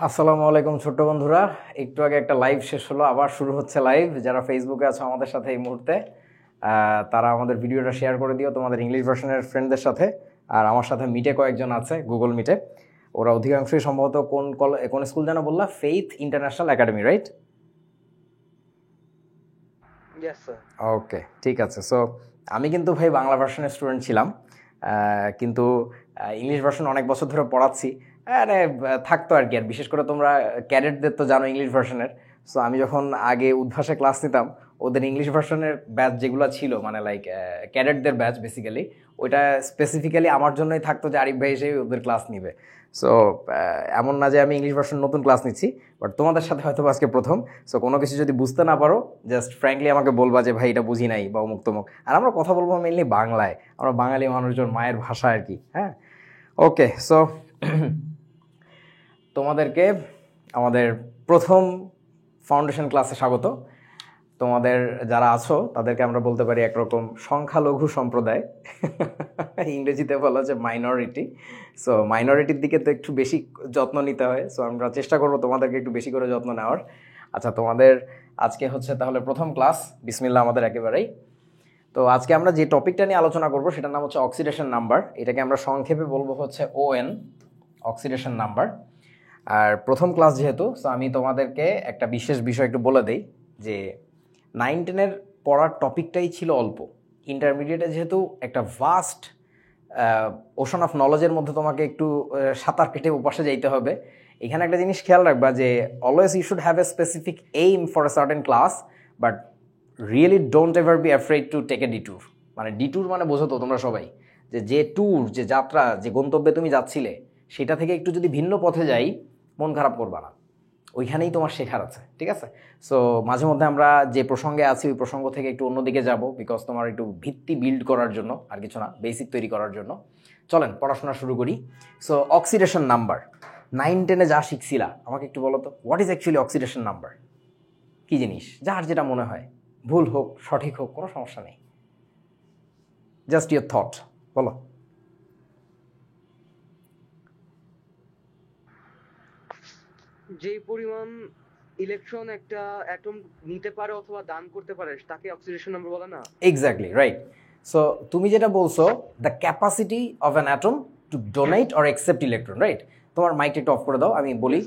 আসসালামু আলাইকুম ছোট্ট বন্ধুরা। একটু আগে একটা লাইভ শেষ হলো, আবার শুরু হচ্ছে লাইভ। যারা ফেসবুকে আছো আমাদের সাথে এই মুহূর্তে, তারা আমাদের ভিডিওটা শেয়ার করে দিও তোমাদের ইংলিশ ভার্সনের ফ্রেন্ডদের সাথে। আর আমার সাথে মিটে কয়েকজন আছে, গুগল মিটে। ওরা অধিকাংশই সম্ভবত কোন স্কুল যেন বললা, faith international academy, right? Yes, sir. ওকে, ঠিক আছে। সো আমি কিন্তু ভাই বাংলা ভার্সনের স্টুডেন্ট ছিলাম, কিন্তু ইংলিশ ভার্সন অনেক বছর ধরে পড়াচ্ছি। আরে থাকতো আর কি। আর বিশেষ করে তোমরা ক্যাডেটদের তো জানো ইংলিশ ভার্সনের। সো আমি যখন আগে উদ্ভাসে ক্লাস নিতাম, ওদের ইংলিশ ভার্সনের ব্যাচ যেগুলো ছিল, মানে লাইক ক্যাডেটদের ব্যাচ বেসিক্যালি, ওইটা স্পেসিফিক্যালি আমার জন্যই থাকতো যে আরিফ ভাই হিসেবে ওদের ক্লাস নিবে। সো এমন না যে আমি ইংলিশ ভার্সন নতুন ক্লাস নিচ্ছি, বাট তোমাদের সাথে হয়তো আজকে প্রথম। সো কোনো কিছু যদি বুঝতে না পারো, জাস্ট ফ্র্যাঙ্কলি আমাকে বলবা যে ভাই এটা বুঝি নাই বা অমুক তমুক। আর আমরা কথা বলবো মেনলি বাংলায়, আমরা বাঙালি মানুষজন, মায়ের ভাষা আর কি। হ্যাঁ, ওকে। সো তোমাদেরকে আমাদের প্রথম ফাউন্ডেশন ক্লাসে স্বাগত। তোমাদের যারা আছো তাদেরকে আমরা বলতে পারি একরকম সংখ্যালঘু সম্প্রদায়, ইংরেজিতে বলা হচ্ছে মাইনরিটি। সো মাইনরিটির দিকে তো একটু বেশি যত্ন নিতে হয়। সো আমরা চেষ্টা করবো তোমাদেরকে একটু বেশি করে যত্ন নেওয়ার। আচ্ছা, তোমাদের আজকে হচ্ছে তাহলে প্রথম ক্লাস। বিসমিল্লাহ আমাদের একেবারেই। তো আজকে আমরা যে টপিকটা নিয়ে আলোচনা করবো সেটার নাম হচ্ছে অক্সিডেশন নাম্বার। এটাকে আমরা সংক্ষেপে বলবো হচ্ছে ON, অক্সিডেশন নাম্বার। আর প্রথম ক্লাস যেহেতু, সো আমি তোমাদেরকে একটা বিশেষ বিষয় একটু বলে দিই যে 9-10-এর পড়ার টপিকটাই ছিল অল্প। ইন্টারমিডিয়েটে যেহেতু একটা ভাস্ট ওশান অফ নলেজের মধ্যে তোমাকে একটু সাঁতার কেটে উপাসে যাইতে হবে। এখানে একটা জিনিস খেয়াল রাখবা যে always you should have a specific aim for a certain class, but really don't ever be afraid to take a detour. মানে ডিট্যুর মানে বোঝো তো তোমরা সবাই, যে ট্যুর, যে যাত্রা, যে গন্তব্যে তুমি যাচ্ছিলে সেটা থেকে একটু যদি ভিন্ন পথে যাই, মন খারাপ করবা না, ওইখানেই তোমার শেখার আছে, ঠিক আছে? সো মাঝে মধ্যে আমরা যে প্রসঙ্গে আছি ওই প্রসঙ্গ থেকে একটু অন্যদিকে যাব, বিকজ তোমার একটু ভিত্তি বিল্ড করার জন্য, আর কিছু না, বেসিক তৈরি করার জন্য। চলেন পড়াশোনা শুরু করি। সো অক্সিডেশন নাম্বার 9-10-এ যা শিখছিলা, আমাকে একটু বলো তো, what is actually oxidation number? কী জিনিস? যার যেটা মনে হয়, ভুল হোক সঠিক হোক, কোনো সমস্যা নেই, জাস্ট ইয়োর থট, বলো। যে পরিমাণ ইলেকট্রন একটা অ্যাটম নিতে পারে অথবা দান করতে পারে তাকে অক্সিডেশন নাম্বার বলে না? Exactly right. সো তুমি যেটা বলছো, the capacity of an atom two donate or accept electron, right? তোমার মাইকটা একটু অফ করে দাও, আমি বলি।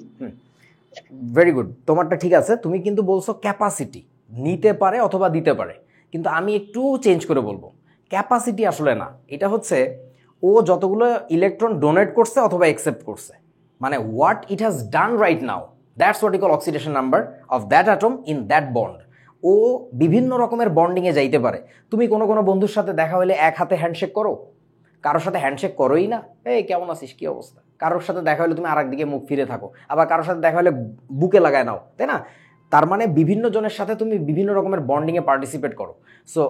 ভেরি গুড, তোমারটা ঠিক আছে। তুমি কিন্তু বলছো ক্যাপাসিটি, নিতে পারে অথবা দিতে পারে, কিন্তু আমি একটু চেঞ্জ করে বলবো, ক্যাপাসিটি আসলে না, এটা হচ্ছে ও যতগুলো ইলেকট্রন ডোনেট করছে অথবা অ্যাকসেপ্ট করছে, মানে what it has done right now, that's what we call oxidation number of that atom in that bond. ও বিভিন্ন রকমের বন্ডিংয়ে যাইতে পারে। তুমি কোনো কোনো বন্ধুর সাথে দেখা হলে এক হাতে হ্যান্ডশেক করো, কারোর সাথে হ্যান্ডশেক করোই না, এই কেমন আছিস, কী অবস্থা। কারোর সাথে দেখা হলে তুমি আর একদিকে মুখ ফিরে থাকো, আবার কারোর সাথে দেখা হলে বুকে লাগায় নাও, তাই না? তার মানে বিভিন্ন জনের সাথে তুমি বিভিন্ন রকমের বন্ডিংয়ে পার্টিসিপেট করো। সো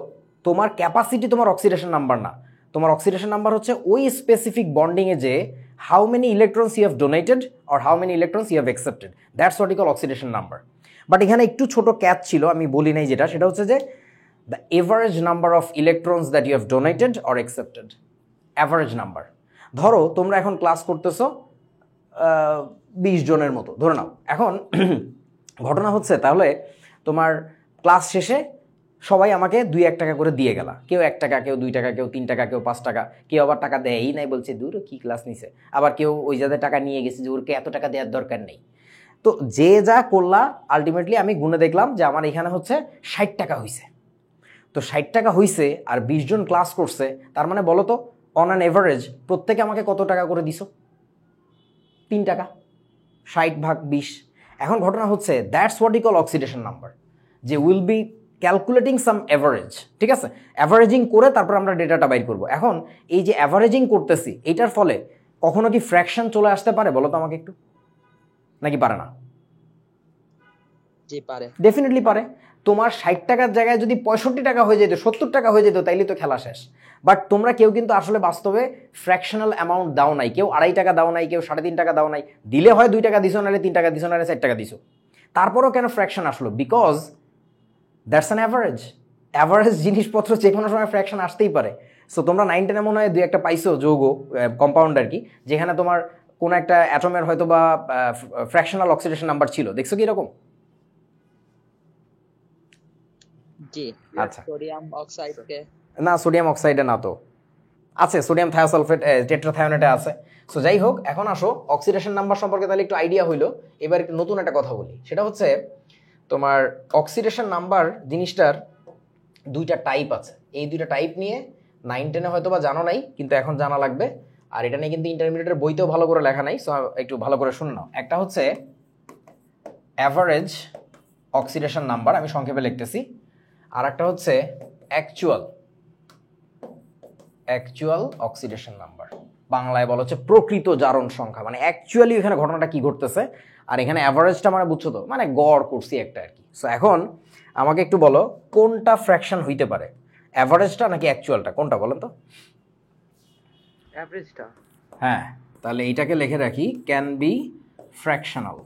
তোমার ক্যাপাসিটি তোমার অক্সিডেশন নাম্বার না। তোমার অক্সিডেশন নাম্বার হচ্ছে ওই স্পেসিফিক বন্ডিংয়ে যে how many electrons you have donated or how many electrons you have accepted, that's what we call oxidation number. But এখানে একটু ছোট ক্যাচ ছিল, আমি বলি নাই যেটা, সেটা হচ্ছে যে the average number of electrons that you have donated or accepted, average number. ধরো তোমরা এখন ক্লাস করতেছো 20 জনের মতো ধরে নাও। এখন ঘটনা হচ্ছে তাহলে তোমার ক্লাস শেষে সবাই আমাকে 2-1 টাকা করে দিয়ে গেলা, কেউ 1 টাকা, কেউ 2 টাকা, কেউ 3 টাকা, কেউ 5 টাকা, কেউ আবার টাকা দেয়ই নাই, বলছে দূর কি ক্লাস নিছে। আবার কেউ ওই যাদের টাকা নিয়ে গেছে যে ওরকে এত টাকা দেওয়ার দরকার নেই। তো যে যা করলা, আলটিমেটলি আমি গুনে দেখলাম যে আমার এখানে হচ্ছে 60 টাকা হয়েছে। তো 60 টাকা হয়েছে আর 20 জন ক্লাস করছে, তার মানে বলো তো অন অ্যান এভারেজ প্রত্যেকে আমাকে কত টাকা করে দিছো? 3 টাকা। 60/20। এখন ঘটনা হচ্ছে that's what we call oxidation number, যে will be calculating some average, ঠিক আছে? অ্যাভারেজিং করে তারপর আমরা ডেটাটা বাইর করবো। এখন এই যে অ্যাভারেজিং করতেছি, এইটার ফলে কখনো কি ফ্র্যাকশন চলে আসতে পারে বলো তো আমাকে একটু, নাকি পারে না? জি পারে, ডেফিনেটলি পারে। তোমার 60 টাকার জায়গায় যদি 65 টাকা হয়ে যেত, 70 টাকা হয়ে যেত, তাইলে তো খেলা শেষ। বাট তোমরা কেউ কিন্তু আসলে বাস্তবে ফ্র্যাকশনাল অ্যামাউন্ট দাও নাই, কেউ 2.5 টাকা দাও নাই, কেউ 3.5 টাকা দাও নাই, দিলে হয় 2 টাকা দিছো, নাহলে 3 টাকা দিছো, নাহলে 4 টাকা দিছো। তারপরও কেন ফ্র্যাকশন আসলো? Because that's an average. Average জিনিসপত্র যে কোনো সময় ফ্র্যাকশন আসতেই পারে। সো তোমরা 9-10-এ মনে হয় 2-1টা পাইছো যৌগ, কম্পাউন্ড আর কি, যেখানে তোমার কোন একটা অ্যাটমের হয়তো বা ফ্র্যাকশনাল অক্সিডেশন নাম্বার ছিল, দেখছো কি এরকম? জি আচ্ছা সোডিয়াম অক্সাইড কে না, সোডিয়াম অক্সাইডে না তো, আছে সোডিয়াম থায়োসালফেট টেট্রাথায়োনেটে আছে। সো যাই হোক, এখন আসো অক্সিডেশন নাম্বার সম্পর্কে তাহলে একটু আইডিয়া হইলো। এবার একটু নতুন একটা কথা বলি, সেটা হচ্ছে তোমার অক্সিডেশন নাম্বার জিনিসটার দুইটা টাইপ আছে। এই দুইটা টাইপ নিয়ে 9-10-এ হয়তো বা জানো নাই, কিন্তু এখন জানা লাগবে। আর এটা নিয়ে কিন্তু ইন্টারমিডিয়েটের বইতেও ভালো করে লেখা নাই, সো একটু ভালো করে শুনে নাও। একটা হচ্ছে অ্যাভারেজ অক্সিডেশন নাম্বার, আমি সংক্ষেপে লিখতেছি। আর একটা হচ্ছে অ্যাকচুয়াল অক্সিডেশন নাম্বার, বাংলায় বলা হচ্ছে প্রকৃত জারণ সংখ্যা, মানে অ্যাকচুয়ালি এখানে ঘটনাটা কি ঘটতেছে। আর এখানে অ্যাভারেজটা মানে বুঝছো তো, মানে গড় করছি একটা আর কি। সো এখন আমাকে একটু বলো কোনটা ফ্র্যাকশন হইতে পারে, অ্যাভারেজটা নাকি অ্যাকচুয়ালটা, কোনটা বলেন তো? অ্যাভারেজটা। হ্যাঁ, তাহলে এইটাকে লিখে রাখি, ক্যান বি ফ্র্যাকশনাল।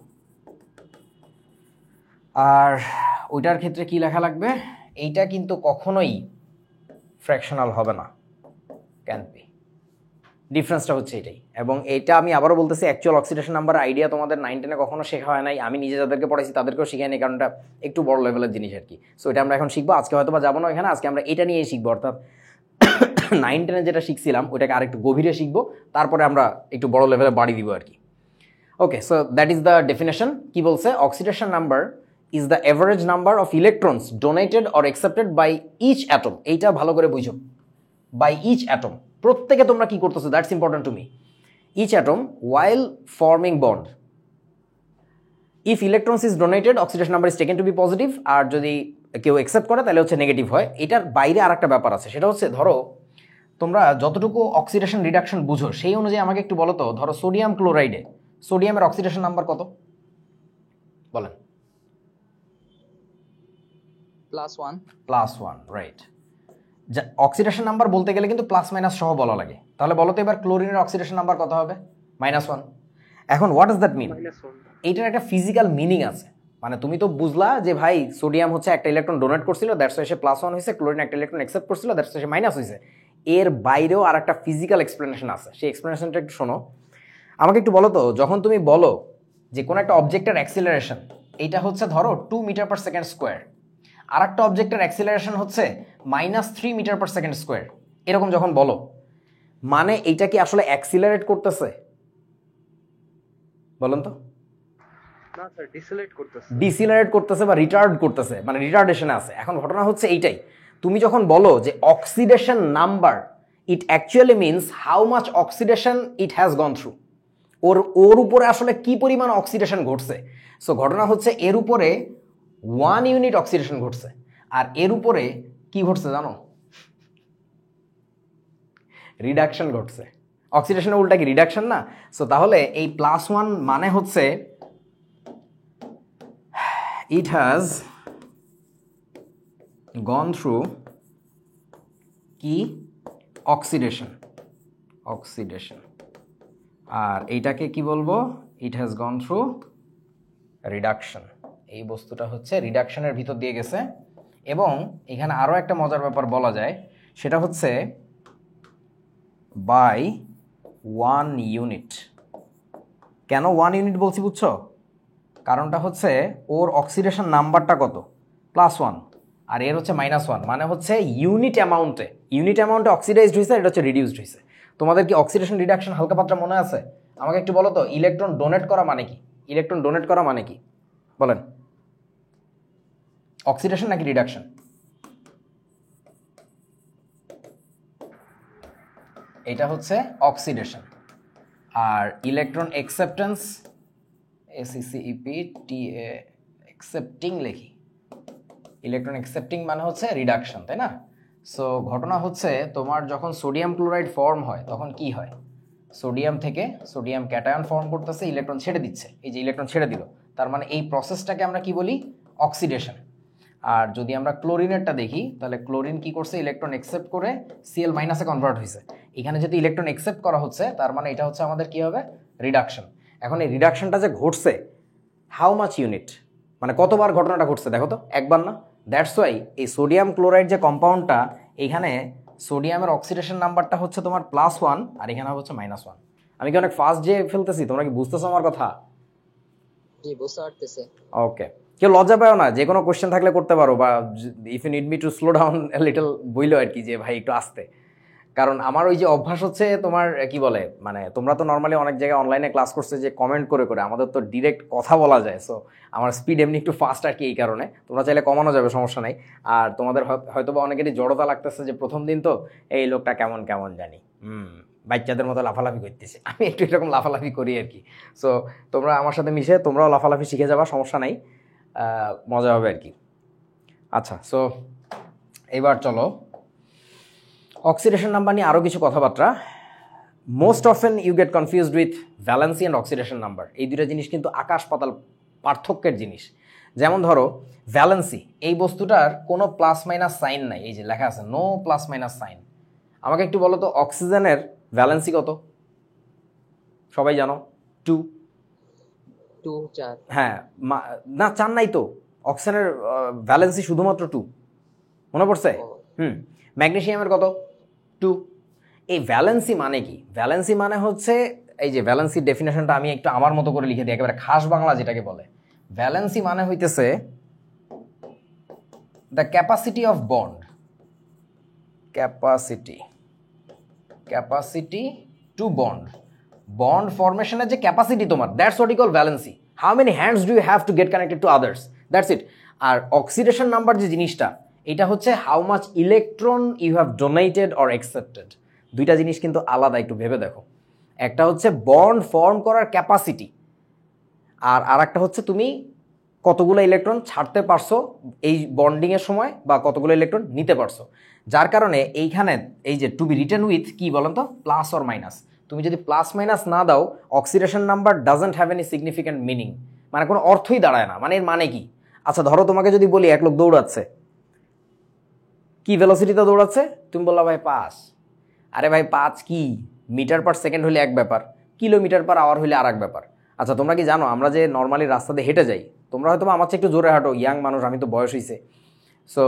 আর ওইটার ক্ষেত্রে কি লেখা লাগবে? এইটা কিন্তু কখনোই ফ্র্যাকশনাল হবে না, ক্যান বি। ডিফারেন্সটা হচ্ছে এটাই। এবং এটা আমি আবারও বলতেছি, অ্যাকচুয়াল অক্সিডেশন নাম্বার আইডিয়া তোমাদের 9-10-এ কখনো শেখা হয় নাই, আমি নিজে যাদেরকে পড়াইছি তাদেরকেও শিখাই নাই, কারণ এটা একটু বড় লেভেলের জিনিস আর কি। সো এটা আমরা এখন শিখবো, আজকে হয়তো বা যাবো না এখানে, আজকে আমরা এটা নিয়েই শিখবো, অর্থাৎ 9-10-এ যেটা শিখছিলাম ওটাকে আরেকটু গভীরে শিখবো, তারপরে আমরা একটু বড় লেভেলে বাড়ি দিব আর কি। Okay, so that is the definition. কি বলছে? Oxidation number is the average number of electrons donated or accepted by each atom. এইটা ভালো করে বুঝো, বাই ইচ অ্যাটম, প্রত্যেকে তোমরা কি করতেছো, that's important to me. Each atom while forming bond, if electrons is donated oxidation number is taken to be positive, আর যদি কেউ অ্যাকসেপ্ট করে তাহলে হচ্ছে নেগেটিভ হয়। এটার বাইরে আর একটা ব্যাপার আছে, সেটা হচ্ছে ধরো তোমরা যতটুকু অক্সিডেশন রিডাকশন বুঝো সেই অনুযায়ী আমাকে একটু বলো তো, ধরো সোডিয়াম ক্লোরাইডে সোডিয়ামের অক্সিডেশন নাম্বার কত বলেন? +1 +1, রাইট। অক্সিডেশন নাম্বার বলতে গেলে কিন্তু প্লাস মাইনাস সহ বলা লাগে। তাহলে বলো তো এবার ক্লোরিনের অক্সিডেশন নাম্বার কত হবে? -1। এখন হোয়াট ডাজ দ্যাট মিন? এইটার একটা ফিজিক্যাল মিনিং আছে। মানে তুমি তো বুঝলা যে ভাই সোডিয়াম হচ্ছে একটা ইলেকট্রন ডোনেট করছিল, দ্যাটস ওয়াই সে +1 হয়েছে, ক্লোরিন একটা ইলেকট্রন অ্যাকসেপ্ট করছিল, দ্যাটস ওয়াই সে মাইনাস হয়েছে। এর বাইরেও আর একটা ফিজিক্যাল এক্সপ্লেনেশন আছে, সেই এক্সপ্লেনেশনটা একটু শোনো। আমাকে একটু বলো তো, যখন তুমি বলো যে কোনো একটা অবজেক্টের অ্যাক্সিলারেশন এইটা হচ্ছে ধরো 2 মিটার/সেকেন্ড স্কোয়ার, আর একটা অবজেক্টের অ্যাক্সিলারেশন হচ্ছে -3 মিটার/সেকেন্ড স্কোয়ার, এরকম যখন বলো, মানে এইটা কি আসলে অ্যাক্সিলারেট করতেছে বলেন তো? না স্যার, ডিসেলেট করতেছে। ডিসিলারেট করতেছে বা রিটার্ড করতেছে, মানে রিটার্ডেশনে আছে। এখন ঘটনা হচ্ছে এইটাই, তুমি যখন বলো যে oxidation number, it actually means how much oxidation it has gone through, ওর উপরে আসলে কি পরিমাণ অক্সিডেশন ঘটছে। সো ঘটনা হচ্ছে এর উপরে 1 ইউনিট অক্সিডেশন ঘটছে, আর এর উপরে কি ঘটছে জানো? রিডাকশন ঘটছে। অক্সিডেশনের উল্টা কি রিডাকশন না? সো তাহলে এই +1 মানে হচ্ছে it has gone through কি অক্সিডেশন, আর এইটাকে কি বলবো? it has gone through reduction. এই বস্তুটা হচ্ছে রিডাকশনের ভিতর দিয়ে গেছে। এবং এখানে আরও একটা মজার ব্যাপার বলা যায়, সেটা হচ্ছে বাই 1 ইউনিট। কেন 1 ইউনিট বলছি বুঝছো? কারণটা হচ্ছে ওর অক্সিডেশন নাম্বারটা কত? +1, আর এর হচ্ছে -1, মানে হচ্ছে ইউনিট অ্যামাউন্টে অক্সিডাইজড হয়েছে, এটা হচ্ছে রিডিউসড হয়েছে। তোমাদের কি অক্সিডেশন রিডাকশন হালকা পাতলা মনে আছে? আমাকে একটু বলো তো, ইলেকট্রন ডোনেট করা মানে কি? বলেন, অক্সিডেশন নাকি রিডাকশন? এটা হচ্ছে অক্সিডেশন। আর ইলেকট্রন অ্যাকসেপ্টেন্স, ACCEPTA, অ্যাকসেপ্টিং লিখি, ইলেকট্রন অ্যাকসেপ্টিং মানে হচ্ছে রিডাকশন, তাই না? সো ঘটনা হচ্ছে তোমার যখন সোডিয়াম ক্লোরাইড ফর্ম হয় তখন কি হয়? সোডিয়াম থেকে সোডিয়াম ক্যাটায়ন ফর্ম করতেছে, ইলেকট্রন ছেড়ে দিচ্ছে, এই যে ইলেকট্রন ছেড়ে দিল, তার মানে এই প্রসেসটাকে আমরা কি বলি? অক্সিডেশন। আর যদি আমরা ক্লোরিনেরটা দেখি, তাহলে ক্লোরিন কি করছে? ইলেকট্রন অ্যাকসেপ্ট করে Cl- এ কনভার্ট হয়েছে। এখানে যদি ইলেকট্রন অ্যাকসেপ্ট করা হচ্ছে, তার মানে এটা হচ্ছে আমাদের কি হবে? রিডাকশন। এখন এই রিডাকশনটা যে ঘটছে, হাউ মাচ ইউনিট, মানে কতবার ঘটনাটা ঘটছে দেখো তো, একবার না। দ্যাটস ওয়াই এই সোডিয়াম ক্লোরাইড যে কম্পাউন্ডটা, এইখানে সোডিয়ামের অক্সিডেশন নাম্বারটা হচ্ছে তোমার +1, আর এখানে হচ্ছে -1। আমি কি অনেক ফাস্ট যে ফেলতেছি, তোমরা কি বুঝতেছো আমার কথা? জি বুঝতে পারতেছে। ওকে, কেউ লজ্জা পাও না, যে কোনো কোশ্চেন থাকলে করতে পারো, বা if you need me to slow down little বইলো আর কি, যে ভাই একটু আস্তে। কারণ আমার ওই যে অভ্যাস হচ্ছে তোমার কি বলে, মানে তোমরা তো নর্মালি অনেক জায়গায় অনলাইনে ক্লাস করছে যে কমেন্ট করে করে, আমাদের তো ডিরেক্ট কথা বলা যায়। সো আমার স্পিড এমনি একটু ফাস্ট আর কি, এই কারণে তোমরা চাইলে কমানো যাবে, সমস্যা নাই। আর তোমাদের হয়তো বা অনেকেরই জড়তা লাগতেছে যে প্রথম দিন তো এই লোকটা কেমন কেমন জানি, বাচ্চাদের মতো লাফালাফি করতেছে, আমি একটু এরকম লাফালাফি করি আর কি। সো তোমরা আমার সাথে মিশে তোমরাও লাফালাফি শিখে যাবা, সমস্যা নাই, মজা হবে আর কি। আচ্ছা, সো এবার চলো অক্সিডেশন নাম্বার নিয়ে আরও কিছু কথাবার্তা। Most often you get confused with valency and oxidation number. এই দুটো জিনিস কিন্তু আকাশ পাতাল পার্থক্যের জিনিস। যেমন ধরো ভ্যালেন্সি, এই বস্তুটার কোনো প্লাস মাইনাস সাইন নাই, এই যে লেখা আছে নো প্লাস মাইনাস সাইন। আমাকে একটু বলো তো অক্সিজেনের ভ্যালেন্সি কত? সবাই জানো 2। 2 4। হ্যাঁ, না 4 নাই তো, অক্সিজেনের ভ্যালেন্সি শুধুমাত্র 2, মনে পড়ছে? ম্যাগনেসিয়ামের কত? 2। এই ভ্যালেন্সি মানে কি? ভ্যালেন্সি মানে হচ্ছে, এই যে ভ্যালেন্সির ডেফিনেশনটা আমি একটু আমার মতো করে লিখে দিই, একেবারে খাস বাংলা যেটাকে বলে। ভ্যালেন্সি মানে হইতেছে the capacity of bond, capacity to bond, bond ফরমেশনের যে ক্যাপাসিটি তোমার, that's what you call valency. How many hands do you have to get connected to others, that's it. আর অক্সিডেশন নাম্বার যে জিনিসটা, এটা হচ্ছে how much electron you have donated or accepted. দুইটা জিনিস কিন্তু আলাদা, একটু ভেবে দেখো। একটা হচ্ছে বন্ড ফর্ম করার ক্যাপাসিটি, আর একটা হচ্ছে তুমি কতগুলো ইলেকট্রন ছাড়তে পারছো এই বন্ডিংয়ের সময়, বা কতগুলো ইলেকট্রন নিতে পারছো। যার কারণে এইখানে এই যে টু বি রিটেন উইথ কি বলেন তো, প্লাস অর মাইনাস। তুমি যদি প্লাস মাইনাস না দাও, oxidation number doesn't have any significant meaning, মানে কোনো অর্থই দাঁড়ায় না। মানে এর মানে কি? আচ্ছা ধরো তোমাকে যদি বলি এক লোক দৌড়াচ্ছে, কি ভেলোসিটিতে দৌড়াচ্ছে, তুমি বললা ভাই 5। আরে ভাই 5 কি, মিটার পার সেকেন্ড হলে এক ব্যাপার, কিলোমিটার পার আওয়ার হলে আর এক ব্যাপার। আচ্ছা তোমরা কি জানো, আমরা যে নর্মালি রাস্তা দিয়ে হেঁটে যাই, তোমরা হয়তো আমার চেয়ে একটু জোরে হাঁটো, ইয়াং মানুষ, আমি তো বয়স হয়েছে। সো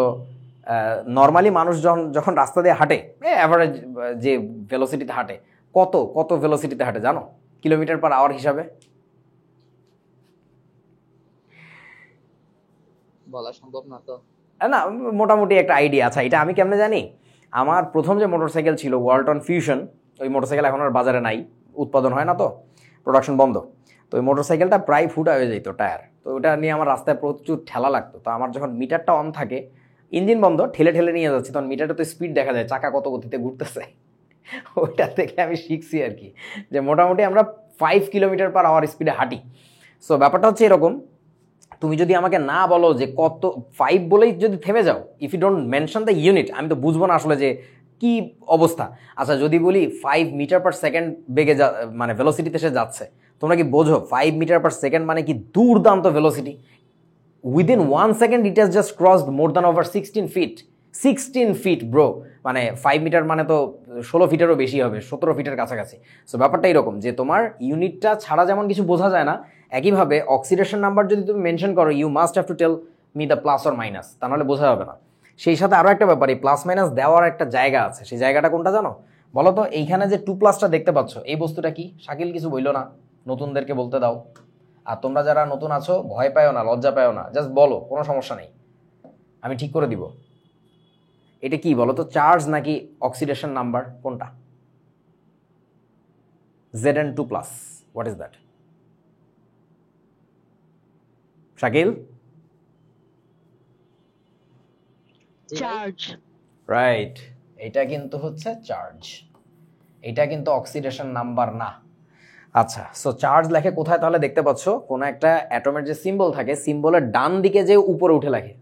নর্মালি মানুষ যখন রাস্তা দিয়ে হাঁটে, অ্যাভারেজ যে ভেলোসিটিতে হাঁটে, কত ভেলোসিটিতে হাঁটে জানো, কিলোমিটার পার আওয়ার হিসাবে? বলা সম্ভব না তো। না, মোটামুটি একটা আইডিয়া। আচ্ছা এটা আমি কেমনে জানি? আমার প্রথম যে মোটরসাইকেল ছিল ওয়ালটন ফিউশন, ওই মোটরসাইকেল এখন আর বাজারে নাই, উৎপাদন হয় না, তো প্রোডাকশন বন্ধ। তো ওই মোটরসাইকেলটা প্রায় ফুটা হয়ে যেত টায়ার, তো ওটা নিয়ে আমার রাস্তায় প্রচুর ঠেলা লাগতো। তো আমার যখন মিটারটা অন থাকে, ইঞ্জিন বন্ধ, ঠেলে ঠেলে নিয়ে যাচ্ছি, তখন মিটারটা তো স্পিড দেখা যায়, চাকা কত গতিতে ঘুরতেছে। ওইটা থেকে আমি শিখছি আর কি, যে মোটামুটি আমরা 5 কিলোমিটার পার আওয়ার স্পিডে হাঁটি। সো ব্যাপারটা হচ্ছে এরকম, তুমি যদি আমাকে না বলো যে কত 5 বলেই যদি থেমে যাও, if you don't mention the unit, আমি তো বুঝবো না আসলে যে কি অবস্থা। আচ্ছা যদি বলি 5 মিটার পার সেকেন্ড বেগে মানে ভেলোসিটিতে সে যাচ্ছে, তোমরা কি বোঝো 5 মিটার পার সেকেন্ড মানে কি দুর্দান্ত velocity? Within 1 second it has just crossed more than over 16 feet. 16 feet bro, মানে 5 মিটার মানে তো 16 ফিটেরও বেশি হবে, 17 ফিটের কাছাকাছি। সো ব্যাপারটা এরকম যে তোমার ইউনিটটা ছাড়া যেমন কিছু বোঝা যায় না, একইভাবে অক্সিডেশন নাম্বার যদি তুমি মেনশন করো, you must have to tell me the plus or minus, তা নাহলে বোঝা যাবে না। সেই সাথে আরও একটা ব্যাপার, এই প্লাস মাইনাস দেওয়ার একটা জায়গা আছে, সেই জায়গাটা কোনটা জানো? বলো তো, এইখানে যে 2+টা দেখতে পাচ্ছ, এই বস্তুটা কি? শাকিল কিছু বললো না, নতুনদেরকে বলতে দাও। আর তোমরা যারা নতুন আছো ভয় পাও না, লজ্জা পাও না, জাস্ট বলো, কোনো সমস্যা নেই, আমি ঠিক করে দিব। এটা কি বলো তো, চার্জ নাকি অক্সিডেশন নাম্বার, কোনটা? Zn2+, what is that? Shakil? Charge. Right, এটা কিন্তু হচ্ছে চার্জ, এটা কিন্তু অক্সিডেশন নাম্বার না। আচ্ছা, সো চার্জ লেখে কোথায় তাহলে দেখতে পাচ্ছ? কোনো একটা অ্যাটমের যে সিম্বল থাকে, সিম্বলের ডান দিকে যে উপরে উঠে লেখে,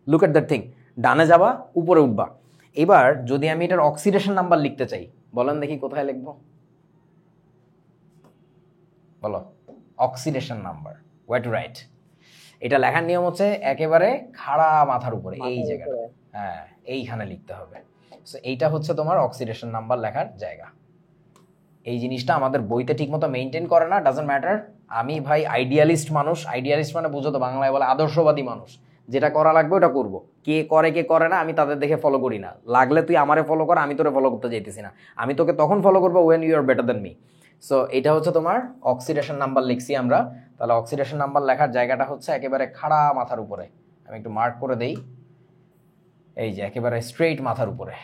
লুক এট দ্যাট থিং, ডানে যাবা, উপরে উঠবা। এবার যদি আমি এটার অক্সিডেশন নাম্বার লিখতে চাই, বলেন দেখি কোথায় লিখবো, বলো। Oxidation number, way to right. এটা লেখার নিয়ম হচ্ছে একেবারে খাড়া মাথার উপরে, এই জায়গাটা, হ্যাঁ এইখানে লিখতে হবে। সো এইটা হচ্ছে তোমার অক্সিডেশন নাম্বার লেখার জায়গা। এই জিনিসটা আমাদের বইতে ঠিকমতো মেনটেন করে না, ডাজন্ট ম্যাটার। আমি ভাই আইডিয়ালিস্ট মানুষ, আইডিয়ালিস্ট মানে বুঝো তো, বাংলায় বলে আদর্শবাদী মানুষ, যেটা করা লাগবে ওটা করবো। কে করে কে করে না আমি তাদের দেখে ফলো করি না। লাগলে তুই আমারে ফলো কর, আমি তোরে ফলো করতে চাইতেছি না। আমি তোকে তখন ফলো করবো when you are better then me. So এটা হচ্ছে তোমার অক্সিডেশন নাম্বার লিখছি আমরা। তাহলে অক্সিডেশন নাম্বার লেখার জায়গাটা হচ্ছে একেবারে খাড়া মাথার উপরে, আমি একটু মার্ক করে দেই, এই যে একেবারে স্ট্রেইট মাথার উপরে।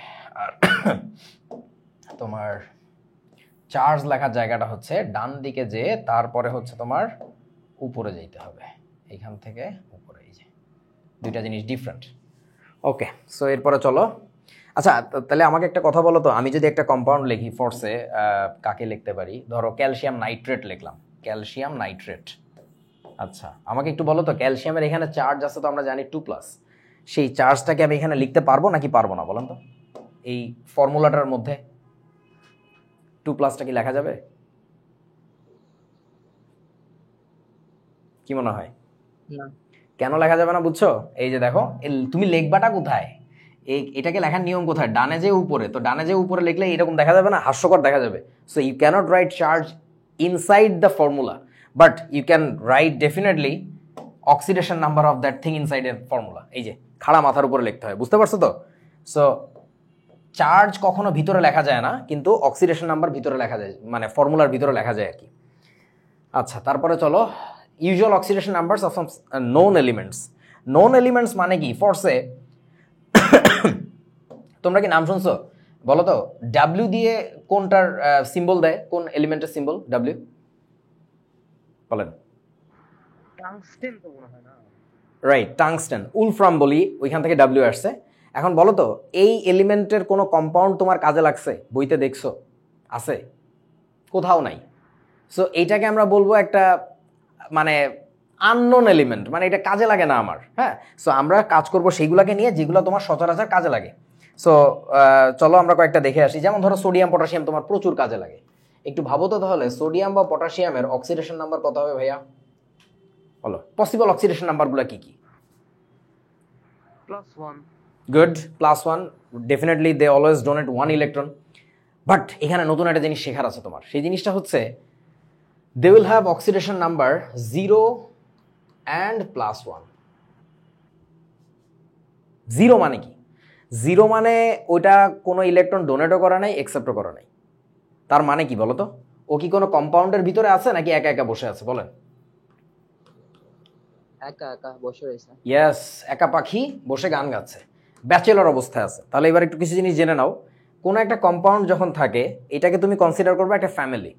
আর তোমার চার্জ লেখার জায়গাটা হচ্ছে ডান দিকে, যে তারপরে হচ্ছে তোমার উপরে যেতে হবে, এইখান থেকে উপরে, এই যে দুইটা জিনিস ডিফারেন্ট। ওকে, সো এরপরে চলো। আচ্ছা তাহলে আমাকে একটা কথা বলো তো, আমি যদি একটা কম্পাউন্ড লিখি ফোর্সে, কাকে লিখতে পারি? ধরো ক্যালসিয়াম নাইট্রেট লিখলাম, ক্যালসিয়াম নাইট্রেট। আচ্ছা আমাকে একটু বলো তো, ক্যালসিয়ামের এখানে চার্জ আছে তো আমরা জানি 2+, সেই চার্জটাকে আমি এখানে লিখতে পারবো নাকি পারবো না বলেন তো? এই ফর্মুলাটার মধ্যে 2+টা কি লেখা যাবে? কি মনে হয়? না। কেন লেখা যাবে না বুঝছো? এই যে দেখো, তুমি লিখবাটা কোথায়, এটাকে লেখার নিয়ম কোথায়? ডানে যে উপরে, তো ডানে যে উপরে লিখলে এরকম দেখা যাবে না, হাস্যকর দেখা যাবে। So you cannot write charge inside the formula, but you can write definitely oxidation number of that thing inside এর ফর্মুলা। এই যে খাড়া মাথার উপরে লিখতে হয়, বুঝতে পারছো তো? সো চার্জ কখনো ভিতরে লেখা যায় না, কিন্তু অক্সিডেশন নাম্বার ভিতরে লেখা যায়, মানে ফর্মুলার ভিতরে লেখা যায় আর কি। আচ্ছা তারপরে চলো, usual oxidation numbers of some known elements. Known elements মানে কি ফোর্সে? তোমরা কি নাম শুনছো? বলো তো, ডাব্লিউ দিয়ে কোনটার সিম্বল দেয়, কোন এলিমেন্টের সিম্বল ডাব্লিউ বলেন? টাংস্টেন তো মনে হয় না? Right, tungsten. উলফ্রাম বলি, ওইখান থেকে ডাব্লিউ আসছে। এখন বলো তো, এই এলিমেন্টের কোনো কম্পাউন্ড তোমার কাজে লাগছে? বইতে দেখছো? আছে? কোথাও নাই। সো এইটাকে আমরা বলবো একটা মানে আননোন এলিমেন্ট, মানে এটা কাজে লাগে না আমার। হ্যাঁ, সো আমরা কাজ করব সেইগুলোকে নিয়ে যেগুলো তোমার সচরাচর কাজে লাগে। সো চলো আমরা কয়েকটা দেখে আসি। যেমন ধরো সোডিয়াম পটাশিয়াম তোমার প্রচুর কাজে লাগে। একটু ভাবো তো তাহলে, সোডিয়াম বা পটাশিয়ামের অক্সিডেশন নাম্বার কত হবে ভাইয়া? বলো, পসিবল অক্সিডেশন নাম্বারগুলো কি কি? +1। Good, +1। Definitely they always donate 1 electron. But এখানে নতুন একটা জিনিস শেখার আছে তোমার, সেই জিনিসটা হচ্ছে they will have oxidation number 0 and +1। 0 মানে কি? 0 মানে ওইটা কোনো ইলেকট্রন ডোনেটও করা নাই, অ্যাকসেপ্টও করা নাই। তার মানে কি বলো তো? ও কি কোনো কম্পাউন্ডের ভিতরে আছে নাকি একা একা বসে আছে বলেন? একা একা বসে রয়েছে। ইয়েস, একা পাখি বসে গান গাচ্ছে, ব্যাচেলর অবস্থায় আছে। তাহলে এবার একটু কিছু জিনিস জেনে নাও। কোনো একটা কম্পাউন্ড যখন থাকে, এটাকে তুমি কনসিডার করবে একটা ফ্যামিলি।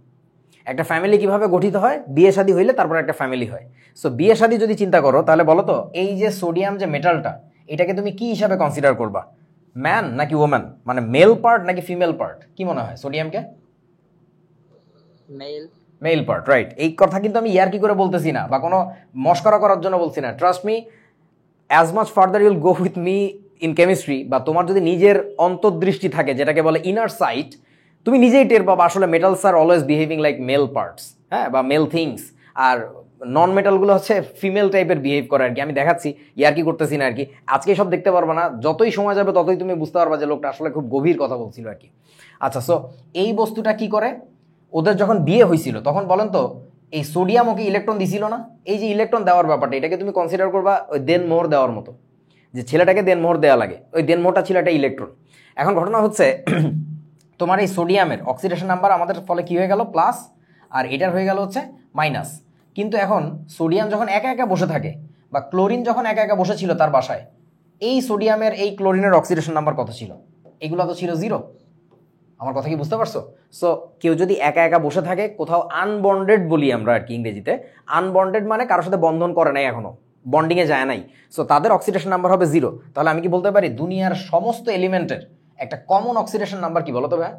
একটা ফ্যামিলি কিভাবে গঠিত হয়? বিয়ে শাদী হইলে তারপর একটা ফ্যামিলি হয়। সো বিয়ে শাদী যদি চিন্তা করো, তাহলে বলো তো, এই যে সোডিয়াম যে মেটালটা, এটাকে তুমি কি হিসাবে কনসিডার করবা? ম্যান নাকি ওম্যান, মানে মেল পার্ট নাকি ফিমেল পার্ট? কি মনে হয় সোডিয়ামকে? মেল। Male part, right. এই কথা কিন্তু আমি ইয়ার কি করে বলতেছি না, বা কোনো মস্করা করার জন্য বলছি না। Trust me, as much further you'll go with me in chemistry, বা তোমার যদি নিজের অন্তর্দৃষ্টি থাকে, যেটাকে বলে ইনার সাইট, তুমি নিজেই টের পাবা আসলে মেটালস আর always behaving like male parts, হ্যাঁ, বা মেল থিংস। আর নন মেটালগুলো হচ্ছে ফিমেল টাইপের বিহেভ করে আর কি। আমি দেখাচ্ছি, ইয়ার কি করতেছি না আর কি। আজকে সব দেখতে পারবা না, যতই সময় যাবে ততই তুমি বুঝতে পারবা যে লোকটা আসলে খুব গভীর কথা বলছিল আর কি। আচ্ছা, সো এই বস্তুটা কি করে? ওদের যখন বিয়ে হয়েছিল তখন বলেন তো, এই সোডিয়াম ওকে ইলেকট্রন দিছিল না? এই যে ইলেকট্রন দেওয়ার ব্যাপারটা, এটাকে তুমি কনসিডার করবা ওই দেন মোহর দেওয়ার মতো, যে ছেলেটাকে দেন মোহর দেওয়া লাগে, ওই দেন মোহরটা ছিল একটা ইলেকট্রন। এখন ঘটনা হচ্ছে তোমার এই সোডিয়ামের অক্সিডেশন নাম্বার আমাদের ফলে কি হয়ে গেল? প্লাস, আর এটার হয়ে গেল হচ্ছে মাইনাস। কিন্তু এখন সোডিয়াম যখন একা একা বসে থাকে, বা ক্লোরিন যখন একা একা বসেছিল তার বাসায়, এই সোডিয়ামের এই ক্লোরিনের অক্সিডেশন নাম্বার কত ছিল? এগুলো তো ছিল 0। আমার কথা কি বুঝতে পারছো? সো কেউ যদি একা একা বসে থাকে কোথাও, আনবন্ডেড বলি আমরা আর কি ইংরেজিতে। আনবন্ডেড মানে কারোর সাথে বন্ধন করে নাই, এখনো বন্ডিংয়ে যায় নাই, সো তাদের অক্সিডেশন নাম্বার হবে 0। তাহলে আমি কি বলতে পারি দুনিয়ার সমস্ত এলিমেন্টের একটা কমন অক্সিডেশন নাম্বার কি বলো তো ভাই?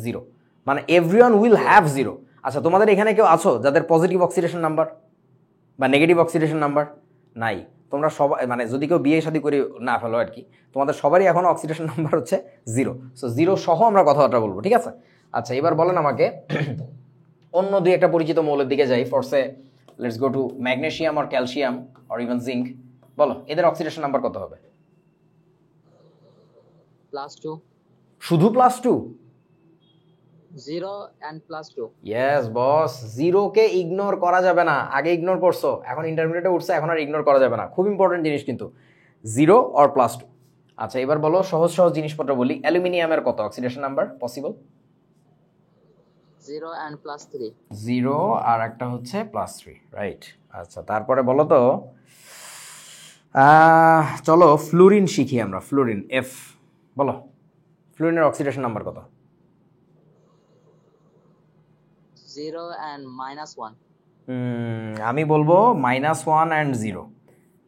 0। মানে এভরিওয়ান উইল হ্যাভ 0। আচ্ছা, তোমাদের এখানে কেউ আছো যাদের পজিটিভ অক্সিডেশন নাম্বার বা নেগেটিভ অক্সিডেশন নাম্বার নাই? তোমরা সবাই, মানে যদি কেউ বিয়ে শাদী করে না ফেলো আর কি, তোমাদের সবারই এখন অক্সিডেশন নাম্বার হচ্ছে 0। সো 0 সহ আমরা কথাবার্তা বলবো, ঠিক আছে? আচ্ছা, এবার বলেন আমাকে অন্য দুই একটা পরিচিত মৌলের দিকে যাই ফরসে। লেটস গো টু ম্যাগনেসিয়াম আর ক্যালসিয়াম অর ইভেন জিঙ্ক। বলো এদের অক্সিডেশন নাম্বার কত হবে? +2। শুধু +2? 0 and +2। ইয়েস বস, 0কে ইগনোর করা যাবে না। আগে ইগনোর করছো, এখন ইন্টারমিডিয়েটে উঠছে, এখন আর ইগনোর করা যাবে না। খুব ইম্পর্টেন্ট জিনিস কিন্তু, 0 অর +2। আচ্ছা, এবার বলো সহজ সহজ জিনিসপত্র বলি। অ্যালুমিনিয়ামের কত অক্সিডেশন নাম্বার পসিবল? 0 and +3 0 আর একটা হচ্ছে +3, রাইট। আচ্ছা, তারপরে বলো তো, চলো ফ্লুরিন শিখি আমরা। ফ্লুরিন এফ, বলো ফ্লুরিনের অক্সিডেশন নাম্বার কত? 0 and -1 আমি বলবো -1 and 0।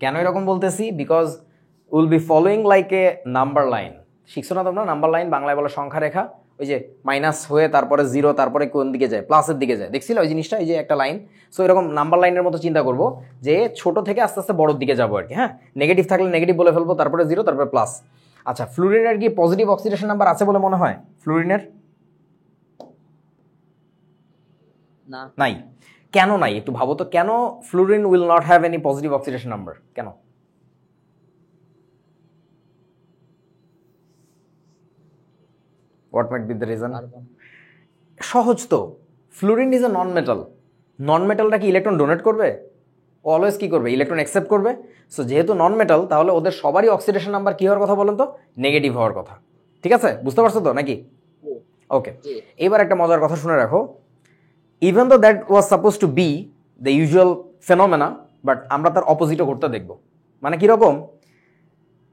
কেন এরকম বলতেছি? Because will be following like a number line. শিখছো না তোমরা নাম্বার লাইন? বাংলায় বলো সংখ্যা রেখা। ওই যে মাইনাস হয়ে তারপরে 0, তারপরে কোন দিকে যায়? প্লাসের দিকে যায়। দেখছিলে ওই জিনিসটা? এই যে একটা লাইন। সো এরকম নাম্বার লাইনের মতো চিন্তা করবো, যে ছোট থেকে আস্তে আস্তে বড়োর দিকে যাবো আর কি। হ্যাঁ, নেগেটিভ থাকলে নেগেটিভ বলে ফেলবো, তারপরে 0, তারপরে প্লাস। আচ্ছা, ফ্লুরিনের কি পজিটিভ অক্সিডেশন নাম্বার আছে বলে মনে হয়? ফ্লুরিনের না। নাই। কেন নাই একটু ভাবো তো, কেন fluorine will not have any positive oxidation number? কেন? What might be the reason? Carbon. সহজ তো, fluorine is a non metal. Non মেটালটা কি ইলেকট্রন ডোনেট করবে? অলওয়েজ কি করবে? ইলেকট্রন অ্যাকসেপ্ট করবে। সো যেহেতু নন মেটাল, তাহলে ওদের সবারই অক্সিডেশন নাম্বার কি হওয়ার কথা বলেন তো? নেগেটিভ হওয়ার কথা। ঠিক আছে, বুঝতে পারছো তো নাকি? ওকে, জি। এবার একটা মজার কথা শুনে রাখো। Even though that was suppose to B the usual phenomena, but আমরা তার অপোজিটও করতে দেখব। মানে কীরকম?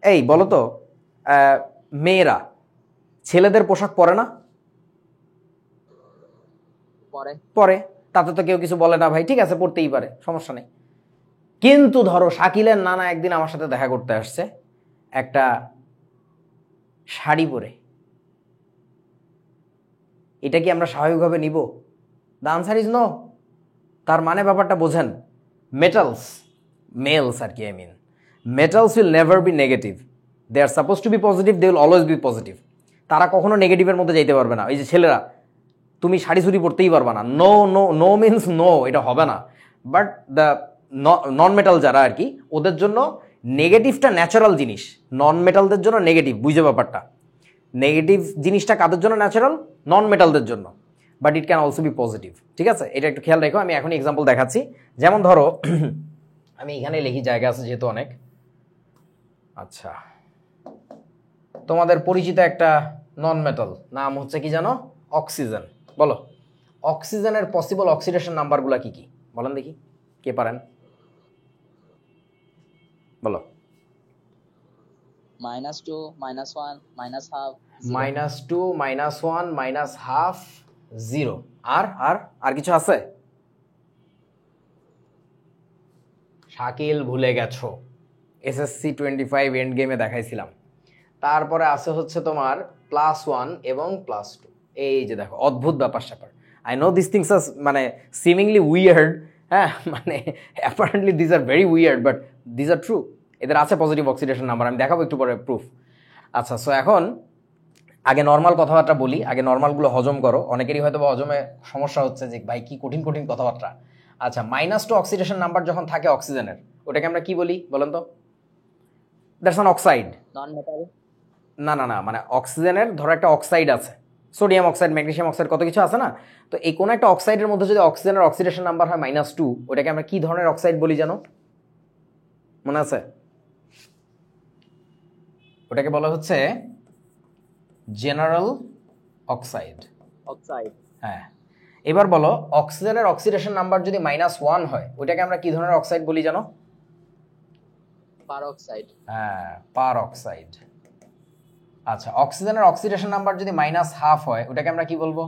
এই বলো তো, মেয়েরা ছেলেদের পোশাক পরে না? পরে পরে, তাতে তো কেউ কিছু বলে না ভাই, ঠিক আছে পড়তেই পারে, সমস্যা নেই। কিন্তু ধরো শাকিলের নানা একদিন আমার সাথে দেখা করতে আসছে একটা শাড়ি পরে, এটা কি আমরা স্বাভাবিকভাবে নিব? The answer is no. তার মানে ব্যাপারটা বোঝেন, মেটালস, মেলস আর কি, I mean metals will never be negative. They are suppose to be positive, they will always be positive. তারা কখনো নেগেটিভের মধ্যে যাইতে পারবে না। এই যে ছেলেরা, তুমি শাড়ি চুড়ি পরতেই পারবে না, no no no means no, এটা হবে না। বাট দ্য নন মেটাল যারা আর কি, ওদের জন্য নেগেটিভটা ন্যাচারাল জিনিস, নন মেটালদের জন্য নেগেটিভ। বুঝে ব্যাপারটা? নেগেটিভ জিনিসটা কাদের জন্য ন্যাচারাল? নন মেটালদের জন্য। But it can also be positive. ঠিক আছে, এটা একটু খেয়াল রেখো। আমি এখন এক্সাম্পল দেখাচ্ছি। যেমন ধরো আমি এখানে লিখি, জায়গা আছে যেহেতু অনেক। আচ্ছা, তোমাদের পরিচিত একটা নন মেটাল, নাম হচ্ছে কি জানো? অক্সিজেন। বলো অক্সিজেনের পসিবল অক্সিডেশন নাম্বারগুলো কি কি বলেন দেখি, কে পারেন? বলো। -2 -1 -1/2 -2 -1 -1/2 0। আর আর আর কিছু আছে? শাকিল ভুলে গেছো, এসএসসি 25 এন্ড গেমে দেখাইছিলাম। তারপরে আছে হচ্ছে তোমার +1 এবং +2। এই যে দেখো, অদ্ভুত ব্যাপার স্যাপার। I know this things are মানে সিমিংলি উইয়ার্ড, হ্যাঁ, মানে apparently this are very weird, but this are true. এদের আছে পজিটিভ অক্সিডেশন নাম্বার, আমি দেখাবো একটু পরে প্রুফ। আচ্ছা, সো এখন আগে নর্মাল কথাবার্তা বলি, আগে নর্মালগুলো হজম করো। অনেকেরই হয়তো বা হজমে সমস্যা হচ্ছে যে ভাই কি কঠিন কঠিন কথাবার্তা। আচ্ছা, -2 অক্সিডেশন নাম্বার যখন থাকে অক্সিজেনের, ওটাকে আমরা কি বলি বলেন তো? That's an oxide. Non metal. না না না, মানে অক্সিজেনের ধরো একটা অক্সাইড আছে, সোডিয়াম অক্সাইড, ম্যাগনেসিয়াম অক্সাইড, কত কিছু আছে না? তো এই কোনো একটা অক্সাইডের মধ্যে যদি অক্সিজেনের অক্সিডেশন নাম্বার হয় -2, ওটাকে আমরা কি ধরনের অক্সাইড বলি জানো? মনে আছে? ওটাকে বলা হচ্ছে জেনারেল অক্সাইড। অক্সাইড। হ্যাঁ, এবার বলো অক্সিজেনের অক্সিডেশন নাম্বার যদি -1 হয়, ওটাকে আমরা কি ধরনের অক্সাইড বলি জানো? পারঅক্সাইড। হ্যাঁ, পার অক্সাইড। আচ্ছা, অক্সিজেনের অক্সিডেশন নাম্বার যদি -1/2 হয়, ওটাকে আমরা কি বলবো?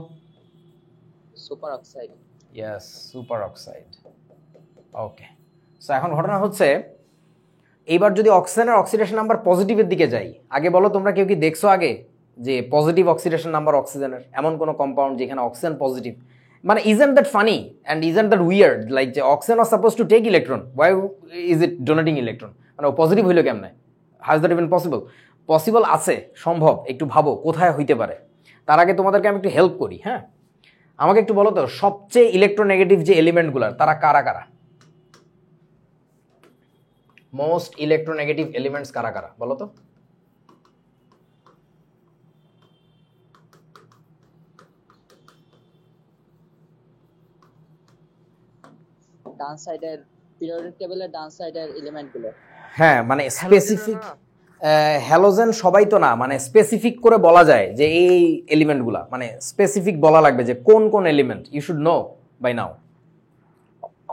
Super oxide. Yes, super oxide. Okay, so এখন ঘটনা হচ্ছে, এইবার যদি অক্সিজেনের অক্সিডেশন নাম্বার পজিটিভের দিকে যাই, আগে বলো তোমরা কেউ কি দেখছো আগে যে পজিটিভ অক্সিডেশন নাম্বার অক্সিজেনের এমন কোনো কম্পাউন্ড যেখানে অক্সিজেন পজিটিভ? মানে isn't that funny and isn't that weird, like যে অক্সিজেন আর suppose to take electron, why is it donating electron? মানে ও পজিটিভ হইলো কেমনে? How is that even possible? Possible আছে, সম্ভব। একটু ভাবো কোথায় হইতে পারে। তার আগে তোমাদেরকে আমি একটু হেল্প করি। হ্যাঁ, আমাকে একটু বলো তো, সবচেয়ে ইলেকট্রোনেগেটিভ যে এলিমেন্টগুলার, তারা কারা কারা? মোস্ট ইলেকট্রোনেগেটিভ এলিমেন্টস কারা কারা বলো তো? ডান সাইডের পিরিয়ডিক টেবিলের ডান সাইডের এলিমেন্টগুলো। হ্যাঁ, মানে স্পেসিফিক। হ্যালোজেন সবাই তো না, মানে স্পেসিফিক করে বলা যায় যে এই এলিমেন্টগুলা, মানে স্পেসিফিক বলা লাগবে যে কোন কোন element, you should know by now.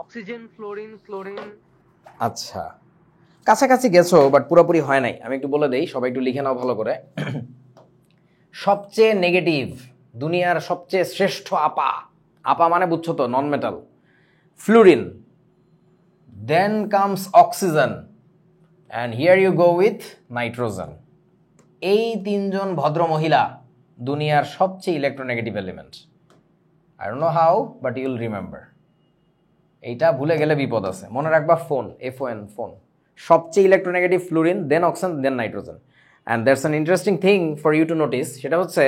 Oxygen, fluorine, fluorine. আচ্ছা, কাছাকাছি গেছো বাট পুরোপুরি হয় নাই। আমি একটু বলে দেই, সবাই একটু লিখে নাও ভালো করে। সবচেয়ে নেগেটিভ, দুনিয়ার সবচেয়ে শ্রেষ্ঠ আপা, আপা মানে বুঝছো তো, non metal, fluorine, then comes oxygen, and here you go with nitrogen. এই তিনজন ভদ্র মহিলা দুনিয়ার সবচেয়ে electronegative element. I don't know how but you'll remember. এইটা ভুলে গেলে বিপদ আছে, মনে রাখবা ফোন, FON, ফোন। সবচেয়ে electronegative fluorine, then oxygen, then nitrogen. And that's an interesting thing for you to notice, সেটা হচ্ছে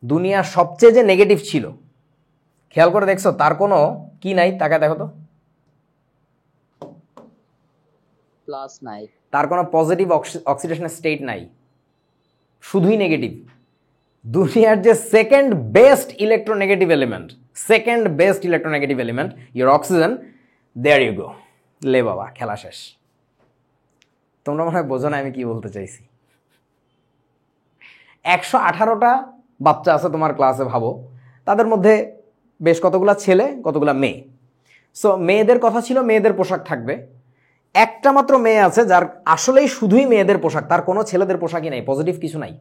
দুনিয়ার সবচেয়ে যে নেগেটিভ ছিল, খেয়াল করে দেখছো তার কোনো কি নাই? তাকে দেখো তো, প্লাস নাই। তার কোনো পজিটিভ অক্সিডেশন স্টেট নাই, শুধুই নেগেটিভ। দুনিয়ার যে second best electronegative element, second best electronegative element your oxygen, there you go. লে বাবা, খেলা শেষ। তোমরা মনে হয় বোঝো না আমি কি বলতে চাইছি। 118টা বাচ্চা আছে তোমার ক্লাসে, ভাবো তাদের মধ্যে বেশ কতগুলা ছেলে, কতগুলা মেয়ে। সো মেয়েদের কথা ছিল মেয়েদের পোশাক থাকবে। একটা মাত্র মেয়ে আছে যার আসলেই শুধুই মেয়েদের পোশাক, তার কোনো ছেলেদের পোশাকই নাই, পজিটিভ কিছু নাই।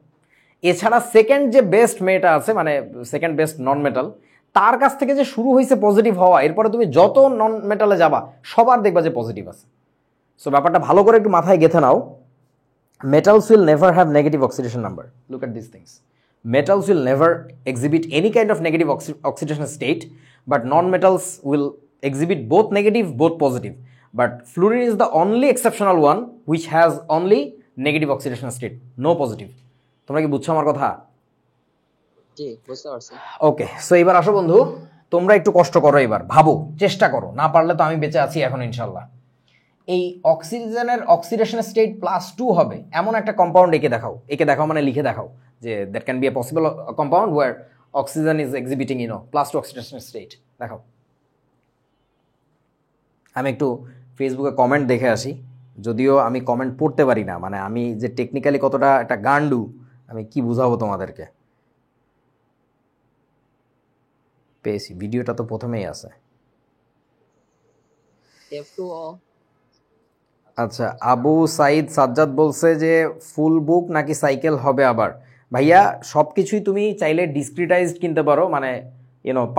এছাড়া সেকেন্ড যে বেস্ট মেয়েটা আছে, মানে সেকেন্ড বেস্ট নন মেটাল, তার কাছ থেকে যে শুরু হয়েছে পজিটিভ হওয়া, এরপরে তুমি যত নন মেটালে যাবা সবার দেখবা যে পজিটিভ আছে। সো ব্যাপারটা ভালো করে একটু মাথায় গেঁথে নাও। Metals will never have negative oxidation number. Look at these things. Metals will never exhibit any kind of negative oxidation state, but non-metals will exhibit both negative, both positive. But fluorine is the only exceptional one which has only negative oxidation state, no positive. তোমরা কি বুঝছো আমার কথা? জি, বুঝতে পারছি। ওকে, so এবার আসো বন্ধু, তোমরা একটু কষ্ট করো, এবার ভাবো, চেষ্টা করো, না পারলে তো আমি বেঁচে আছি এখন ইনশাল্লাহ। এই অক্সিজেনের অক্সিডেশন স্টেট +2 হবে এমন একটা কম্পাউন্ড এঁকে দেখাও। এঁকে দেখাও মানে লিখে দেখাও যে that can be a possible compound where oxygen is exhibiting +2 oxidation state. দেখাও। আমি একটু ফেসবুকে কমেন্ট দেখে আসি, যদিও আমি কমেন্ট পড়তে পারি না, মানে আমি যে টেকনিক্যালি কতটা একটা গান্ডু আমি কি বুঝাবো তোমাদেরকে। পেয়েছি, ভিডিওটা তো প্রথমেই আছে। F2O। আচ্ছা, আবু সাইদ সাজ্জাদ বলছে যে ফুল বুক নাকি সাইকেল হবে আবার। ভাইয়া সব কিছুই তুমি চাইলে ডিসক্রিটাইজড কিনতে পারো, মানে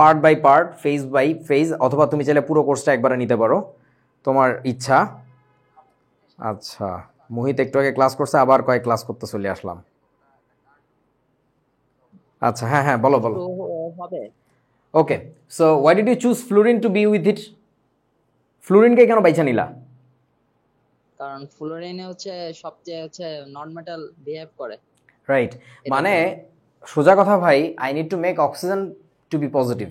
part by part, phase by phase, অথবা তুমি চাইলে পুরো কোর্সটা একবারে নিতে পারো, তোমার ইচ্ছা। আচ্ছা, মোহিত একটু আগে ক্লাস করছে, আবার কয়েক ক্লাস করতে চলে আসলাম। আচ্ছা, হ্যাঁ হ্যাঁ, বলো বলো। হবে। Okay, so why did you choose fluorine to be with it? ফ্লুরিনকে কেন বাইছা নিলা? কারণ ফ্লোরিনে সবচেয়ে নন মেটাল বিহেভ করে। রাইট, মানে সোজা কথা ভাই, I need to make oxygen to be positive.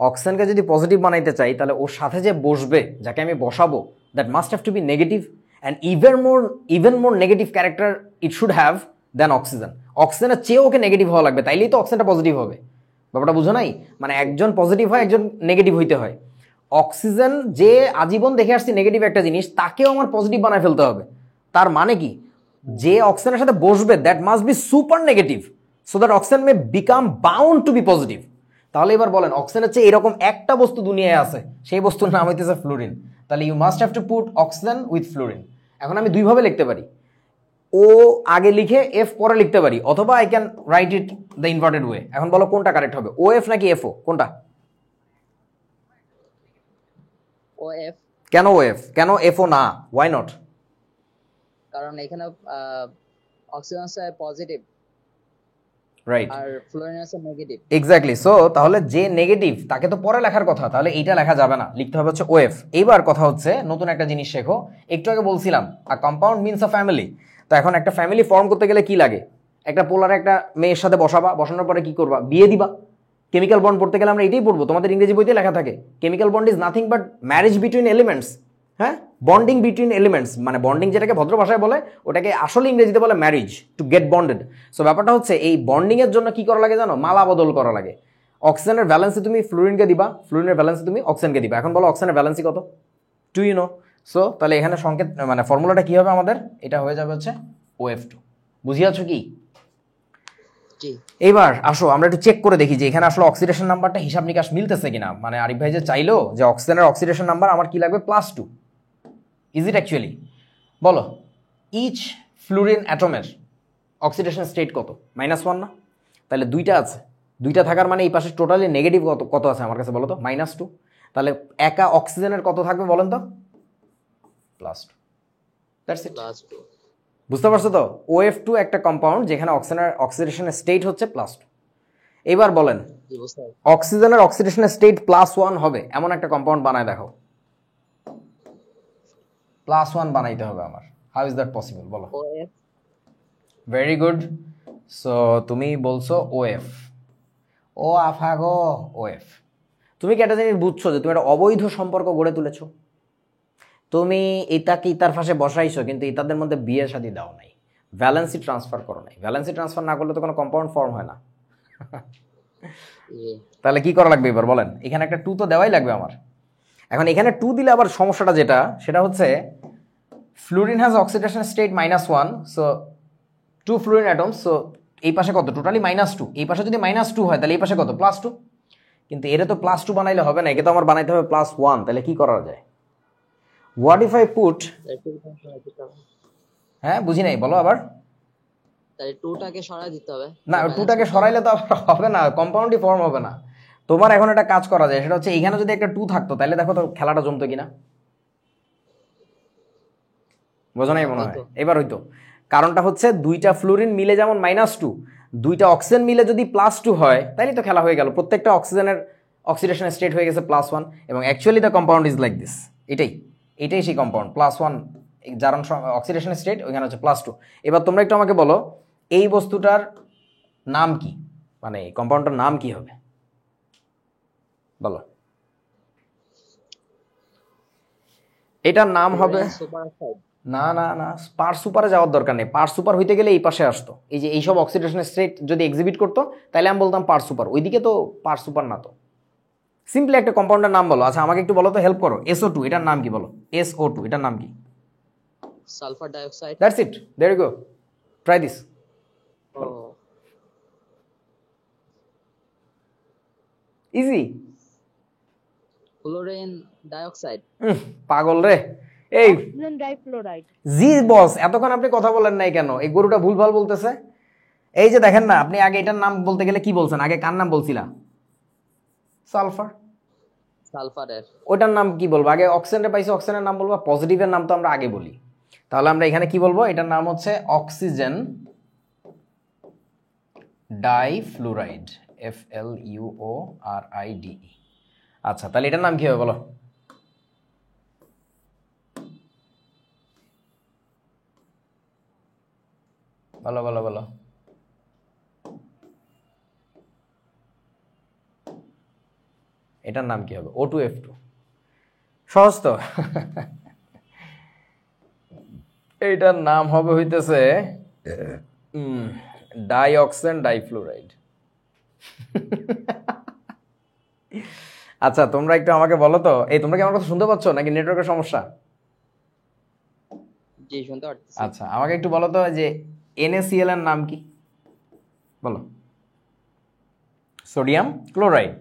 অক্সিজেনকে যদি পজিটিভ বানাইতে চাই, তাহলে ওর সাথে যে বসবে, যাকে আমি বসাবো, that must have to be negative, and even more negative character it should have than oxygen. অক্সিজেনের চেয়ে ওকে নেগেটিভ হওয়া লাগবে, তাইলেই তো অক্সিজেনটা পজিটিভ হবে। ব্যাপারটা বুঝো নাই? মানে একজন পজিটিভ হয়, একজন নেগেটিভ হইতে হয়। অক্সিজেন যে আজীবন দেখে আসছি নেগেটিভ একটা জিনিস, তাকেও আমার পজিটিভ বানায় ফেলতে হবে। তার মানে কি, যে অক্সিজেনের সাথে বসবে that must be super negative, so that oxygen may become bound to be positive. তাহলে এবার বলেন, অক্সিজেনের চেয়ে এরকম একটা বস্তু দুনিয়ায় আছে, সেই বস্তুর নাম হইতেছে ফ্লুরিন। তাহলে you must have to put oxygen with fluorine. এখন আমি দুইভাবে লিখতে পারি, ও আগে লিখে এফ পরে লিখতে পারি, অথবা I can write it the inverted way. এখন বলো কোনটা কারেক্ট হবে, ও এফ নাকি এফও, কোনটা? OF। কেন ও এফ, কেন এফও না? Why not? কারণ এখানে অক্সিজেন আছে পজিটিভ, রাইট, আর ফ্লোরিন আছে নেগেটিভ। এক্স্যাক্টলি। সো তাহলে যে নেগেটিভ তাকে তো পরে লেখার কথা, তাহলে এইটা লেখা যাবে না, লিখতে হবে হচ্ছে ওএফ। এইবার কথা হচ্ছে নতুন একটা জিনিস শেখো। একটু আগে বলছিলাম আ কম্পাউন্ড মিনস আ ফ্যামিলি। তো এখন একটা ফ্যামিলি ফর্ম করতে গেলে কি লাগে? একটা পোলারে একটা মেয়ের সাথে বসাবা, বসানোর পরে কি করবা? বিয়ে দিবা। কেমিক্যাল বন্ড পড়তে গেলে আমরা এটাই পড়বো, তোমাদের ইংরেজি বইতে লেখা থাকে chemical bond is nothing but marriage between elements. হ্যাঁ, বন্ডিং বিটুইন এলিমেন্টস, মানে বন্ডিং যেটাকে ভদ্র ভাষায় বলে, ওটাকে আসলে ইংরেজিতে বলে marriage, to get bonded. So ব্যাপারটা হচ্ছে এই বন্ডিং এর জন্য কি করা লাগে জানো? মালা বদল করা লাগে। অক্সিজেনের ভ্যালেন্সি তুমি ফ্লুরিনকে দিবা, ফ্লুরিনের ভ্যালেন্সি তুমি অক্সিজেনকে দিবা। এখন বলো অক্সিজেনের ভ্যালেন্সি কত? 2 ইউ নো। সো তাহলে এখানে সংকেত মানে ফর্মুলাটা কি হবে আমাদের? এটা হয়ে যাবে হচ্ছে OF2 বুঝিয়াছো কি? জি এইবার আসো আমরা একটু চেক করে দেখি যে এখানে আসলে অক্সিডেশন নাম্বারটা হিসাব নিকাশ মিলতেছে কিনা। মানে আরিফ ভাই যে চাইলো যে অক্সিজেনের অক্সিডেশন নাম্বার আমার কি লাগবে +2, ইজ ইট অ্যাকচুয়ালি? বলো ইচ ফ্লুরিন অ্যাটমের অক্সিডেশন স্টেট কত? -1 না? তাহলে দুইটা আছে, দুইটা থাকার মানে এই পাশে টোটালি নেগেটিভ কত কত আছে আমার কাছে বলো তো? -2। তাহলে একা অক্সিজেনের কত থাকবে বলেন তো? +2। That's it. +2 বুঝতে পারছো তো? OF2 একটা কম্পাউন্ড যেখানে অক্সিডেশনের স্টেট হচ্ছে +2। এবার বলেন জি বুঝতে পারছি। অক্সিজেনের অক্সিডেশনের স্টেট +1 হবে এমন একটা কম্পাউন্ড বানায় দেখো। +1 বানাইতে হবে আমার। হাউ ইজ দ্যাট পসিবল বলো? OF very good. সো তুমি বলছো OF। O আফাগো OF। তুমি কি একটা জিনিস বুঝছো যে তুমি একটা অবৈধ সম্পর্ক গড়ে তুলেছো? তুমি ইতাকে ইতার ফাঁসে বসাইছো কিন্তু ইতাদের মধ্যে বিয়ে শাদী দাও নাই, ভ্যালেন্সি ট্রান্সফার করো নাই। ভ্যালেন্সি ট্রান্সফার না করলে তো কোনো কম্পাউন্ড ফর্ম হয় না। জি তাহলে কি করা লাগবে এবার বলেন? এখানে একটা 2 তো দেওয়াই লাগবে আমার। এখন এখানে 2 দিলে আবার সমস্যাটা যেটা সেটা হচ্ছে fluorine has oxidation state -1, so 2 fluorine atoms, so এই পাশে কত? টোটালি -2। এই পাশে যদি -2 হয় তাহলে এই পাশে কত? +2। কিন্তু এর তো +2 বানাইলে হবে না, একে তো আমার বানাইতে হবে +1। তাহলে কি করা যায়? হোয়াট ইফ আই পুট, হ্যাঁ বুঝি নাই, বলো আবার। তাহলে 2টাকে সরাই দিতে হবে। না 2টাকে সরাইলে তো আবার হবে না, কম্পাউন্ডই ফর্ম হবে না। তোমার এখন একটা কাজ করা যায়, সেটা হচ্ছে এখানে যদি একটা 2 থাকতো তাহলে দেখো তো খেলাটা জমতো কিনা। বোঝো নাই মনে হয়? হয়তো। এবার হইতো। কারণটা হচ্ছে দুইটা ফ্লুরিন মিলে যেমন -2, দুইটা অক্সিজেন মিলে যদি +2 হয় তাহলে তো খেলা হয়ে গেল। প্রত্যেকটা অক্সিজেনের অক্সিডেশন স্টেট হয়ে গেছে +1 এবং actually the compound is like this. এটাই সেই কম্পাউন্ড +1, যার অক্সিডেশন স্টেট ওইখানে হচ্ছে +2। এবার তোমরা একটু আমাকে বলো এই বস্তুটার নাম কি, মানে কম্পাউন্ডটার নাম কি হবে বলো? এটার নাম হবে সুপার অক্সাইড। না না না, পার সুপারে যাওয়ার দরকার নেই। পার সুপার হইতে গেলে এই পাশে আসতো। এই যে এইসব অক্সিডেশন স্টেট যদি এক্সিবিট করতো তাহলে আমি বলতাম পার সুপার। ওইদিকে তো পার সুপার না তো। সিম্পলি একটা কম্পাউন্ডের নাম বলো। আচ্ছা আমাকে একটু বলো তো, হেল্প করো। SO2 এটার নাম কি বলো? SO2 এটার নাম কি? Sulphur dioxide. That's it, there you go, try this. Oh easy. Fluorine dioxide. পাগল রে। এই অক্সিজেন ডাইফ্লোরাইড। জি বস, এতক্ষণ আপনি কথা বলেন নাই কেন? এই গরুটা ভুলভাল বলতেছে। এই যে দেখেন না, আপনি আগে এটার নাম বলতে গেলে কি বলছেন? আগে কার নাম বলছিলা? সালফার। সালফারের ওইটার নাম কি বলবো? আগে অক্সিজেনের পাইছি, অক্সিজেনের নাম বলবো। পজিটিভের নাম তো আমরা আগে বলি। তাহলে আমরা এখানে কি বলবো? এটার নাম হচ্ছে অক্সিজেন ডাইফ্লুরাইড, FLUORIDE। আচ্ছা তাহলে এটার নাম কি হবে বলো? বলো বলো বলো। এটার নাম কি হবে? O2F2। সহজ তো। এইটার নাম হবে হইতেছে ডাইঅক্সিজেন ডাইফ্লুরাইড। আচ্ছা তোমরা একটু আমাকে বলো তো, এই তোমরা কি আমার কথা শুনতে পাচ্ছ নাকি নেটওয়ার্কের সমস্যা? জি শুনতে পাচ্ছি। আচ্ছা আমাকে একটু বলো তো যে NaCl এর নাম কি বলো? Sodium chloride.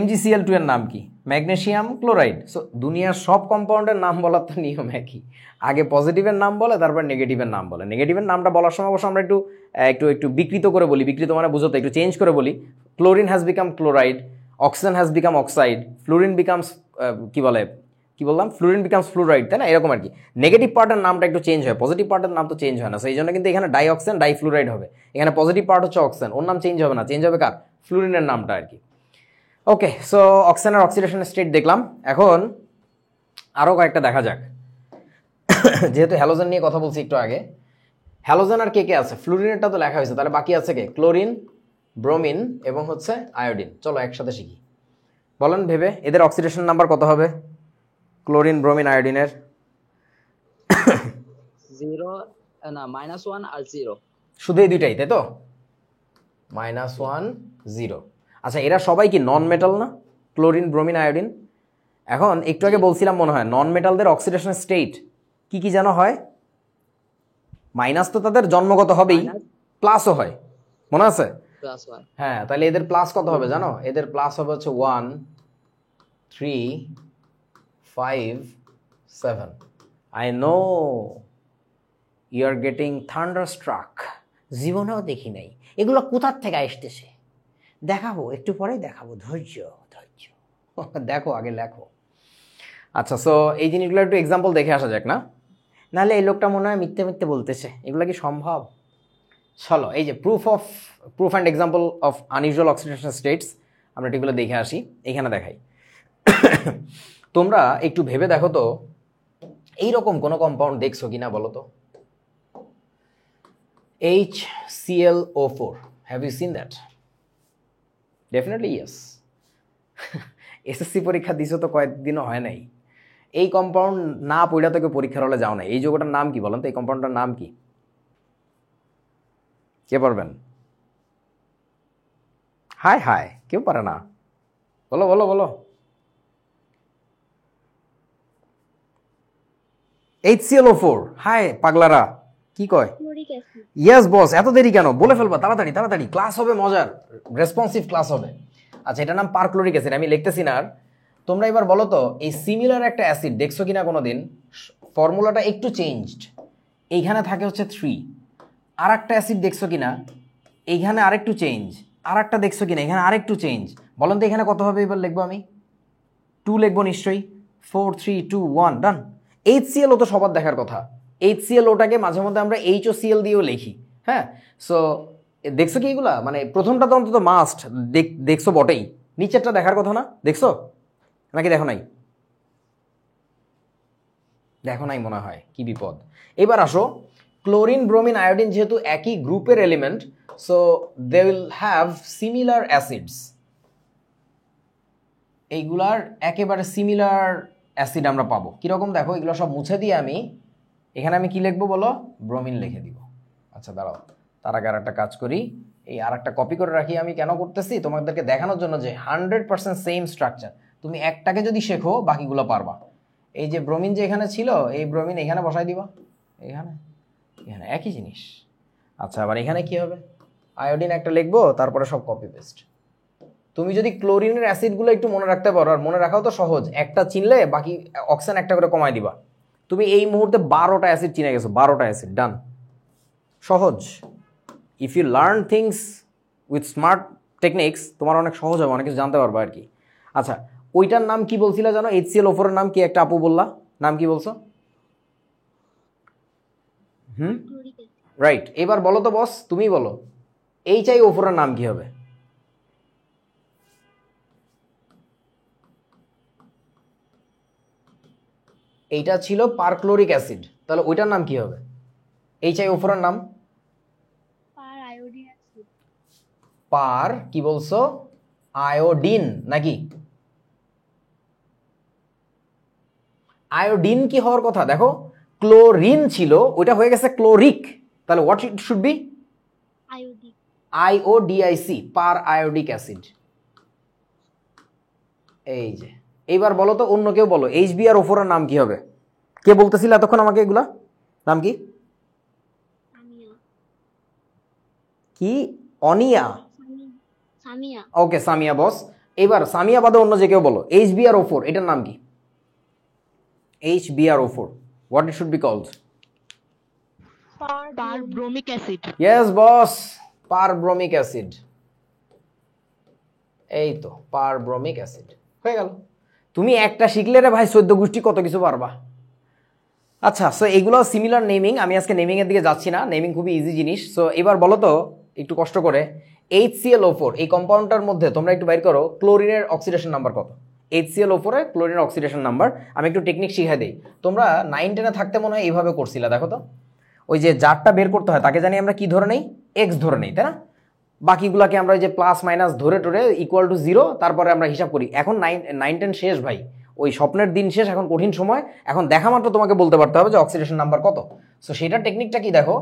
MgCl2 এর নাম কি? Magnesium chloride. সো দুনিয়ার সব কম্পাউন্ডের নাম বলার তো নিয়ম একই। আগে পজিটিভের নাম বলে, তারপর নেগেটিভের নাম বলে। নেগেটিভের নামটা বলার সময় অবশ্য আমরা একটু একটু একটু বিকৃত করে বলি। বিকৃত মানে বুঝতে একটু চেঞ্জ করে বলি। Chlorine has become chloride, oxygen has become oxide, fluorine becomes কি বলে, কি বললাম, ফ্লুরিন বিকামস ফ্লুরাইড, তাই না? এরকম আর কি। নেগেটিভ পার্টের নামটা একটু চেঞ্জ হয়, পজিটিভ পার্টের নাম তো চেঞ্জ হয় না। সেই জন্য কিন্তু এখানে ডাইঅক্সিজেন ডাইফ্লুরাইড হবে। এখানে পজিটিভ পার্ট হচ্ছে অক্সিজেন, ওর নাম চেঞ্জ হবে না, চেঞ্জ হবে কার? ফ্লুরিনের নামটা আর কি। ওকে, সো অক্সিজেনের অক্সিডেশন স্টেট দেখলাম। এখন আরও কয়েকটা দেখা যাক। যেহেতু হ্যালোজেন নিয়ে কথা বলছি একটু আগে, হ্যালোজেন আর কে কে আছে? ফ্লুরিনেরটা তো লেখা হয়েছে, তাহলে বাকি আছে কে? ক্লোরিন, ব্রোমিন এবং হচ্ছে আয়োডিন। চলো একসাথে শিখি। বলেন ভেবে, এদের অক্সিডেশন নাম্বার কত হবে? ক্লোরিন, ব্রোমিন, আয়োডিনের 0 না -1 আর 0। শুধু এই দুইটাই, তাই তো? -1 0। আচ্ছা এরা সবাই কি নন মেটাল না? Chlorine, bromine, iodine. এখন একটু আগে বলছিলাম মনে হয় নন মেটালদের অক্সিডেশন স্টেট কি কি যেন হয়? মাইনাস তো তাদের জন্মগত হবেই, মাইনাস প্লাসও হয়, মনে আছে? Plus one. হ্যাঁ, তাহলে এদের প্লাস কত হবে জানো? এদের প্লাস হবে হচ্ছে 1 3 5 7। I know you are getting thunderstruck. জীবনেও দেখি নাই এগুলো কোথার থেকে আসতেছে, দেখাবো একটু পরেই দেখাবো, ধৈর্য ধৈর্য। দেখো আগে লেখো। আচ্ছা, সো এই জিনিসগুলো একটু এক্সাম্পল দেখে আসা যাক না, নাহলে এই লোকটা মনে হয় মিথ্যে মিথ্যে বলতেছে, এগুলো কি সম্ভব? চলো, এই যে proof and example of unusual oxidation states, আমরা এগুলো দেখে আসি। এখানে দেখাই, তোমরা একটু ভেবে দেখো তো এইরকম কোনো কম্পাউন্ড দেখছো কিনা বলো তো? HClO4, have you seen that? Definitely yes. SSC পরীক্ষা দিছো তো কয়েকদিনও হয় নাই, এই কম্পাউন্ড না পড়া থেকে পরীক্ষার হলে যাও না। এই যৌগটার নাম কি বলেন তো? এই কম্পাউন্ডটার নাম কি? কে পারবেন? হায় হায়, কেউ পারে না, বলো বলো বলো। HClO4, হায় পাগলারা, কি কয়? ইয়েস বস, এত দেরি কেন? বলে ফেলবা তাড়াতাড়ি তাড়াতাড়ি, ক্লাস হবে মজার, রেসপন্সিভ ক্লাস হবে। আচ্ছা, এটার নাম পারক্লোরিক অ্যাসিড, আমি লিখতেছি না আর। তোমরা এবার বলো তো, এই সিমিলার একটা অ্যাসিড দেখছো কিনা কোনোদিন? ফর্মুলাটা একটু চেঞ্জড, এইখানে থাকে হচ্ছে 3। আর একটা অ্যাসিড দেখছো কিনা এইখানে আরেকটু চেঞ্জ, আর একটা দেখছো কিনা এখানে আরেকটু চেঞ্জ। বলেন তো এখানে কত হবে? এবার লিখবো আমি 2 লিখবো নিশ্চয়ই। 4 3 2 1 ডান। HClO তো সবার দেখার কথা, HClOটাকে মাঝে মধ্যে আমরা HOCl দিয়েও লিখি। হ্যাঁ, সো দেখছো কি এগুলা? মানে প্রথমটা তো অন্তত মাস্ট দেখছো বটেই, নিচেরটা দেখার কথা না? দেখছো নাকি দেখো নাই? দেখো নাই মনে হয়, কি বিপদ। এবার আসো, ক্লোরিন ব্রোমিন আয়োডিন যেহেতু একই গ্রুপের element, so they will have similar acids. এইগুলার একেবারে সিমিলার অ্যাসিড আমরা পাবো। কীরকম দেখো, এগুলো সব মুছে দিয়ে আমি এখানে আমি কি লিখবো বলো? ব্রোমিন লিখে দিব। আচ্ছা দাঁড়াও, তার আগে আর একটা কাজ করি, এই আর একটা কপি করে রাখি। আমি কেন করতেছি? তোমাদেরকে দেখানোর জন্য যে 100% সেম স্ট্রাকচার। তুমি একটাকে যদি শেখো বাকিগুলো পারবা। এই যে ব্রোমিন যে এখানে ছিল, এই ব্রোমিন এখানে বসাই দিবা, এখানে এখানে একই জিনিস। আচ্ছা, আবার এখানে কি হবে? আয়োডিন একটা লিখবো, তারপরে সব কপি পেস্ট। তুমি যদি ক্লোরিনের অ্যাসিডগুলো একটু মনে রাখতে পারো, আর মনে রাখাও তো সহজ, একটা চিনলে বাকি অক্সিজেন একটা করে কমায় দিবা। তুমি এই মুহূর্তে 12টা অ্যাসিড চিনে গেছো, 12টা অ্যাসিড ডান। সহজ। If you learn things with smart techniques, তোমার অনেক সহজ হবে, অনেক কিছু জানতে পারবা আর কি। আচ্ছা, ওইটার নাম কি বলছিলা জানো? HClO4 এর নাম কি? একটা আপু বললা, নাম কি বলছো? রাইট। এবার বলো তো বস, তুমি বলো HiO4 এর নাম কি হবে? এইটা ছিল পারক্লোরিক অ্যাসিড, তাহলে ওইটার নাম কি হবে? HiO4 এর নাম পার কি বলছো? আয়োডিন নাকি? আয়োডিন কি হওয়ার কথা? দেখো, ক্লোরিন ছিল, ওইটা হয়ে গেছে ক্লোরিক, তাহলে what it should be? IODIC, per iodic acid. এই যে, এইবার বলো তো অন্য কেউ বলো, HbRO4 এর নাম কি হবে? কে বলতেছিল এতক্ষণ আমাকে এগুলা? নাম কি? কি? অনিয়া? ওকে, সামিয়া বস। এবার সামিয়া বাদে অন্য যে কেউ বলো, HbRO4 এটার নাম কি? HbRO4, what it should be called? Parbromic acid. Yes boss, perbromic acid. এই তো পারব্রোমিক অ্যাসিড হয়ে গেল। তুমি একটা শিখলে রে ভাই 14 গোষ্ঠী কত কিছু পারবা। আচ্ছা, সো এগুলো সিমিলার নেমিং, আমি আজকে নেমিং এর দিকে যাচ্ছি না, নেমিং খুবই ইজি জিনিস। সো এবার বলো তো একটু কষ্ট করে, HClO4 এই কম্পাউন্ডটার মধ্যে তোমরা একটু বাইর করো ক্লোরিনের অক্সিডেশন নাম্বার কত? HClO4 এ ক্লোরিনের অক্সিডেশন নাম্বার আমি একটু টেকনিক শিখাই দিই। তোমরা 9-10 থাকতে মনে হয় এইভাবে করছিলা, দেখো তো, ওই যে জারটা বের করতে হয় তাকে জানি আমরা কি ধরে নেই? এক্স ধরে নেই, তাই না? বাকিগুলাকে আমরা ওই যে প্লাস মাইনাস ধরে টরে ইকুয়াল টু 0, তারপরে আমরা হিসাব করি। এখন 9-10 শেষ ভাই, ওই স্বপ্নের দিন শেষ, এখন কঠিন সময়। এখন দেখা মাত্র তোমাকে বলতে পারতে হবে যে অক্সিডেশন নাম্বার কত। সো সেটার টেকনিকটা কি দেখো,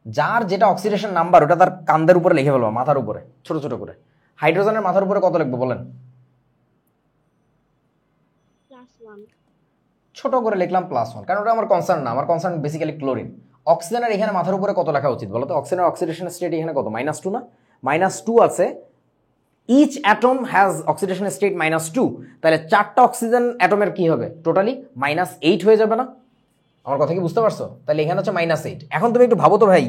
যার যেটা অক্সিডেশন নাম্বার ওটা তার কান্দের উপরে লিখে ফেলবো, মাথার উপরে ছোট ছোট করে। হাইড্রোজেনের মাথার উপরে কত লিখবো বলেন? ছোট করে লিখলাম +1, কারণ ওটা আমার কনসার্ন না, আমার কনসার্ন বেসিক্যালি ক্লোরিন। অক্সিজেনের এখানে মাথার উপরে কত লেখা উচিত বলো তো? অক্সিজেনের অক্সিডেশন স্টেট এখানে কত? -2 না? -2 আছে। Each atom has oxidation state -2, তাহলে 4টা অক্সিজেন অ্যাটমের কি হবে? টোটালি -8 হয়ে যাবে না? আমার কথা কি বুঝতে পারছো? তাহলে এখানে হচ্ছে -8। এখন তুমি একটু ভাবো তো ভাই,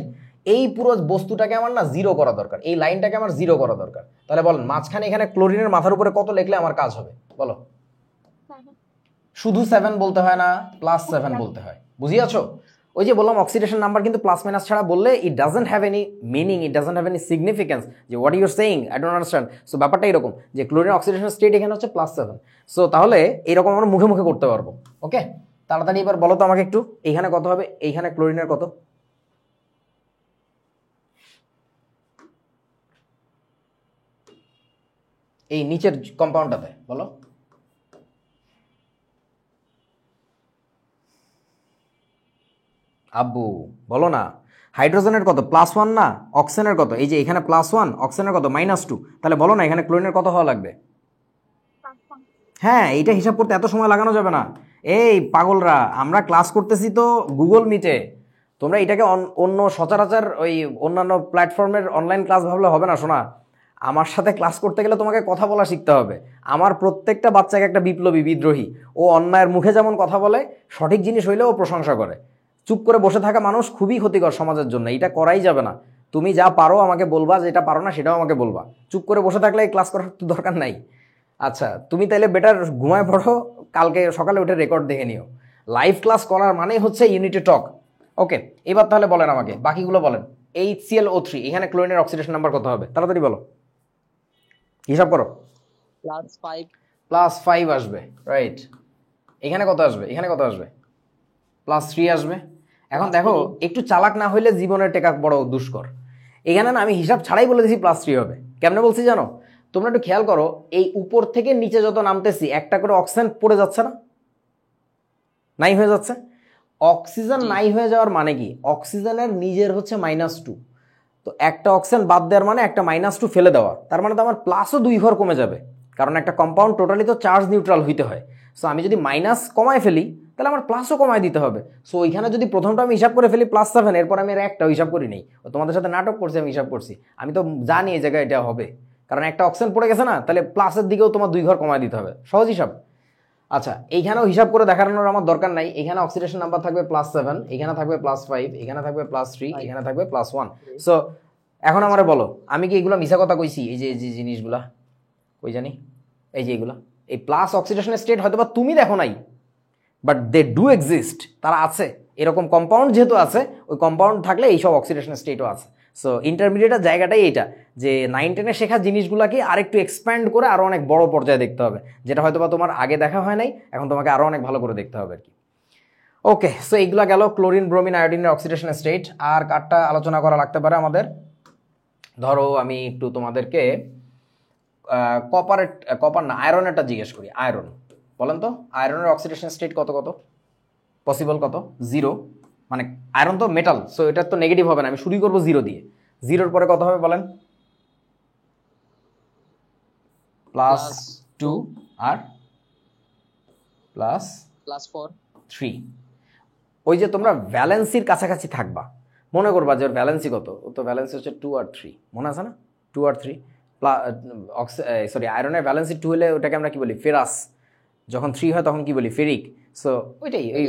এই পুরো বস্তুটাকে আমার না জিরো করা দরকার, এই লাইনটাকে আমার জিরো করা দরকার। তাহলে বলেন মাঝখানে এখানে ক্লোরিনের মাথার উপরে কত লিখলে আমার কাজ হবে বলো? শুধু 7 বলতে হয় না, +7 বলতে হয়। বুঝিয়াছো? ওই যে বললাম অক্সিডেশন নাম্বার কিন্তু প্লাস মাইনাস ছাড়া বললে it doesn't have any meaning, it doesn't have any significance, যে what you're saying I don't understand. So ব্যাপারটা এরকম যে ক্লোরিন অক্সিডেশন স্টেট এখানে হচ্ছে +7। সো তাহলে এরকম আমরা মুখে মুখে করতে পারবো। ওকে, তাড়াতাড়ি এবার বলো তো আমাকে একটু, এইখানে কত হবে? এইখানে ক্লোরিনের কত? এই নিচের কম্পাউন্ডটাতে বলো। আব্বু বলো না, হাইড্রোজেনের কত? +1 না? অক্সিজেনের কত? এই যে এখানে +1, অক্সিজেনের কত? -2। তাহলে বলো না এখানে ক্লোরিনের কত হওয়া লাগবে? হ্যাঁ, এইটা হিসাব করতে এত সময় লাগানো যাবে না। এই পাগলরা, আমরা ক্লাস করতেছি তো গুগল মিটে, তোমরা এটাকে অন্য সচরাচর ওই অন্যান্য প্ল্যাটফর্মের অনলাইন ক্লাস ভাবলে হবে না শোনা। আমার সাথে ক্লাস করতে গেলে তোমাকে কথা বলা শিখতে হবে। আমার প্রত্যেকটা বাচ্চাকে একটা বিপ্লবী, বিদ্রোহী। ও অন্যায়ের মুখে যেমন কথা বলে, সঠিক জিনিস হইলেও ও প্রশংসা করে। চুপ করে বসে থাকা মানুষ খুবই ক্ষতিকর সমাজের জন্য, এটা করাই যাবে না। তুমি যা পারো আমাকে বলবা, যেটা পারো না সেটাও আমাকে বলবা। চুপ করে বসে থাকলে এই ক্লাস করার তো দরকার নাই। আচ্ছা, তুমি তাইলে বেটার ঘুমায় পড়ো, কালকে সকালে উঠে রেকর্ড দেখে নিও। লাইভ ক্লাস করার মানেই হচ্ছে ইউনিটি টক। ওকে, এবার তাহলে বলেন আমাকে বাকিগুলো বলেন। HClO3 এখানে ক্লোরিনের অক্সিডেশন নাম্বার কত হবে? তাড়াতাড়ি বলো, হিসাব করো। +5 +5 আসবে, রাইট। এখানে কত আসবে? এখানে কত আসবে? +3 আসবে। এখন দেখো, একটু চালাক না হইলে জীবনের টেকা বড় দুষ্কর। এখানে না আমি হিসাব ছাড়াই বলে দিছি +3 হবে। কেমনে বলছি জানো? তোমরা একটু খেয়াল করো, এই উপর থেকে নিচে যত নামতেছি একটা করে অক্সিজেন পড়ে যাচ্ছে না? নাই হয়ে যাচ্ছে। অক্সিজেন নাই হয়ে যাওয়ার মানে কি? অক্সিজেনের নিজের হচ্ছে -2, তো একটা অক্সিজেন বাদ দেওয়ার মানে একটা -2 ফেলে দেওয়া, তার মানে তো আমার প্লাসও 2 ঘর কমে যাবে, কারণ একটা কম্পাউন্ড টোটালি তো চার্জ নিউট্রাল হইতে হয়। সো আমি যদি মাইনাস কমায় ফেলি তাহলে আমার প্লাসও কমায় দিতে হবে। সো ওইখানে যদি প্রথমটা আমি হিসাব করে ফেলি +7, এরপর আমি আর একটাও হিসাব করি নেই, তোমাদের সাথে নাটক করছি, আমি হিসাব করছি। আমি তো জানি এই জায়গায় এটা হবে, কারণ একটা অক্সিজেন পড়ে গেছে না, তাহলে প্লাসের দিকেও তোমার 2 ঘর কমায় দিতে হবে। সহজ হিসাব। আচ্ছা, এইখানেও হিসাব করে দেখানোর আমার দরকার নাই। এখানে অক্সিডেশন নাম্বার থাকবে +7, এখানে থাকবে +5, এখানে থাকবে +3, এখানে থাকবে +1। সো এখন আমারে বলো, আমি কি এগুলো মিছা কথা কইছি? এই যে জিনিসগুলা কই জানি, এই যে এগুলা, এই প্লাস অক্সিডেশন স্টেট হয়তো বা তুমি দেখো নাই, বাট দে ডু এক্সিস্ট, তারা আছে। এরকম কম্পাউন্ড যেহেতু আছে, ওই কম্পাউন্ড থাকলে এইসব অক্সিডেশন স্টেটও আছে। সো ইন্টারমিডিয়েটের জায়গাটাই এইটা, যে 9-10-এ শেখা জিনিসগুলোকে আরেকটু এক্সপ্যান্ড করে আরও অনেক বড় পর্যায়ে দেখতে হবে, যেটা হয়তো বা তোমার আগে দেখা হয় নাই, এখন তোমাকে আরও অনেক ভালো করে দেখতে হবে আর কি। ওকে, সো এইগুলা গেল ক্লোরিন, ব্রোমিন, আয়োডিনের অক্সিডেশন স্টেট। আর কারটা আলোচনা করা লাগতে পারে আমাদের? ধরো আমি একটু তোমাদেরকে কপার না, আয়রনেরটা জিজ্ঞেস করি। আয়রন বলেন তো, আয়রনের অক্সিডেশন স্টেট কত কত পসিবল? কত? 0, মানে আয়রন তো মেটাল, সো এটার তো নেগেটিভ হবে না। আমি শুরুই করবো 0 দিয়ে। 0-এর পরে কত হবে বলেন? +2 আর +4 3। ওই যে তোমরা ভ্যালেন্সির কাছাকাছি থাকবা, মনে করবা যে ওর ভ্যালেন্সি কত, ও তো ভ্যালেন্সি হচ্ছে 2 আর 3, মনে আছে না? 2 আর 3 সরি, আয়রনের ভ্যালেন্সি 2 হলে ওটাকে আমরা কি বলি? ফেরাস। যখন 3 হয় তখন কি বলি? ফেরিক। সো ওইটাই, ওই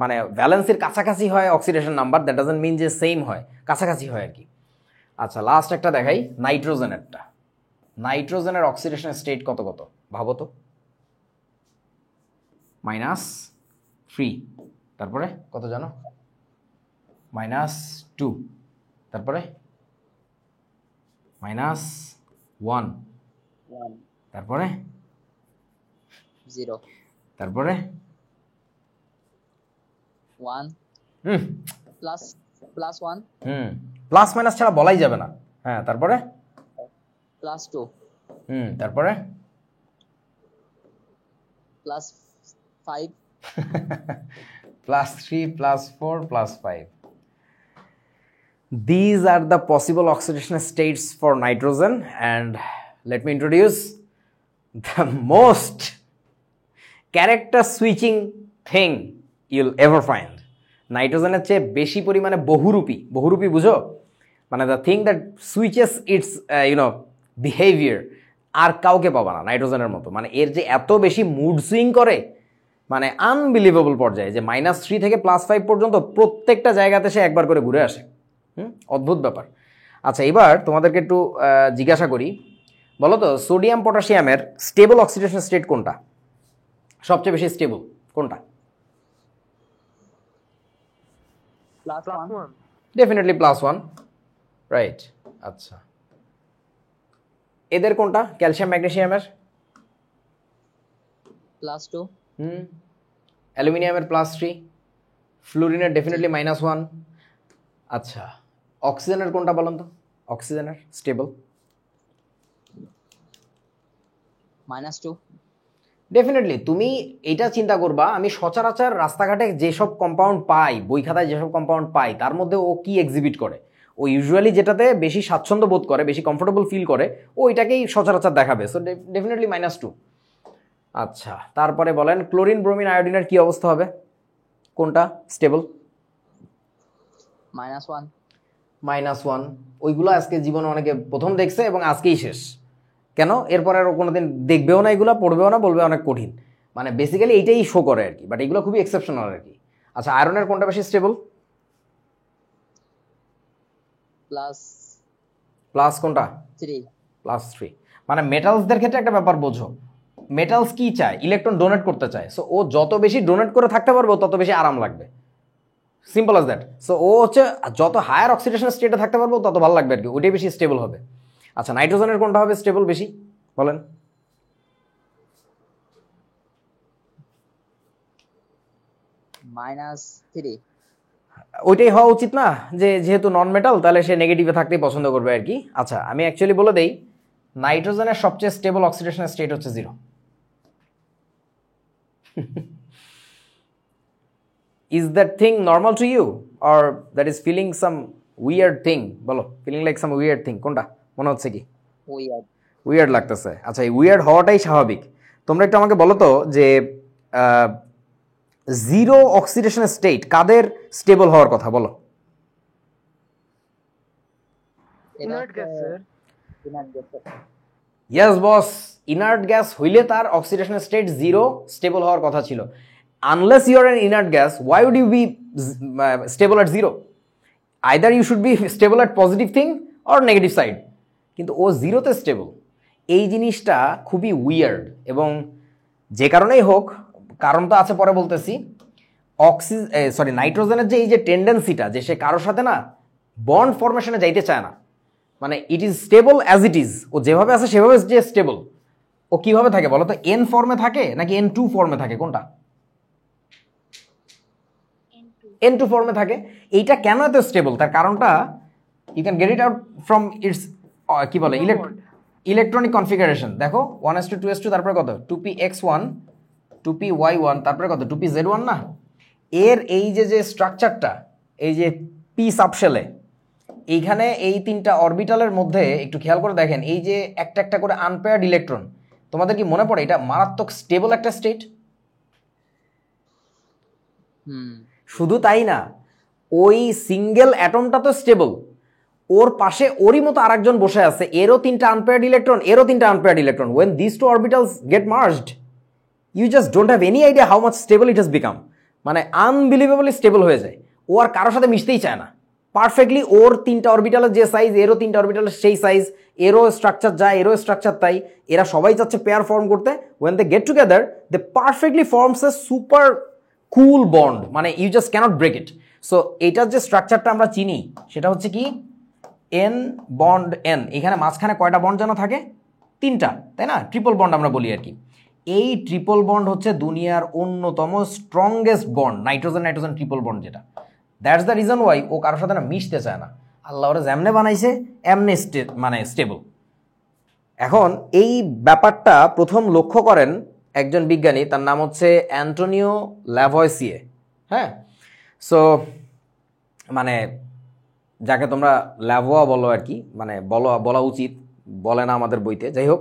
মানে ভ্যালেন্সির কাছাকাছি হয় oxidation number, that doesn't mean যে সেম হয়, কাছাকাছি হয় আর কি। আচ্ছা, লাস্ট একটা দেখাই, নাইট্রোজেনেরটা। নাইট্রোজেনের অক্সিডেশন স্টেট কত কত ভাবো তো? -3, তারপরে কত জানো? -2, তারপরে -1, তারপরে 0 তারপরে 1 +1 প্লাস মাইনাস ছাড়া বলাই যাবে না। হ্যাঁ, তারপরে +2 তারপরে +5 +3, +4, +5. These are the possible oxidation states for nitrogen, and let me introduce the most character switching thing you'll ever find. নাইট্রোজেনের চেয়ে বেশি পরিমাণে বহুরূপী বুঝো, মানে the thing that switches its behaviour, আর কাউকে পাবা না নাইট্রোজেনের মতো। মানে এর যে এত বেশি মুড সুইং করে, মানে আনবিলিভেবল পর্যায়ে, যে -3 থেকে +5 পর্যন্ত প্রত্যেকটা জায়গাতে সে একবার করে ঘুরে আসে। অদ্ভুত ব্যাপার। আচ্ছা, এবার তোমাদেরকে একটু জিজ্ঞাসা করি, বলো তো সোডিয়াম পটাশিয়ামের স্টেবল অক্সিডেশন স্টেট কোনটা? সবচেয়ে বেশি স্টেবল কোনটা? +1 ডেফিনেটলি +1, রাইট। আচ্ছা, এদের কোনটা? ক্যালসিয়াম ম্যাগনেসিয়ামের? +2 অ্যালুমিনিয়ামের +3, ফ্লুরিনের ডেফিনেটলি -1। আচ্ছা, অক্সিজেনের কোনটা বলুন তো? অক্সিজেনের স্টেবল -2 ডেফিনেটলি। তুমি এটা চিন্তা করবা, আমি সচরাচর রাস্তাঘাটে যেসব কম্পাউন্ড পাই, বই খাতায় যেসব কম্পাউন্ড পাই, তার মধ্যে ও কি এক্সিবিট করে? ও ইউজুয়ালি যেটাতে বেশি স্বাচ্ছন্দ্য বোধ করে, বেশি কমফোর্টেবল ফিল করে, ও এটাকেই সচরাচর দেখাবে। So definitely -2। আচ্ছা, তারপরে বলেন ক্লোরিন, ব্রোমিন, আয়োডিনের কি অবস্থা হবে? কোনটা স্টেবল? -1 -1। ওইগুলো আজকে জীবনে অনেকে প্রথম দেখছে এবং আজকেই শেষ। কেন? এরপরে আর কোনোদিন দেখবেও না, এগুলো পড়বেও না, বলবে অনেক কঠিন। মানে বেসিক্যালি এইটাই শো করে আর কি, বাট এগুলো খুবই এক্সেপশনাল আর কি। আচ্ছা, আয়রনের কোনটা বেশি স্টেবল? প্লাস কোনটা? +3। মানে মেটালসদের ক্ষেত্রে একটা ব্যাপার বোঝো, মেটালস কি চায়? ইলেকট্রন ডোনেট করতে চায়। সো ও যত বেশি ডোনেট করে থাকতে পারবে তত বেশি আরাম লাগবে, সিম্পল অ্যাজ দ্যাট। সো ও হচ্ছে যত হায়ার অক্সিডেশন স্টেটে থাকতে পারবো তত ভালো লাগবে আর কি, ওইটাই বেশি স্টেবল হবে। আচ্ছা, নাইট্রোজেনের কোনটা হবে স্টেবল বেশি বলেন? -3 ওইটাই হওয়া উচিত না, যে যেহেতু নন মেটাল তাহলে সে নেগেটিভে থাকতেই পছন্দ করবে আর কি। আচ্ছা, আমি অ্যাকচুয়ালি বলে দেই, নাইট্রোজেনের সবচেয়ে স্টেবল অক্সিডেশন স্টেট হচ্ছে 0। Is that thing normal to you, or that is feeling some weird thing? বলো, feeling like some weird thing কোনটা মনে হচ্ছে? কি উইয়ার্ড লাগতেছে? আচ্ছা, এই উইয়ার্ড হওয়াটাই স্বাভাবিক। তোমরা একটু আমাকে বলো তো যে 0 অক্সিডেশন স্টেট কাদের স্টেবল হওয়ার কথা বলো? Inert gas sir. Yes boss, inert gas হইলে তার অক্সিডেশন স্টেট 0 স্টেবল হওয়ার কথা ছিল। Unless you are an inert gas, why would you be stable at 0? Either you should be stable at positive thing or negative side, কিন্তু ও 0তে stable. এই জিনিসটা খুবই উইয়ার্ড, এবং যে কারণেই হোক, কারণ তো আছে পরে বলতেছি। নাইট্রোজেনের যে এই যে টেন্ডেন্সিটা, যে সে কারোর সাথে না বন্ড ফরমেশনে যাইতে চায় না, মানে it is stable as it is, ও যেভাবে আছে সেভাবে যে স্টেবল। ও কিভাবে থাকে বলো তো? N ফর্মে থাকে নাকি N2 ফর্মে থাকে? কোনটা? N2 ফর্মে থাকে। এইটা কেন এত স্টেবল? তার কারণটা you can get it out from its কি বলে ইলেকট্রনিক কনফিগারেশন। দেখো 1:2:2, তারপরে কত 2px1 2py1, তারপরে কত 2pz1 না? এর এই যে স্ট্রাকচারটা, এই যে পি সাবশেলে, এইখানে এই 3টা অরবিটালের মধ্যে একটু খেয়াল করে দেখেন, এই যে একটা একটা করে আনপেয়ার্ড ইলেকট্রন, তোমাদের কি মনে পড়ে এটা মারাত্মক স্টেবল একটা স্টেট? শুধু তাই না, ওই সিঙ্গেল অ্যাটমটা তো স্টেবল, ওর পাশে ওরই মতো আরেকজন বসে আছে, এরও 3টা আনপেয়ার্ড ইলেকট্রন, এরও 3টা unpaired electron. When this two orbitals get merged, you just don't have any idea how much stable it has become. মানে আনবিলিভেবলি স্টেবল হয়ে যায়। ও আর কারোর সাথে মিশতেই চায় না। পারফেক্টলি ওর 3টা অরবিটালের যে সাইজ, এরও 3টা অরবিটালের সেই সাইজ, এরও স্ট্রাকচার যায়, এরও স্ট্রাকচার তাই, এরা সবাই চাচ্ছে পেয়ার ফর্ম করতে। When they get together they perfectly forms a super cool bond, মানে you just can't break it. So এটার যে স্ট্রাকচারটা আমরা চিনি সেটা হচ্ছে কি N বন্ড N, এখানে মাঝখানে কয়টা বন্ড যেন থাকে? 3টা, তাই না? ট্রিপল বন্ড আমরা বলি আর কি। এই ট্রিপল বন্ড হচ্ছে দুনিয়ার অন্যতম strongest bond, nitrogen nitrogen triple bond যেটা। দ্যাটস দ্য রিজন ওয়াই ও কারোর সাথে না মিশতে চায় না। আল্লাহ ওরা যেমনে বানাইছে এমনি মানে স্টেবল। এখন এই ব্যাপারটা প্রথম লক্ষ্য করেন একজন বিজ্ঞানী, তার নাম হচ্ছে অ্যান্টোনিও ল্যাভয়েসিয়ে। হ্যাঁ, সো মানে যাকে তোমরা ল্যাভোয়া বলো আর কি, মানে বলা উচিত, বলে না আমাদের বইতে, যাই হোক।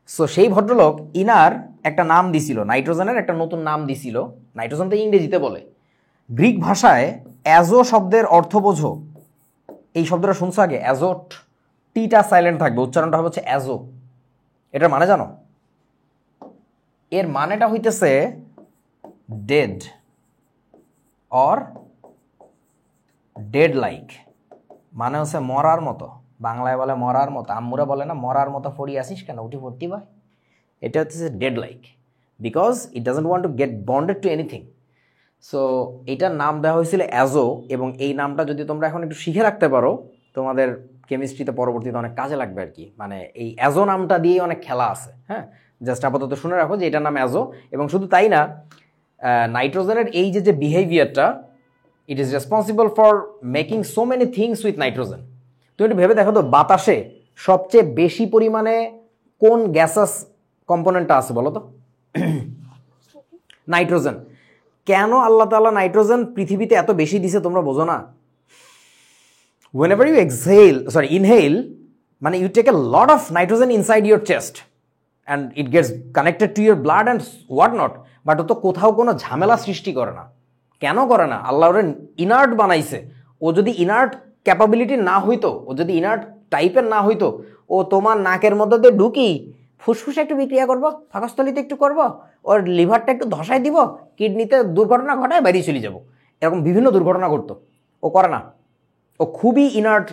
সো সেই ভদ্রলোক ইনার একটা নাম দিছিল, নাইট্রোজেনের একটা নতুন নাম দিছিল। নাইট্রোজেন তো ইংরেজিতে বলে, গ্রিক ভাষায় অ্যাজো শব্দের অর্থ বোঝো, এই শব্দটা শুনছো আগে? অ্যাজোট, টিটা সাইলেন্ট থাকবে, উচ্চারণটা হবে হচ্ছে অ্যাজো। এটার মানে জানো? এর মানেটা হইতেছে ডেড অর ডেড লাইক, মানে হচ্ছে মরার মতো। বাংলায় বলে মরার মতো, আম্মুরা বলে না মরার মতো পড়ি আসিস কেন, উঠি পড়তি ভাই। এটা হচ্ছে dead like, because it doesn't want to get bonded two anything. So এটার নাম দেওয়া হয়েছিল অ্যাজো, এবং এই নামটা যদি তোমরা এখন একটু শিখে রাখতে পারো তোমাদের কেমিস্ট্রিতে পরবর্তীতে অনেক কাজে লাগবে আর কি। মানে এই অ্যাজো নামটা দিয়ে অনেক খেলা আছে, হ্যাঁ, জাস্ট আপাতত শুনে রাখো যে এটার নাম অ্যাজো। এবং শুধু তাই না, নাইট্রোজেনের এই যে বিহেভিয়ারটা, it is responsible for making so many things with nitrogen. তুমি একটু ভেবে দেখো তো, বাতাসে সবচেয়ে বেশি পরিমাণে কোন গ্যাসাস কম্পোনেন্টটা আছে বলো তো? নাইট্রোজেন। কেন আল্লাহ তাআলা নাইট্রোজেন পৃথিবীতে এত বেশি দিছে তোমরা বোঝো না? whenever you inhale, মানে you take a lot of nitrogen inside your chest and it gets connected to your blood and what not, but ও তো কোথাও কোনো ঝামেলা সৃষ্টি করে না। কেন করে না? আল্লাহ ওরে ইনার্ট বানাইছে। ও যদি ইনার্ট ক্যাপাবিলিটি না হইতো, ও যদি ইনার্ট টাইপের না হইতো, ও তোমার নাকের মধ্যে দিয়ে ঢুকি ফুসফুসে একটু বিক্রিয়া করবো, পাকস্থলিতে একটু করবো, ওর লিভারটা একটু ধসাই দিব, কিডনিতে দুর্ঘটনা ঘটায় বেরিয়ে চলে যাবো, এরকম বিভিন্ন দুর্ঘটনা ঘটতো। ও করে না, ও খুবই ইনার্ট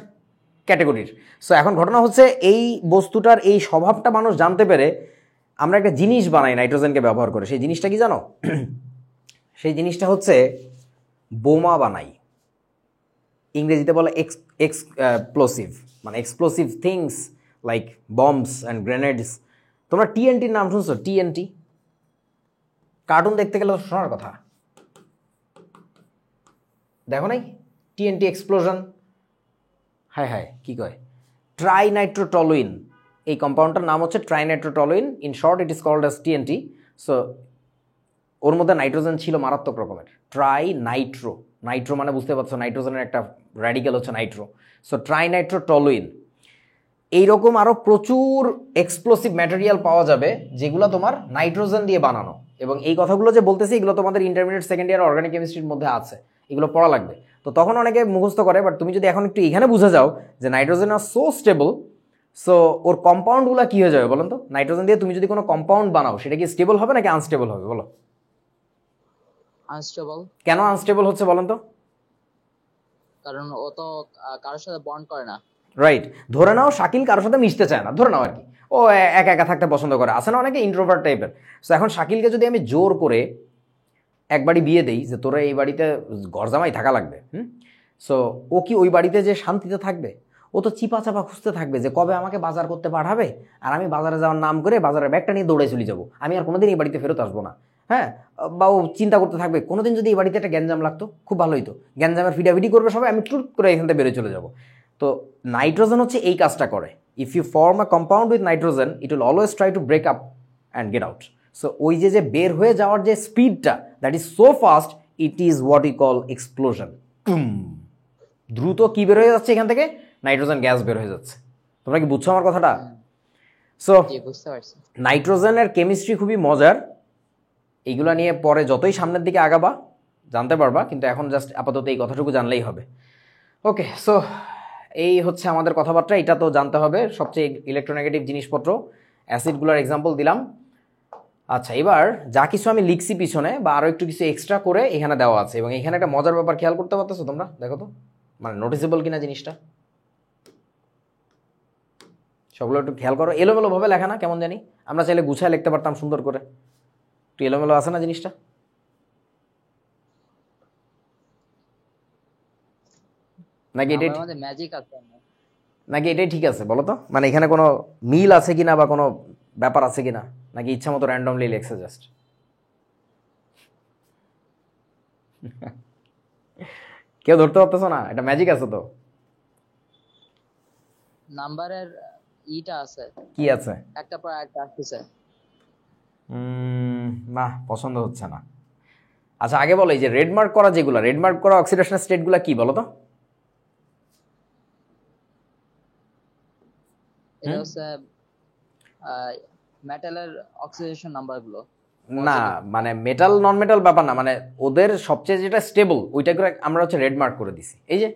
ক্যাটেগরির। সো এখন ঘটনা হচ্ছে, এই বস্তুটার এই স্বভাবটা মানুষ জানতে পেরে আমরা একটা জিনিস বানাই নাইট্রোজেনকে ব্যবহার করে। সেই জিনিসটা কি জানো? সেই জিনিসটা হচ্ছে বোমা বানাই। ইংরেজিতে বলে এক্সপ্লোসিভ, মানে explosive things like bombs and grenades. তোমরা টিএনটির নাম শুনছো? টিএনটি কার্টুন দেখতে গেলে শোনার কথা, দেখো নাই? টিএনটি এক্সপ্লোশন, হ্যাঁ হ্যাঁ, কী কয়, ট্রাইনাইট্রোটলুইন। এই কম্পাউন্ডটার নাম হচ্ছে trinitrotoluene, in short it is called as TNT. So ওর মধ্যে নাইট্রোজেন ছিল মারাত্মক রকমের। নাইট্রো মানে বুঝতে পারছো, নাইট্রোজেনের একটা র্যাডিক্যাল হচ্ছে নাইট্রো। সো ট্রাইনাইট্রোটলুইন। এইরকম আরও প্রচুর এক্সপ্লোসিভ ম্যাটেরিয়াল পাওয়া যাবে যেগুলো তোমার নাইট্রোজেন দিয়ে বানানো। এবং এই কথাগুলো যে বলতেছি, এগুলো তোমাদের ইন্টারমিডিয়েট সেকেন্ড ইয়ার অর্গানিক কেমিস্ট্রির মধ্যে আছে, এগুলো পড়া লাগবে। তো তখন অনেকে মুখস্থ করে, বাট তুমি যদি এখন একটু এখানে বুঝে যাও যে নাইট্রোজেন আর সো স্টেবল, সো ওর কম্পাউন্ডগুলো কী হয়ে যাবে বলেন তো? নাইট্রোজেন দিয়ে তুমি যদি কোনো কম্পাউন্ড বানাও, সেটা কি স্টেবল হবে নাকি আনস্টেবল হবে বলো? আনস্টেবল। কেন আনস্টেবল হচ্ছে বলেন তো? কারণ ও তো কারোর সাথে বন্ড করে না। রাইট। ধরে নাও শাকিল কারোর সাথে মিশতে চায় না, ধরে নাও আর কি, ও একা একা থাকতে পছন্দ করে, আছে না অনেকে ইন্ট্রোভার্ট টাইপের। সো এখন শাকিলকে যদি আমি জোর করে এক বাড়ি বিয়ে দেই যে তোরা এই বাড়িতে ঘর জামাই থাকা লাগবে, সো ও কি ওই বাড়িতে যে শান্তিতে থাকবে? ও তো চিপা চাপা খুঁজতে থাকবে যে কবে আমাকে বাজার করতে পাঠাবে, আর আমি বাজারে যাওয়ার নাম করে বাজারের ব্যাগটা নিয়ে দৌড়ে চলে যাবো, আমি আর কোনোদিন এই বাড়িতে ফেরত আসবো না। হ্যাঁ, বা ও চিন্তা করতে থাকবে কোনোদিন যদি এই বাড়িতে একটা গ্যাঞ্জাম লাগতো খুব ভালো হইতো, গ্যাঞ্জামের ফিডাফিডি করবে সবাই, আমি টুট করে এখান থেকে বেরোয় চলে যাবো। তো নাইট্রোজেন হচ্ছে এই কাজটা করে। If you form a compound with nitrogen, it will always try to break up and get out. So ওই যে বের হয়ে যাওয়ার যে স্পিডটা, that is so fast, it is what you call explosion. দ্রুত কি বের হয়ে যাচ্ছে এখান থেকে? নাইট্রোজেন গ্যাস বের হয়ে যাচ্ছে। তোমরা কি বুঝছো আমার কথাটা? সো বুঝতে পারছি। নাইট্রোজেনের কেমিস্ট্রি খুবই মজার, এইগুলা নিয়ে পরে যতই সামনের দিকে আগাবা জানতে পারবা, কিন্তু এখন জাস্ট আপাতত এই কথাটুকু জানলেই হবে। ওকে, সো এই হচ্ছে আমাদের কথাবার্তা। এটা তো জানতে হবে সবচেয়ে ইলেকট্রোনেগেটিভ জিনিসপত্র, অ্যাসিডগুলোর এক্সাম্পল দিলাম। আচ্ছা, এবার যা কিছু আমি লিখছি পিছনে বা আরও একটু কিছু এক্সট্রা করে এখানে দেওয়া আছে, এবং এখানে একটা মজার ব্যাপার খেয়াল করতে পারতেছো তোমরা? দেখো তো, মানে নোটিসেবল কিনা জিনিসটা, সবগুলো একটু খেয়াল করো। এলোমেলোভাবে লেখা না, কেমন জানি, আমরা চাইলে গুছায় লিখতে পারতাম সুন্দর করে, একটু এলোমেলো আছে না জিনিসটা? নাকি এটাই ম্যাজিক আছে, নাকি এটাই ঠিক আছে বলো তো? মানে এখানে কোনো মিল আছে কিনা বা কোনো ব্যাপার আছে কিনা, নাকি ইচ্ছা মতো র্যান্ডমলি লেখছে জাস্ট? কেউ ধরতে পারতেছো না? এটা ম্যাজিক আছে তো। নাম্বারের ইটা আছে, কি আছে? একটা পর একটা আসছে। না, পছন্দ হচ্ছে না। আচ্ছা, আগে বলো, এই যে রেড মার্ক করা যেগুলো, রেড মার্ক করা অক্সিডেশন স্টেটগুলো কি বলো তো? এটা হচ্ছে মেটালের অক্সিডেশন নাম্বারগুলো। না মানে মেটাল নন মেটাল ব্যাপার না, মানে ওদের সবচেয়ে যেটা স্টেবল ওইটা করে আমরা হচ্ছে রেড মার্ক করে দিছি। এই যে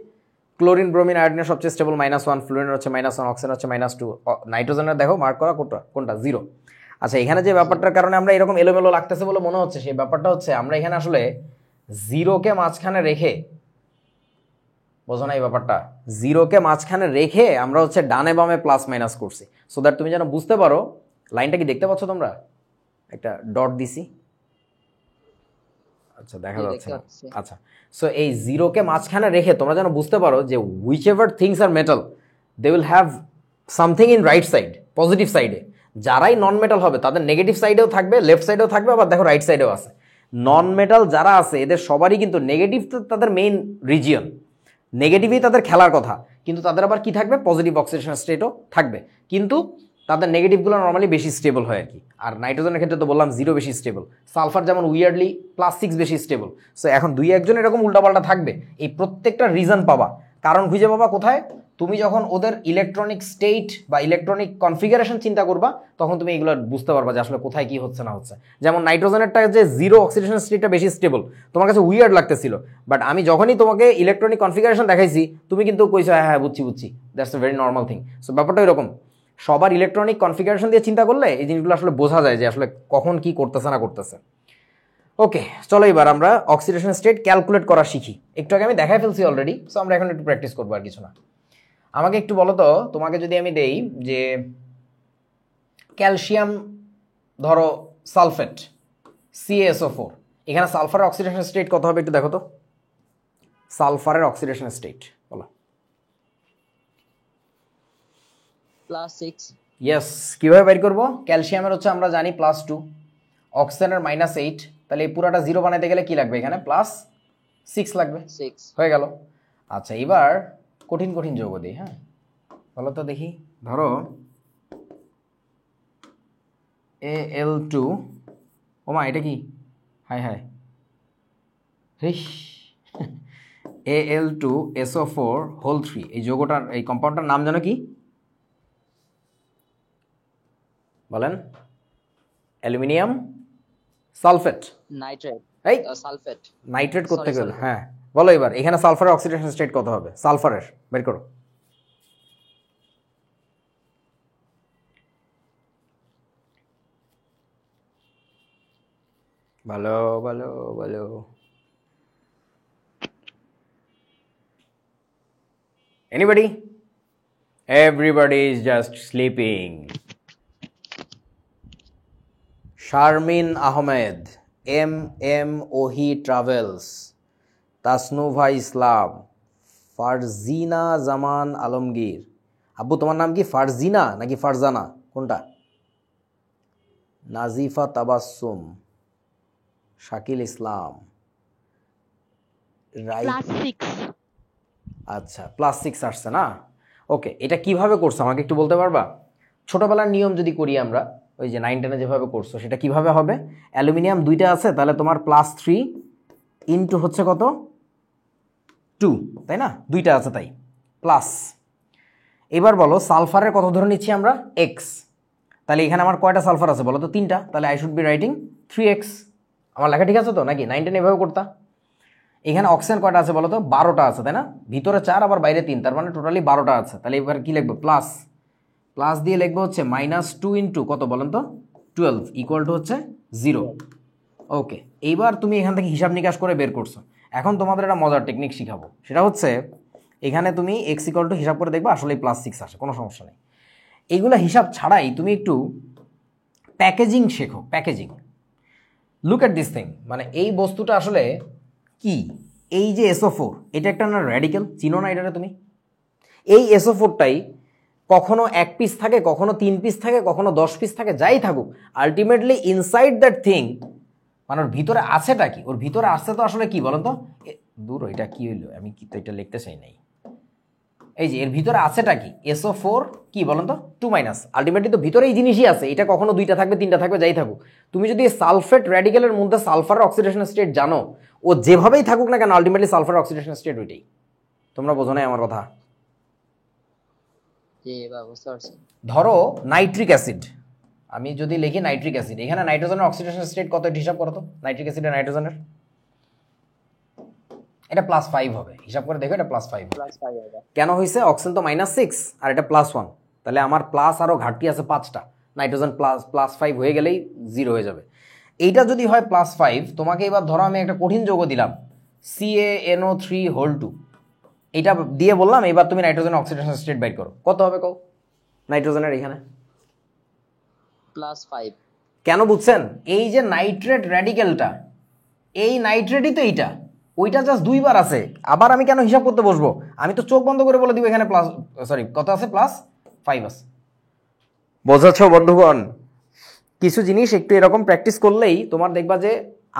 ক্লোরিন ব্রোমিন আয়োডিনের সবচেয়ে স্টেবল -1, ফ্লুরিনের হচ্ছে -1, অক্সিজেন হচ্ছে -2, নাইট্রোজেনের দেখো মার্ক করা কোনটা 0। আচ্ছা এখানে যে ব্যাপারটার কারণে আমরা এরকম এলোমেলো লাগতেছে বলে মনে হচ্ছে, সেই ব্যাপারটা হচ্ছে আমরা এখানে আসলে 0কে মাঝখানে রেখে, বোঝো না এই ব্যাপারটা, 0কে মাঝখানে রেখে আমরা হচ্ছে ডানে বামে প্লাস মাইনাস করছি, সো দ্যাট তুমি যেন বুঝতে পারো। লাইনটা কি দেখতে পাচ্ছ তোমরা? একটা ডট দিছি, আচ্ছা দেখা যাচ্ছে না। আচ্ছা সো এই 0কে মাঝখানে রেখে তোমরা যেন বুঝতে পারো যে which ever things are metal they will have something in right side, positive সাইডে। যারাই নন মেটাল হবে তাদের নেগেটিভ সাইডেও থাকবে, লেফট সাইডেও থাকবে, আবার দেখো রাইট সাইডেও আছে। নন মেটাল যারা আছে এদের সবারই কিন্তু নেগেটিভ তাদের মেইন রিজিয়ন, নেগেটিভই তাদের খেলার কথা, কিন্তু তাদের আবার কি থাকবে, পজিটিভ অক্সিডেশন স্টেটও থাকবে, কিন্তু তাদের নেগেটিভগুলো নর্মালি বেশি স্টেবল হয় আর কি। আর নাইট্রোজেনের ক্ষেত্রে তো বললাম 0 বেশি স্টেবল, সালফার যেমন উইয়ার্ডলি +6 বেশি স্টেবল। সো এখন 2-1 জন এরকম উল্টাপাল্টা থাকবে, এই প্রত্যেকটা রিজন পাবা, কারণ খুঁজে পাবা কোথায়, তুমি যখন ওদের ইলেকট্রনিক স্টেট বা ইলেকট্রনিক কনফিগারেশন চিন্তা করবা তখন তুমি এগুলো বুঝতে পারবা যে আসলে কোথায় কি হচ্ছে না হচ্ছে। যেমন নাইট্রোজেনেরটা যে 0 অক্সিডেশন স্টেটটা বেশি স্টেবল, তোমার কাছে উইয়ার্ড লাগতেছিল, বাট আমি যখনই তোমাকে ইলেকট্রনিক কনফিগারেশন দেখাইছি তুমি কিন্তু কইছো হ্যাঁ হ্যাঁ বুঝছি, that's a very normal thing. So ব্যাপারটা এরকম, সবার ইলেকট্রনিক কনফিগারেশন দিয়ে চিন্তা করলে এই জিনিসগুলো আসলে বোঝা যায় যে আসলে কখন কি করতেছে না করতেছে। ওকে চলো এবার আমরা অক্সিডেশন স্টেট ক্যালকুলেট করা শিখি। একটু আগে আমি দেখাই ফেলছি অলরেডি, সো আমরা এখন একটু প্র্যাকটিস করবো, আর কিছু না। আমাকে একটু বলো তো, তোমাকে যদি আমি দেই যে ক্যালসিয়াম ধরো সালফেট CaSO4, এখানে সালফারের অক্সিডেশন স্টেট কত হবে একটু দেখো তো, সালফারের অক্সিডেশন স্টেট বলো। +6। ইয়েস, কিভাবে বের করবো? ক্যালসিয়ামের হচ্ছে আমরা জানি +2, অক্সিজেনের -8, তাহলে এই পুরাটা 0 বানাইতে গেলে কি লাগবে, এখানে +6 লাগবে, 6 হয়ে গেল। আচ্ছা এবার কঠিন কঠিন যৌগ দিই, হ্যাঁ বলো তো দেখি, ধরো Al2, ওমা এটা কি, হাই হাই রিস Al2SO4 3, এই যৌগটার এই কম্পাউন্ডটার নাম জানো কি বলেন? অ্যালুমিনিয়াম সালফেট, নাইট্রেট, এই সালফেট, নাইট্রেট করতে Sorry, গেলে, sorry. হ্যাঁ বলো এবার এখানে সালফারের অক্সিডেশন স্টেট কত হবে, সালফারের বের করো। ভালো ভালো ভালো, anybody? Everybody is just sleeping. Sharmin Ahmed, M Ohi travels, Tasnuva Islam, Farzina Zaman Alamgir. আব্বু তোমার নাম কি ফারজিনা নাকি ফারজানা, কোনটা? নাজিফা তাবাসসুম, শাকিল ইসলাম, +6। আচ্ছা +6 আসছে না? ওকে, এটা কিভাবে করছো আমাকে একটু বলতে পারবা? ছোটবেলার নিয়ম যদি করি আমরা, ওই যে 9-10 যেভাবে করছো সেটা কিভাবে হবে? অ্যালুমিনিয়াম 2টা আছে, তাহলে তোমার +3 ইন্টু হচ্ছে কত 2, তাই না? 2টা আছে তাই প্লাস। এবার বলো সালফারের কত ধরে নিচ্ছি আমরা, x, তাহলে এখানে আমার কয়টা সালফার আছে বলো তো? 3টা, তাহলে I should be writing 3x। আমার লেখা ঠিক আছে তো নাকি? 9-10 এভাবে করতা। এখানে অক্সিজেন কয়টা আছে বলো তো? 12টা আছে, তাই না? ভিতরে 4 আবার বাইরে 3, তার মানে টোটালি 12টা আছে। তাহলে এবার কি লিখবো? প্লাস দিয়ে লিখবো হচ্ছে -2 ইন্টু কত বলেন তো, 12 ইকুয়াল টু হচ্ছে 0। ওকে, এইবার তুমি এখান থেকে হিসাব নিকাশ করে বের করছো। এখন তোমাদের একটা মজার টেকনিক শিখাবো, সেটা হচ্ছে এখানে তুমি x ইকুয়াল টু হিসাব করে দেখবা আসলে +6 আসে, কোনো সমস্যা নেই। এইগুলো হিসাব ছাড়াই তুমি একটু প্যাকেজিং শেখো, packaging. Look at this thing, মানে এই বস্তুটা আসলে কি, এই যে SO4 এটা একটা না র্যাডিক্যাল, চিনো না এটা তুমি? এই SO4টাই কখনো 1 পিস থাকে, কখনো 3 পিস থাকে, কখনো 10 পিস থাকে, যাই থাকুক, আলটিমেটলি ইনসাইড দ্যাট থিং মানে ওর ভিতরে আছেটা কি, ওর ভিতরে আসছে তো আসলে কি বলেন তো, দূর এটা কি হইলো, আমি কি তো এটা লিখতে চাই নাই। এই যে এর ভিতরে আছেটা কি, SO4 কি বলেন তো 2-, আলটিমেটলি তো ভিতরে এই জিনিসই আছে। এটা কখনো 2টা থাকবে, 3টা থাকবে, যাই থাকুক। তুমি যদি সালফেট র্যাডিক্যালের মধ্যে সালফারের অক্সিডেশন স্টেট জানো, ও যেভাবেই থাকুক না কেন আলটিমেটলি সালফারের অক্সিডেশন স্টেট ওইটাই। তোমরা বোঝো না আমার কথা? জি বা বুঝতে পারছি। ধরো নাইট্রিক অ্যাসিড, আমি যদি লিখি নাইট্রিক অ্যাসিড, এখানে নাইট্রোজেনের অক্সিডেশন স্টেট কত হিসাব করো তো, নাইট্রিক অ্যাসিডের নাইট্রোজেনের, এটা +5 হবে, হিসাব করে দেখো এটা +5 +5 হবে। কেন হয়েছে? অক্সিজেন তো -6 আর এটা +1, তাহলে আমার প্লাস আরও ঘাটতি আছে 5টা, নাইট্রোজেন +5 হয়ে গেলেই 0 হয়ে যাবে। এইটা যদি হয় +5, তোমাকে এবার ধরো আমি একটা কঠিন যৌগ দিলাম CaNO3(2), এটা দিয়ে বললাম এবার তুমি নাইট্রোজেনের অক্সিডেশন স্টেট বাইর করো, কত হবে কও নাইট্রোজেনের এখানে? +5। কেন বুঝছেন? এই যে নাইট্রেট র্যাডিক্যালটা, এই নাইট্রেটই তো এইটা, ওইটা জাস্ট 2বার আছে, আবার আমি কেন হিসাব করতে বসবো? আমি তো চোখ বন্ধ করে বলে দিব এখানে কত আছে, +5 আছে। বোঝাচ্ছ বন্ধুগণ? কিছু জিনিস একটু এরকম প্র্যাকটিস করলেই তোমার দেখবা যে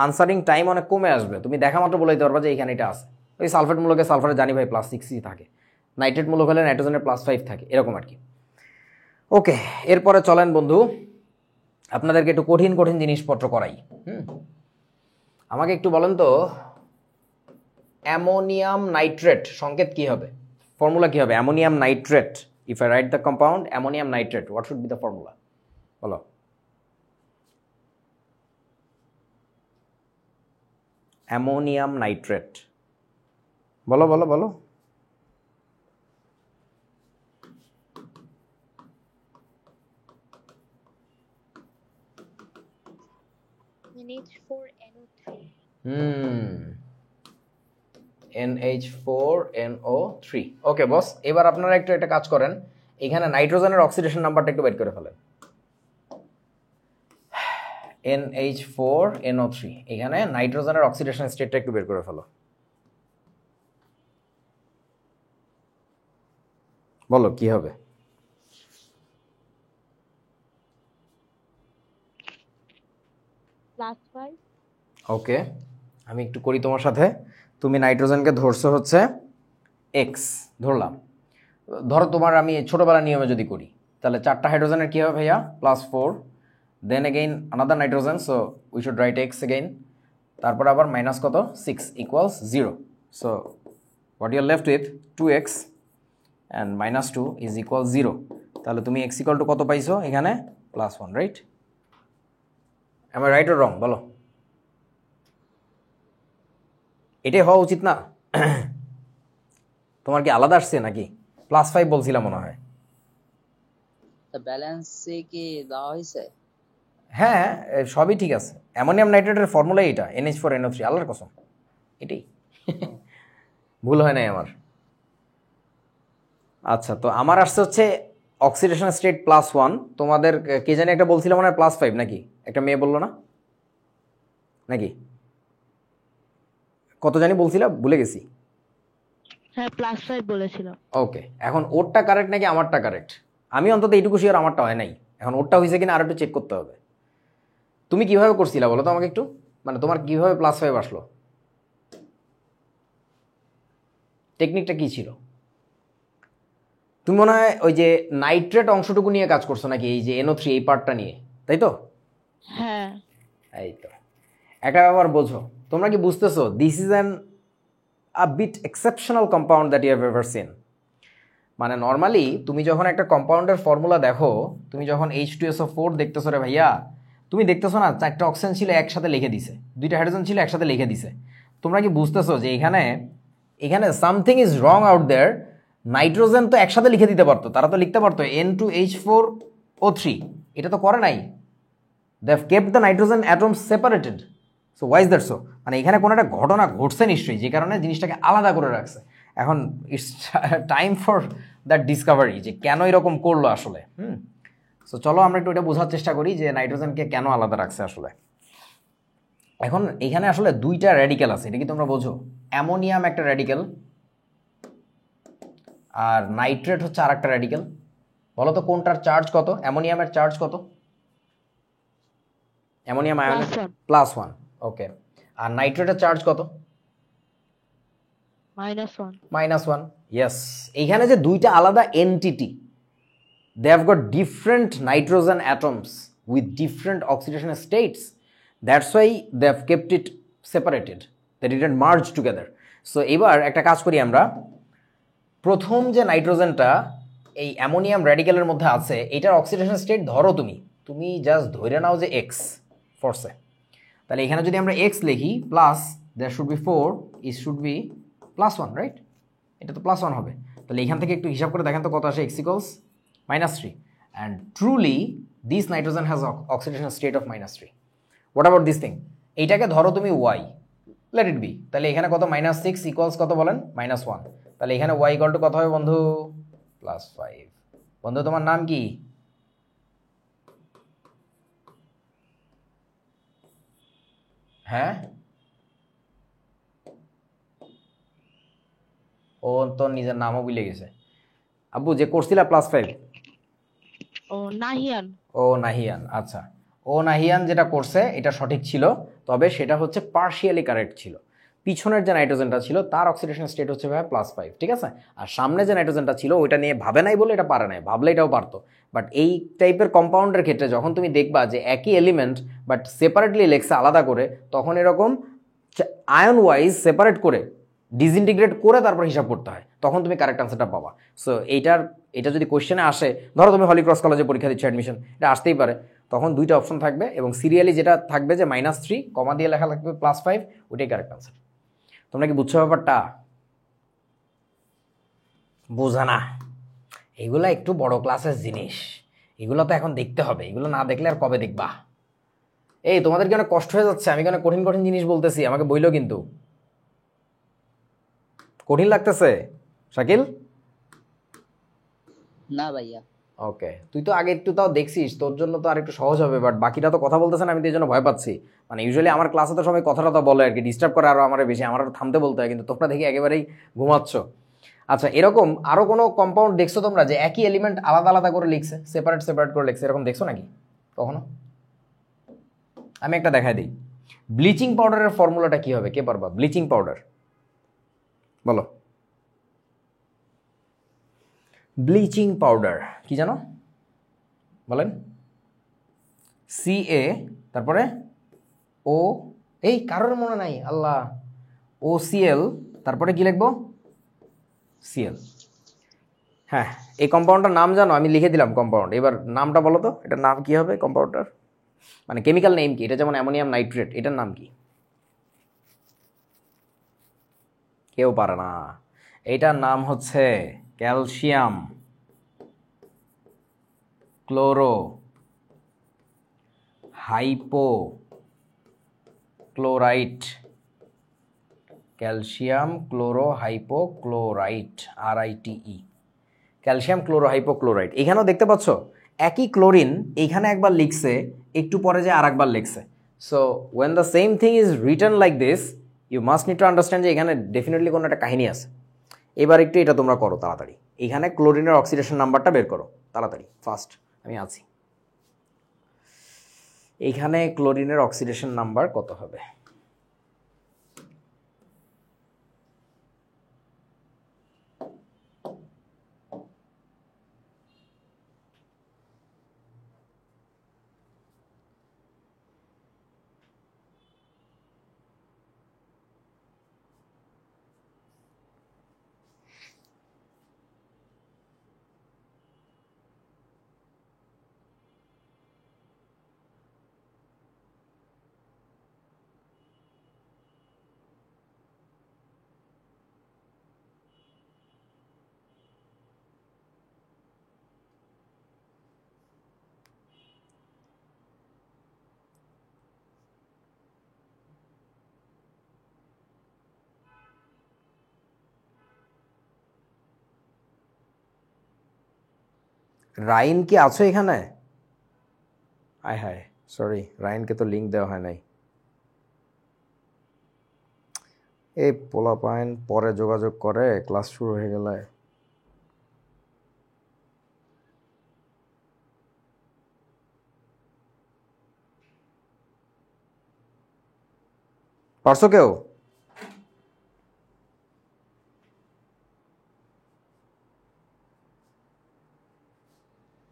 আনসারিং টাইম অনেক কমে আসবে, তুমি দেখা মাত্র বলে দিতে পারবা যে এখানে এটা আছে। ওই সালফেট মূলকে সালফারে জানি ভাই +6ই থাকে, নাইট্রেট মূলক হলে নাইট্রোজেনের +5 থাকে, এরকম আর কি। ওকে, এরপরে চলেন বন্ধু আপনাদেরকে একটু কঠিন কঠিন জিনিসপত্র করাই। আমাকে একটু বলেন তো অ্যামোনিয়াম নাইট্রেট সংকেত কি হবে, ফর্মুলা কি হবে? Ammonium nitrate, if I write the compound ammonium nitrate, what should be the formula? বলো। অ্যামোনিয়াম নাইট্রেট, বলো বলো বলো। NH4NO3। ওকে বস, এবার আপনারা একটু একটা কাজ করেন, এখানে নাইট্রোজেনের অক্সিডেশন নাম্বারটা একটু বের করে ফেলেন। NH4NO3, এখানে নাইট্রোজেনের অক্সিডেশন স্টেটটা একটু বের করে ফেলো। বলো কি হবে? +5। ওকে, আমি একটু করি তোমার সাথে। তুমি নাইট্রোজেনকে ধরছো হচ্ছে X ধরলাম, ধরো তোমার আমি ছোটবেলার নিয়মে যদি করি তাহলে 4টা হাইড্রোজেনের কী হবে ভাইয়া? +4, then again another nitrogen, so we should write X again, তারপর আবার মাইনাস কত 6 = 0, so what you are left with 2x and -2 = 0। তাহলে তুমি x = কত পাইছো এখানে? +1, right? Am I right or wrong বলো? এটাই হওয়া উচিত না? তোমার কি আলাদা আসছে নাকি? +5 বলছিলাম মনে হয়। ব্যালেন্সে কি দেওয়া হয়েছে? হ্যাঁ, সবই ঠিক আছে। অ্যামোনিয়াম নাইট্রেটের ফর্মুলা এইটা, NH4NO3, আল্লাহর কসম এটাই। ভুল হয় নাই আমার। আচ্ছা, তো আমার আসছে হচ্ছে অক্সিডেশন স্টেট +1, তোমাদের কে জানি একটা বলছিলাম মনে হয় +5 নাকি, একটা মেয়ে বললো না নাকি? কত জানি বলছিলাম, ভুলে গেছি। হ্যাঁ, +5 বলেছিলাম। ওকে, এখন ওরটা কারেক্ট নাকি আমারটা কারেক্ট? আমি অন্তত এইটুকু শিওর আমারটা হয় নাই, এখন ওরটা হয়েছে কিনা আর একটু চেক করতে হবে। তুমি কিভাবে করছিলা বলো তো আমাকে একটু, মানে তোমার কিভাবে +5 আসলো, টেকনিকটা কি ছিল? তুমি মনে হয় ওই যে নাইট্রেট অংশটুকু নিয়ে কাজ করছো নাকি, এই যে NO3 এই পার্টটা নিয়ে, তাই তো? হ্যাঁ। এই তো একটা ব্যাপার বোঝো, তোমরা কি বুঝতেছো? This is an a bit exceptional compound that you have ever seen. মানে নর্মালি তুমি যখন একটা কম্পাউন্ডের ফর্মুলা দেখো, তুমি যখন H2SO4 দেখতেছো রে ভাইয়া, তুমি দেখতেছো না 4টা অক্সিজেন ছিল একসাথে লিখে দিছে, 2টা হাইড্রোজেন ছিল একসাথে লিখে দিছে। তোমরা কি বুঝতেছো যে এখানে something is wrong out there? Nitrogen তো একসাথে লিখে দিতে পারতো, তারা তো লিখতে পারতো N2H4O3, এটা তো করে নাই। They have kept the nitrogen atoms separated, so why is that so? মানে এখানে কোনো একটা ঘটনা ঘটছে নিশ্চয়ই, যে কারণে জিনিসটাকে আলাদা করে রাখছে। এখন it's time for that Discovery, যে কেন এরকম করলো আসলে। সো চলো আমরা একটু এটা বোঝার চেষ্টা করি যে নাইট্রোজেনকে কেন আলাদা রাখছে আসলে। এখন এখানে আসলে 2টা র্যাডিক্যাল আছে, এটা কি তোমরা বোঝো? অ্যামোনিয়াম একটা র্যাডিক্যাল আর নাইট্রেট হচ্ছে আর একটা র্যাডিক্যাল। বলো তো কোনটার চার্জ কত? অ্যামোনিয়ামের চার্জ কত? অ্যামোনিয়াম আয়ন +1, ওকে। আর নাইট্রেটের চার্জ কত? -1। ইয়েস, এইখানে যে 2টা আলাদা entity, they have got different nitrogen atoms with different oxidation states, that's why they have kept it separated, they didn't merge together. So এবার একটা কাজ করি আমরা, প্রথম যে নাইট্রোজেনটা এই অ্যামোনিয়াম র্যাডিক্যালের মধ্যে আছে, এটার অক্সিডেশন স্টেট ধরো তুমি তুমি জাস্ট ধরে নাও যে এক্স ফোর্সে, তাহলে এখানে যদি আমরা এক্স লিখি plus that should be 4 is should be +1, right? এটা তো +1 হবে। তাহলে এখান থেকে একটু হিসাব করে দেখেন তো কত আসে, x equals -3, and truly this nitrogen has oxidation state of -3। What about this thing? এইটাকে ধরো তুমি y, লেট ইট বি। তাহলে এখানে কত, -6 ইকুয়ালস কত বলেন, -1। তাহলে এখানে y ইকুয়াল টু কত হবে বন্ধু, +5। বন্ধু তোমার নাম কি? হ্যাঁ, ও তো নিজের নামও ভুলে গেছে। আব্বু যে করছিলা +5, ও নাহিয়ান। ও নাহিয়ান, আচ্ছা। ও নাহিয়ান যেটা করছে এটা সঠিক ছিল, তবে সেটা হচ্ছে পার্শিয়ালি কারেক্ট ছিল। পিছনের যে নাইট্রোজেনটা ছিল তার অক্সিডেশন স্টেট হচ্ছে ভাই +5, ঠিক আছে? আর সামনে যে নাইট্রোজেনটা ছিল ওইটা নিয়ে ভাবে নাই বলে এটা পারে নাই, ভাবলে এটাও পারতো। বাট এই টাইপের কম্পাউন্ডের ক্ষেত্রে যখন তুমি দেখবা যে একই এলিমেন্ট বাট সেপারেটলি লেখছে আলাদা করে, তখন এরকম আয়ন ওয়াইজ সেপারেট করে ডিসইন্টিগ্রেট করে তারপর হিসাব করতে হয়, তখন তুমি কারেক্ট আনসারটা পাবা। সো এটা যদি কোশ্চেনে আসে, ধরো তুমি হলি ক্রস কলেজে পরীক্ষা দিচ্ছ, অ্যাডমিশন, এটা আসতেই পারে, তখন দুইটা অপশন থাকবে এবং সিরিয়ালি যেটা থাকবে যে -3 কমা দিয়ে লেখা থাকবে +5, ওইটাই কারেক্ট আনসার। তোমরা কি বুঝছো ব্যাপারটা? বোঝা না, এগুলো একটু বড় ক্লাসের জিনিস, এগুলো তো এখন দেখতে হবে, এগুলো না দেখলে আর কবে দেখবা? এই তোমাদের কি অনেক কষ্ট হয়ে যাচ্ছে? আমি কেন কঠিন কঠিন জিনিস বলতেছি, আমাকে বইলো কিন্তু কঠিন লাগতেছে শাকিল? না ভাইয়া। ওকে, তুই তো আগে একটু তাও দেখছিস, তোর জন্য তো আর একটু সহজ হবে, বাট বাকিটা তো কথা বলতেছে না, আমি তো এই জন্য ভয় পাচ্ছি। মানে ইউজুয়ালি আমার ক্লাসে তো সবাই কথাটা তো বলে আর কি, ডিস্টার্ব করে আরও আমার বেশি, আমার থামতে বলতে হয়, কিন্তু তোমরা দেখি একেবারেই ঘুমাচ্ছ। আচ্ছা, এরকম আরও কোনো কম্পাউন্ড দেখছো তোমরা যে একই এলিমেন্ট আলাদা আলাদা করে লিখছে, সেপারেট সেপারেট করে লিখছে, এরকম দেখছো নাকি কখনো? আমি একটা দেখাই দিই। ব্লিচিং পাউডারের ফর্মুলাটা কি হবে, কে পারবা? ব্লিচিং পাউডার বলো। ব্লিচিং পাউডার কি জানো বলেন? CA, তারপরে ও, এই কারোর মনে নাই আল্লাহ, OCl, তারপরে কি লিখবো? Cl। হ্যাঁ, এই কম্পাউন্ডটার নাম জানো? আমি লিখে দিলাম কম্পাউন্ড, এবার নামটা বলো তো, এটার নাম কি হবে কম্পাউন্ডটার? মানে কেমিক্যাল নেম কি? এটা যেমন অ্যামোনিয়াম নাইট্রেট, এটার নাম কি? কেউ পারে না। এটার নাম হচ্ছে calcium chloro hypochlorite. Calcium chloro hypochlorite, RITE, calcium chloro hypochlorite. এখানেও দেখতে পাচ্ছ একই ক্লোরিন, এইখানে একবার লিখছে, একটু পরে যে আরেকবার লিখছে। So when the same thing is written like this, you must need to understand যে এখানে ডেফিনেটলি কোনো একটা কাহিনী আছে। এবার একটু এটা তোমরা করো তাড়াতাড়ি, এখানে ক্লোরিনের অক্সিডেশন নাম্বারটা বের করো তাড়াতাড়ি, ফাস্ট, আমি আছি। এইখানে ক্লোরিনের অক্সিডেশন নাম্বার কত হবে? রাইন কি আছো এখানে? আয় হায়, সরি, রাইনকে তো লিঙ্ক দেওয়া হয় নাই। এই পোলাপাইন পরে যোগাযোগ করে, ক্লাস শুরু হয়ে গেলে। পারছো কেউ?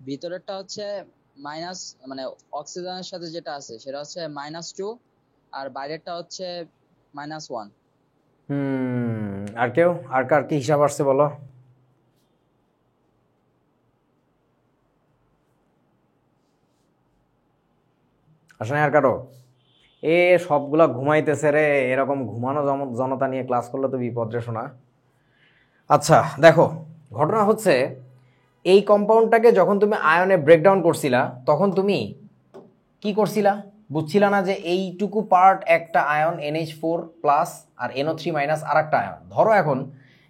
ভিতরেরটা হচ্ছে মাইনাস, মানে অক্সিজেনের সাথে যেটা আছে সেটা হচ্ছে -2, আর বাইরেরটা হচ্ছে -1। আর কেউ, আর কার কি হিসাব আসছে বলো? আসলে আর কাটো এ সবগুলা ঘুমাইতেছে রে, এরকম ঘুমানো জনতা নিয়ে ক্লাস করলে তো বিপদ রে শোনা। আচ্ছা দেখো, ঘটনা হচ্ছে এই কম্পাউন্ডটাকে যখন তুমি আয়নে ব্রেকডাউন করছিলা তখন তুমি কি করছিলা, বুঝছিলা না যে এইটুকু পার্ট একটা আয়ন NH4 প্লাস আর NO3 মাইনাস আর একটা আয়ন। ধরো এখন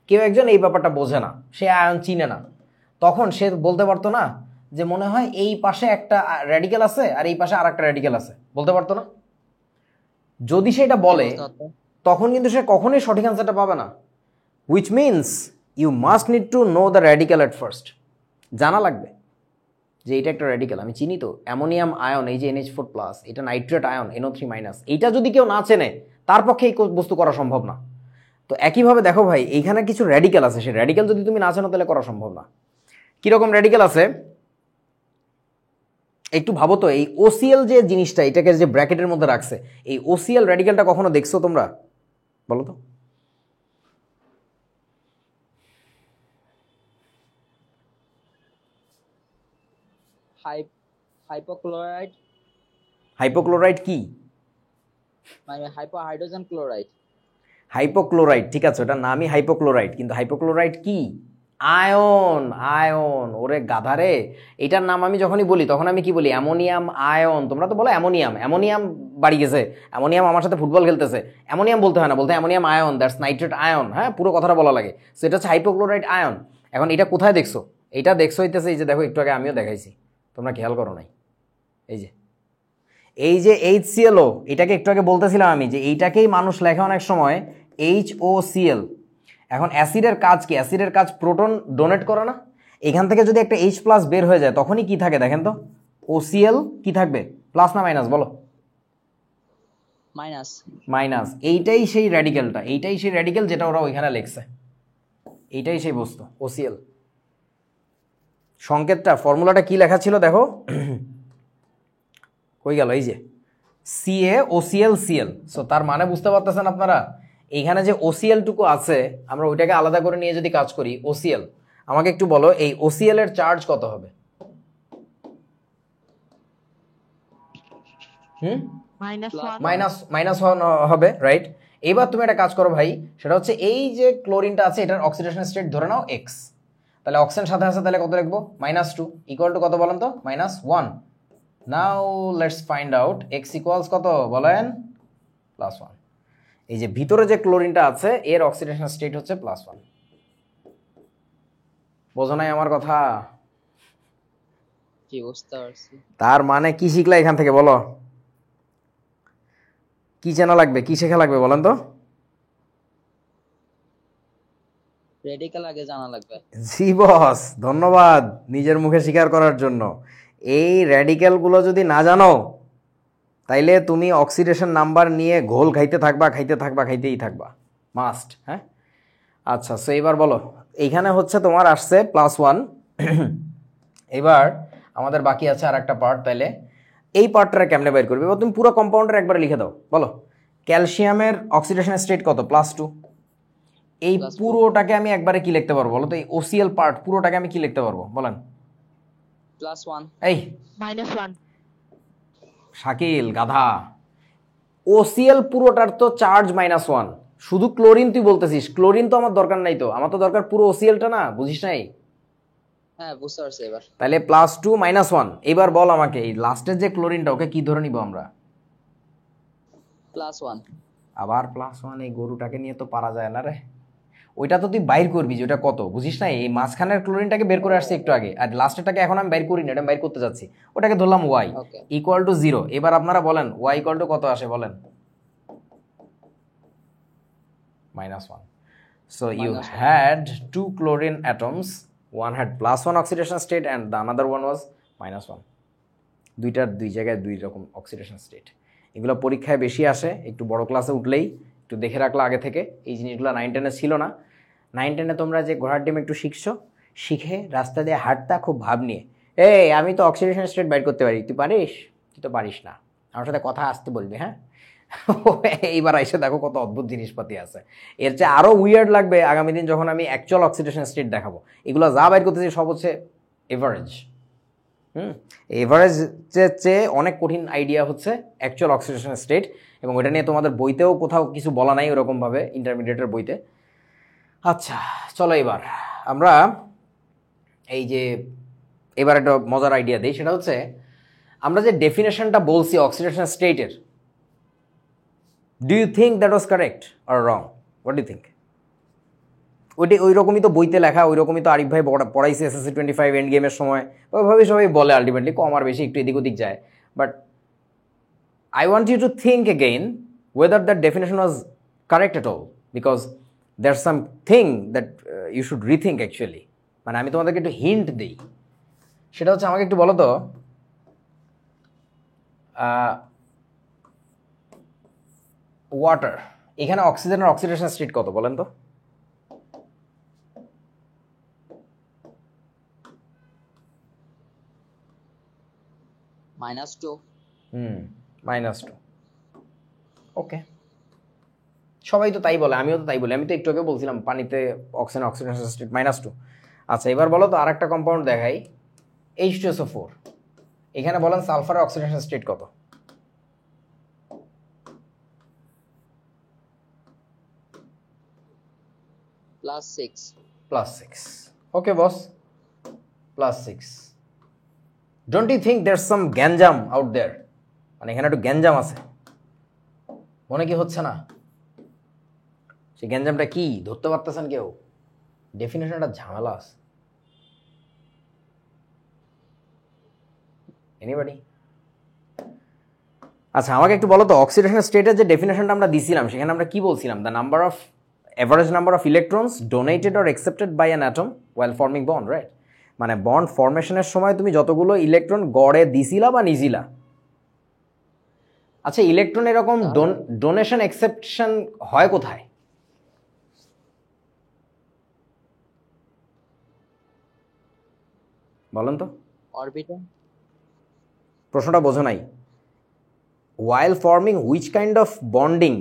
কেউ একজন এই ব্যাপারটা বোঝে না, সে আয়ন চিনে না, তখন সে বলতে পারতো না যে মনে হয় এই পাশে একটা র্যাডিক্যাল আছে আর এই পাশে আর একটা র্যাডিক্যাল আছে, বলতে পারতো না? যদি সেটা বলে তখন কিন্তু সে কখনোই সঠিক অ্যান্সারটা পাবে না। Which means you must need to know the radical at first. জানা লাগবে যে এটা একটা র্যাডিক্যাল, আমি চিনি তো অ্যামোনিয়াম আয়ন, এই যে NH4 প্লাস, এটা নাইট্রেট আয়ন NO3 মাইনাস। এইটা যদি কেউ না চেনে তার পক্ষে এই বস্তু করা সম্ভব না। তো একইভাবে দেখো ভাই, এইখানে কিছু র্যাডিক্যাল আছে, সেই র্যাডিক্যাল যদি তুমি না চেনো তাহলে করা সম্ভব না। কীরকম র্যাডিক্যাল আছে একটু ভাবো তো। এই OCl যে জিনিসটা, এটাকে যে ব্র্যাকেটের মধ্যে রাখছে, এই OCl র্যাডিক্যালটা কখনো দেখছো তোমরা? বলো তো। হাইপোক্লোরাইড, হাইপোক্লোরাইড কি? মানে হাইড্রোজেন ক্লোরাইড। হাইপোক্লোরাইড, ঠিক আছে, ওটার নামই হাইপোক্লোরাইড, কিন্তু হাইপোক্লোরাইড কি? আয়ন। আয়ন, ওরে গাধারে, এটার নাম আমি যখনই বলি তখন আমি কি বলি? Ammonium ion. তোমরা তো বলো অ্যামোনিয়াম, অ্যামোনিয়াম বাড়ি গেছে, অ্যামোনিয়াম আমার সাথে ফুটবল খেলতেছে, অ্যামোনিয়াম বলতে হয় না, বলতে ammonium ion, that's nitrate ion. হ্যাঁ, পুরো কথাটা বলা লাগে। সো এটা হচ্ছে হাইপোক্লোরাইড আয়ন। এখন এটা কোথায় দেখছো? এটা দেখছো হইতেছে এই যে দেখো, একটু আগে আমিও দেখাইছি, তোমরা খেয়াল করো নাই। এই যে HClO, এটাকে একটু আগে বলতেছিলাম আমি যে এইটাকেই মানুষ লেখে অনেক সময় HOCl। এখন অ্যাসিডের কাজ কি? অ্যাসিডের কাজ প্রোটন ডোনেট করে না? এখান থেকে যদি একটা H প্লাস বের হয়ে যায় তখনই কি থাকে দেখেন তো? OCl কি থাকবে, প্লাস না মাইনাস বলো? মাইনাস। মাইনাস। এইটাই সেই র্যাডিক্যালটা, এইটাই সেই র্যাডিক্যাল যেটা ওরা ওইখানে লিখছে, এইটাই সেই বস্তু OCl। সংকেতটা, ফর্মুলাটা কি লেখা ছিল দেখো, কই গেল? এই যে CaOClCl। সো তার মানে বুঝতে পারতেছেন আপনারা, এইখানে যে OCl টুকু আছে আমরা ওইটাকে আলাদা করে নিয়ে যদি কাজ করি OCl, আমাকে একটু বলো এই OCl এর চার্জ কত হবে? -1 হবে, রাইট? এবার তুমি একটা কাজ করো ভাই, সেটা হচ্ছে এই যে ক্লোরিনটা আছে এটার অক্সিডেশন স্টেট ধরে নাও x, তাহলে অক্সিজেন সাথে আছে, তাহলে কত লিখবো? -2 ইকুয়াল টু কত বলেন তো? -1। Now let's find out x equals কত বলেন? +1। এই যে ভিতরে যে ক্লোরিনটা আছে এর অক্সিডেশন স্টেট হচ্ছে +1। বোঝো নাই আমার কথা? জি, বুঝতে পারছি। তার মানে কি শিখলা এখান থেকে বলো? কি জানা লাগবে, কি শেখা লাগবে বলেন তো? রেডিক্যাল আগে জানা লাগবে। জি বস, ধন্যবাদ নিজের মুখে স্বীকার করার জন্য। এই র্যাডিক্যালগুলো যদি না জানো তাইলে তুমি অক্সিডেশন নাম্বার নিয়ে ঘোল খাইতে থাকবা, খাইতেই থাকবা, মাস্ট। হ্যাঁ, আচ্ছা, সো এবার বলো, এইখানে হচ্ছে তোমার আসছে +1। এবার আমাদের বাকি আছে আর একটা পার্ট, তাইলে এই পার্টটা কেমনে বের করবে? এবার তুমি পুরো কম্পাউন্ডার একবারে লিখে দাও, বলো ক্যালসিয়ামের অক্সিডেশন স্টেট কত? +2। এই পুরোটাকে আমি একবারে কি লিখতে পারবো বলো তো? এই OCl পার্ট পুরোটাকে আমি কি লিখতে পারবো বলেন? +1। এই -1। শাকিল গাধা, OCl পুরোটার তো চার্জ -1। শুধু ক্লোরিন তুই বলতেছিস, ক্লোরিন তো আমার দরকার নাই, তো আমার তো দরকার পুরো OClটা না, বুঝিস নাই? হ্যাঁ, বুঝতে পারছি এবার। তাহলে +2 -1। এবার বল আমাকে এই লাস্টের যে ক্লোরিনটা ওকে কি ধরে নিব আমরা? +1। আবার +1, এই গরুটাকে নিয়ে তো পারা যায় না রে। ওইটা তো তুই বাইর করবি যে ওটা কত, বুঝিস না? এই মাঝখানের ক্লোরিনটাকে বের করে আসছে একটু আগে, আর লাস্টেরটাকে এখন আমি বাইর করি না, এটা বাইর করতে যাচ্ছি। ওটাকে ধরলাম y ইকুয়াল টু 0। এবার আপনারা বলেন y ইকুয়াল টু কত আসে বলেন? -1। So you had 2 chlorine atoms, one had +1 oxidation state and the another one was -1। দুইটার দুই জায়গায় দুই রকম অক্সিডেশন স্টেট। এগুলো পরীক্ষায় বেশি আসে, একটু বড় ক্লাসে উঠলেই একটু দেখে রাখলো আগে থেকে। এই জিনিসগুলো 9-10-এ ছিল না। 9-10-এ তোমরা যে ঘোড়ার ডিম একটু শিখছো, শিখে রাস্তা দিয়ে হাঁটতা খুব ভাব নিয়ে, এই আমি তো অক্সিডেশন স্টেট বাইর করতে পারি, তুই পারিস? তুই তো পারিস না, আমার সাথে কথা আসতে বলবি। হ্যাঁ, এইবার এসে দেখো কত অদ্ভুত জিনিসপাতি আছে। এর চেয়ে আরও উইয়ার্ড লাগবে আগামী দিন যখন আমি অ্যাকচুয়াল অক্সিডেশন স্টেট দেখাবো। এগুলো যা বাইর করতেছি সব হচ্ছে এভারেজ। এভারেজের চেয়ে অনেক কঠিন আইডিয়া হচ্ছে অ্যাকচুয়াল অক্সিডেশন স্টেট, এবং ওটা নিয়ে তোমাদের বইতেও কোথাও কিছু বলা নাই ওরকমভাবে, ইন্টারমিডিয়েটের বইতে। আচ্ছা চলো এবার আমরা এই যে এবার একটা মজার আইডিয়া দিই, সেটা হচ্ছে আমরা যে ডেফিনেশনটা বলছি অক্সিডেশন স্টেটের, do you think that was correct or wrong? What do think? ওইটি ওই রকমই তো বইতে লেখা, ওই রকমই তো আরিফ ভাই পড়াইছে SSC 25 এন্ড গেমের সময়, ওইভাবেই সবাই বলে আলটিমেটলি, কম আর বেশি একটু এদিক ওদিক যায়। But I want you to think again whether that definition was correct at all, because there's something that you should rethink actually. মানে আমি তোমাদেরকে একটু হিন্ট দিই, সেটা হচ্ছে আমাকে একটু বলো তো ওয়াটার, এখানে অক্সিজেনের অক্সিডেশন স্টেট কত বলেন তো? -2। -2। ওকে, সবাই তো তাই বলে, আমিও তো তাই বলি, আমি তো একটু আগে বলছিলাম পানিতে অক্সিজেন অক্সিডেশন স্টেট -2। আচ্ছা এবার বলো তো আরেকটা কম্পাউন্ড দেখাই, H2SO4, এখানে বলেন সালফারের অক্সিডেশন স্টেট কত? +6। ওকে বস, +6। ডোন্ট ইউ থিঙ্ক দেয়ার সাম গ্যাঞ্জাম আউট দেয়ার? মানে এখানে একটু গ্যাঞ্জাম আছে, মনে কি হচ্ছে না? সেই গ্যাঞ্জামটা কি ধরতে পারতেছেন কেউ? ডেফিনেশনটা ঝামেলা আছে। এনিবডি? আচ্ছা আমাকে একটু বলো তো অক্সিডেশন স্টেটের যে ডেফিনেশনটা আমরা দিছিলাম সেখানে আমরা কি বলছিলাম? The number of average number of electrons donated or accepted by an atom while forming bond, right? মানে বন্ড ফরমেশনের সময় তুমি যতগুলো ইলেকট্রন গড়ে দিছিলা বা নিছিলা। আচ্ছা ইলেকট্রন এরকম ডোনেশন অ্যাকসেপ্টেশন হয় কোথায়? বলেন তো। অরবিটাল। প্রশ্নটা বোঝো নাই। while forming which kind of bonding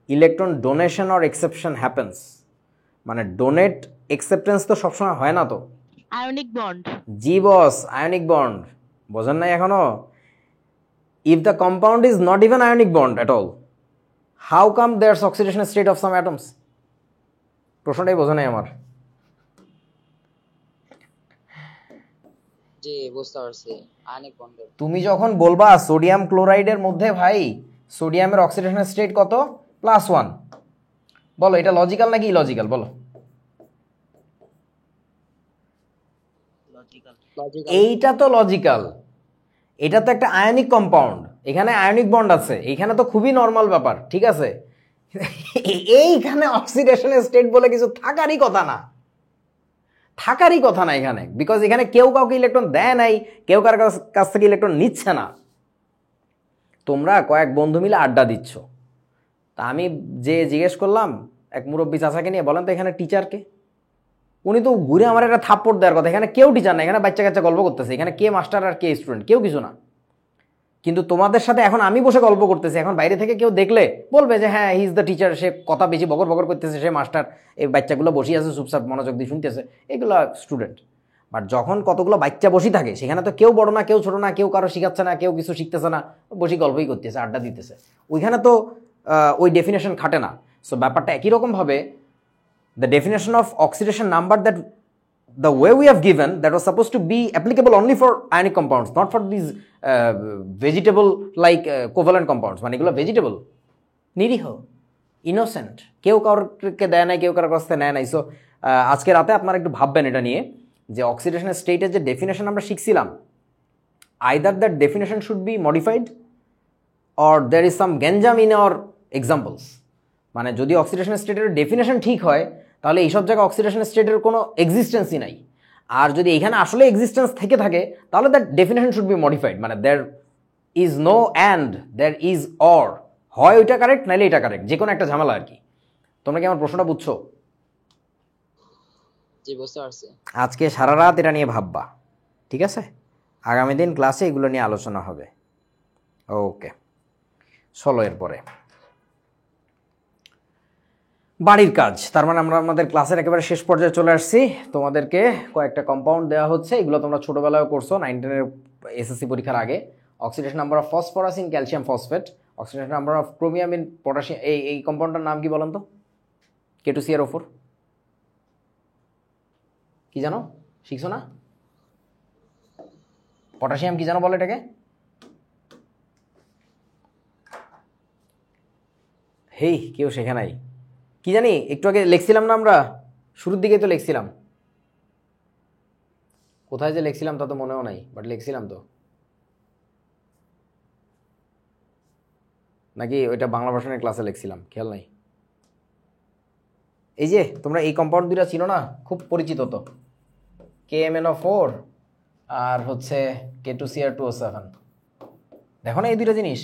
electron donation or exception happens? মানে ডোনেট অ্যাকসেপ্টেন্স তো সবসময় হয় না তো। Ionic bond. জি বস, আয়নিক বন্ড। বোঝেন নাই এখনো? if the compound is not even ionic bond at all, how come there's oxidation state of some atoms? প্রশ্নটাই বোঝো নাই আমার। জি বুঝতে পারছি, আয়নিক বন্ড। তুমি যখন বলবা সোডিয়াম ক্লোরাইডের মধ্যে ভাই সোডিয়ামের অক্সিডেশন স্টেট কত? +1, বলো এটা লজিক্যাল নাকি ইলজিক্যাল? বলো। এইটা তো লজিক্যাল, এটা তো একটা আয়নিক কম্পাউন্ড, এখানে আয়নিক বন্ড আছে, এখানে তো খুবই নর্মাল ব্যাপার, ঠিক আছে? এইখানে অক্সিডেশন স্টেট বলে কিছু থাকারই কথা না, থাকারই কথা না এখানে, বিকজ এখানে কেউ কাউকে ইলেকট্রন দেয় নাই, কেউ কার কাছ থেকে ইলেকট্রন নিচ্ছে না। তোমরা কয়েক বন্ধু মিলে আড্ডা দিচ্ছ, তা আমি যে জিজ্ঞেস করলাম এক মুরব্বী চাচাকে নিয়ে, বলেন তো এখানে টিচারকে? উনি তো ঘুরে আমার একটা থাপ্পড় দেওয়ার কথা। এখানে কেউ টিচার না, এখানে বাচ্চা কাচ্চা গল্প করতেছে, এখানে কে মাস্টার আর কে স্টুডেন্ট, কেউ কিছু না। কিন্তু তোমাদের সাথে এখন আমি বসে গল্প করতেছি, এখন বাইরে থেকে কেউ দেখলে বলবে যে হ্যাঁ হি ইজ দ্য টিচার, সে কথা বেশি বকর বকর করতেছে, সে মাস্টার, এই বাচ্চাগুলো বসে আছে চুপচাপ মনোযোগ দিয়ে শুনতেছে, এগুলো স্টুডেন্ট। বাট যখন কতগুলো বাচ্চা বসে থাকে সেখানে তো কেউ বড় না, কেউ ছোট না, কেউ কারো শিখাচ্ছে না, কেউ কিছু শিখতেছে না, বসে গল্পই করতেছে, আড্ডা দিতেছে, ওইখানে তো ওই ডেফিনেশন খাটে না। সো ব্যাপারটা একই রকমভাবে the definition of oxidation number, that the way we have given, that was supposed to be applicable only for ionic compounds, not for these vegetable like covalent compounds. মানে এগুলো ভেজিটেবল, নিরীহ, innocent, কেউ কাউকে দেয় নাই, কেউ কারোর কাছ থেকে নেয় নাই। সো আজকে রাতে আপনারা একটু ভাববেন এটা নিয়ে, যে অক্সিডেশন স্টেটের যে ডেফিনেশন আমরা শিখছিলাম, either that definition should be modified or there is some গ্যাঞ্জাম ইন আওয়ার এক্সাম্পলস। মানে যদি অক্সিডেশন স্টেটের ডেফিনেশন ঠিক হয় তাহলে এইসব জায়গায় অক্সিডেশন স্টেটের কোনো এক্সিস্টেন্সই নাই। আর যদি এখানে আসলে এক্সিস্টেন্স থেকে থাকে তাহলে that definition should be modified. মানে there is no and, there is or, হয় ওইটা কারেক্ট নাইলে এটা কারেক্ট, যে কোনো একটা ঝামেলা আর কি। তোমরা কি আমার প্রশ্নটা বুঝছো? জি বুঝতে পারছি। আজকে সারা রাত এটা নিয়ে ভাববা, ঠিক আছে? আগামী দিন ক্লাসে এগুলো নিয়ে আলোচনা হবে। ওকে, চলো এরপরে বাড়ির কাজ, তার মানে আমরা আমাদের ক্লাসের একেবারে শেষ পর্যায়ে চলে আসছি। তোমাদেরকে কয়েকটা কম্পাউন্ড দেওয়া হচ্ছে, এগুলো তোমরা ছোটোবেলায় করছো 9-10 এসএসসি পরীক্ষার আগে। Oxidation number of phosphorus in calcium phosphate, oxidation number of chromium in potassium. এই কম্পাউন্ডটার নাম কি বলেন তো? K2CrO4 কি জানো, শিখছো না? পটাশিয়াম কি জানো বলে এটাকে? হেই, কেউ শেখে নাই? কি জানি, একটু আগে লিখছিলাম না আমরা, শুরুর দিকেই তো লিখছিলাম। কোথায় যে লিখছিলাম তা তো মনেও নাই, বাট লিখছিলাম তো। নাকি ওইটা বাংলা ভার্সনের ক্লাসে লিখছিলাম, খেয়াল নাই। এই যে তোমরা এই কম্পাউন্ড দুইটা চিনো না, খুব পরিচিত তো, KMnO4 আর হচ্ছে K2Cr2O7। দেখো না এই দুইটা জিনিস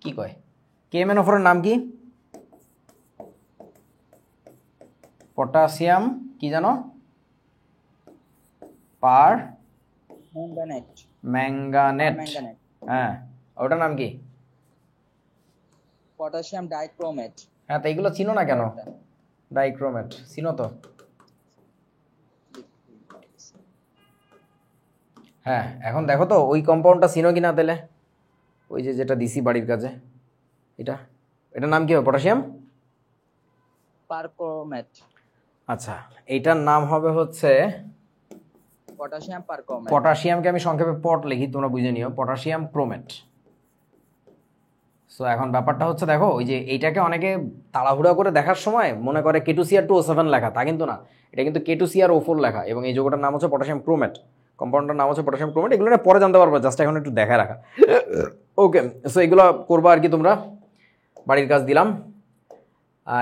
কি কয়। KMnO4 এর নাম কি? পটাশিয়াম কি জানো? পার ম্যাঙ্গানেট। হ্যাঁ, ওটার নাম কি? Potassium dichromate. হ্যাঁ, তো এইগুলো চিনো না কেন? ডাইক্রোমেট চিনো তো? হ্যাঁ, এখন দেখো তো ওই কম্পাউন্ডটা চিনো কিনা তাহলে, ওই যে যেটা দিছি বাড়ির কাজে, এটার নাম কি হবে? পটাশিয়াম পারক্রোমেট। আচ্ছা, এইটার নাম হবে হচ্ছে পটাশিয়াম পারক্রোমেট। পটাশিয়ামকে আমি সংক্ষেপে পট লিখি, তোমরা বুঝে নিও, পটাশিয়াম ক্রোমেট। সো এখন ব্যাপারটা হচ্ছে দেখো, ওই যে এইটাকে অনেকে তাড়াহুড়া করে দেখার সময় মনে করে K2Cr2O7 লেখা, তা কিন্তু না, এটা কিন্তু K2CrO4 লেখা, এবং এই যৌগটার নাম হচ্ছে পটাশিয়াম ক্রোমেট, কম্পাউন্ডের নাম হচ্ছে পটাশিয়াম ক্রোমেট। এগুলো পরে জানতে পারবো, জাস্ট এখন একটু দেখা রাখা। ওকে, সো এগুলো করবো আর কি, তোমরা বাড়ির কাজ দিলাম।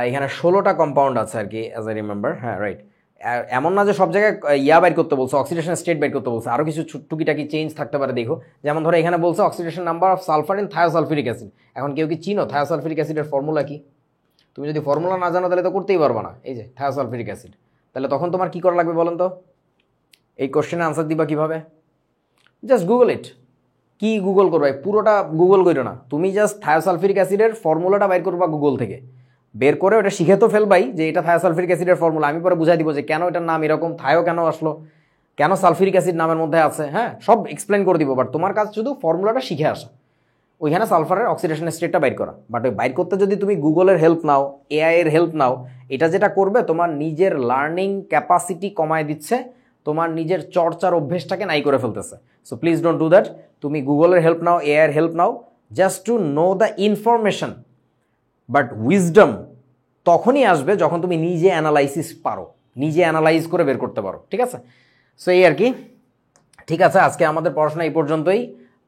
এখানে 16টা কম্পাউন্ড আছে আর কি, অ্যাজ আই রিমেম্বার। হ্যাঁ, রাইট। এমন না যে সব জায়গায় বাইর করতে বলছে, অক্সিডেশন স্টেট বাইর করতে বলছে, আরও কিছু টুকিটাকি চেঞ্জ থাকতে পারে। দেখো, যেমন ধরো এখানে বলছে oxidation number of sulphur in thiosulphuric acid. এখন কেউ কি চিনো থায়োসালফিউরিক অ্যাসিডের ফর্মুলা কি? তুমি যদি ফর্মুলা না জানো তাহলে তো করতেই পারবা না। এই যে থায়োসালফিউরিক অ্যাসিড, তাহলে তখন তোমার কি করা লাগবে বলেন তো? এই কোশ্চেনে আনসার দিবা কিভাবে? জাস্ট গুগল ইট। কি গুগল করবে? পুরোটা গুগল করো না, তুমি জাস্ট থায়োসালফিউরিক অ্যাসিডের ফর্মুলাটা বাইর করবা গুগল থেকে, বের করে ওটা শিখে তো ফেলবাই যে এটা থায়োসালফিউরিক অ্যাসিডের ফর্মুলা। আমি পরে বুঝাই দিব যে কেন এটার নাম এরকম, থায়ো কেন আসলো, কেন সালফিউরিক অ্যাসিড নামের মধ্যে আছে। হ্যাঁ, সব এক্সপ্লেন করে দিব, বাট তোমার কাজ শুধু ফর্মুলাটা শিখে আসা, ওইখানে সালফারের অক্সিডেশন স্টেটটা বাইর করা। বাট ওই বাইর করতে যদি তুমি গুগলের হেল্প নাও, এআই এর হেল্প নাও, এটা যেটা করবে তোমার নিজের লার্নিং ক্যাপাসিটি কমায় দিচ্ছে, তোমার নিজের চর্চার অভ্যেসটাকে নাই করে ফেলতেছে। So please don't do that. তুমি গুগলের হেল্প নাও, এআই এর help now, just two know the information. But wisdom তখনই আসবে যখন তুমি নিজে অ্যানালাইসিস পারো, নিজে অ্যানালাইজ করে বের করতে পারো। ঠিক আছে? সো এই আর কি। ঠিক আছে, আজকে আমাদের পড়াশোনা এই পর্যন্তই।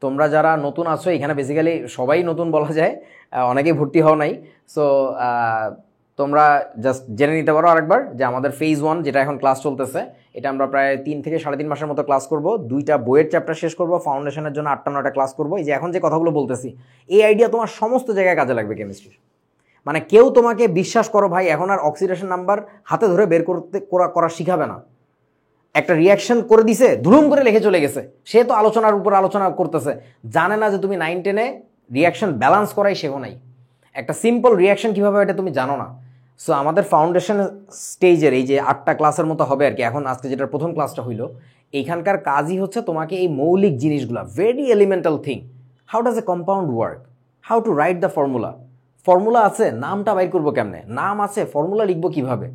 তোমরা যারা নতুন আছো, এখানে বেসিক্যালি সবাই নতুন বলা যায়, অনেকেই ভর্তি হও নাই। সো তোমরা জাস্ট জেনে নিতে পারো আরেকবার যে আমাদের ফেজ 1 যেটা এখন ক্লাস চলতেছে, এটা আমরা প্রায় 3 থেকে 3.5 মাসের মতো ক্লাস করব। 2টা বইয়ের চ্যাপ্টার শেষ করব, ফাউন্ডেশনের জন্য 8টা-9টা ক্লাস করব। এই যে এখন যে কথাগুলো বলতেছি, এই আইডিয়া তোমার সমস্ত জায়গায় কাজে লাগবে কেমিস্ট্রির। মানে কেউ তোমাকে বিশ্বাস করো ভাই, এখন আর অক্সিডেশন নাম্বার হাতে ধরে বের করা শিখাবে না। একটা রিয়াকশন করে দিছে, ধুলুম করে লিখে চলে গেছে, সে তো আলোচনার উপর আলোচনা করতেছে, জানে না যে তুমি 9-10-এ রিয়াকশন ব্যালেন্স করাই শেখো নাই, একটা সিম্পল রিয়াকশন কীভাবে এটা তুমি জানো না। সো আমাদের ফাউন্ডেশন স্টেজের এই যে 8টা ক্লাসের মতো হবে আর কি, এখন আজকে যেটার প্রথম ক্লাসটা হইলো, এইখানকার কাজই হচ্ছে তোমাকে এই মৌলিক জিনিসগুলো, very elemental thing, how does a compound work, how to write the formula আছে, নামটা বাইর করবো কেমনে, নাম আছে, ফর্মুলা লিখবো কিভাবে,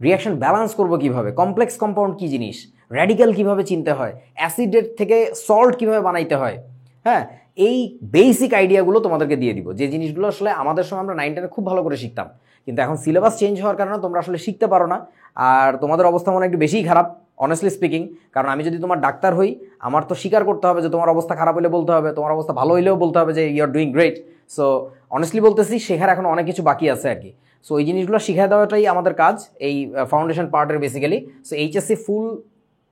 রিয়াকশন ব্যালেন্স করবো কিভাবে, কমপ্লেক্স কম্পাউন্ড কী জিনিস, র্যাডিক্যাল কিভাবে চিনতে হয়, অ্যাসিডের থেকে সল্ট কিভাবে বানাইতে হয়। হ্যাঁ, এই বেসিক আইডিয়াগুলো তোমাদেরকে দিয়ে দিব, যে জিনিসগুলো আসলে আমাদের সময় আমরা 9-10-এ খুব ভালো করে শিখতাম, কিন্তু এখন সিলেবাস চেঞ্জ হওয়ার কারণে তোমরা আসলে শিখতে পারো না। আর তোমাদের অবস্থা মনে একটু বেশিই খারাপ, অনেস্টলি স্পিকিং, কারণ আমি যদি তোমার ডাক্তার হই, আমার তো স্বীকার করতে হবে যে তোমার অবস্থা খারাপ হলে বলতে হবে, তোমার অবস্থা ভালো হইলেও বলতে হবে যে you are doing great. So honestly বলতেছি, শেখার এখন অনেক কিছু বাকি আছে আর কি। সো এই জিনিসগুলো শিখিয়ে দেওয়াটাই আমাদের কাজ, এই ফাউন্ডেশন পার্টের basically. So HSC full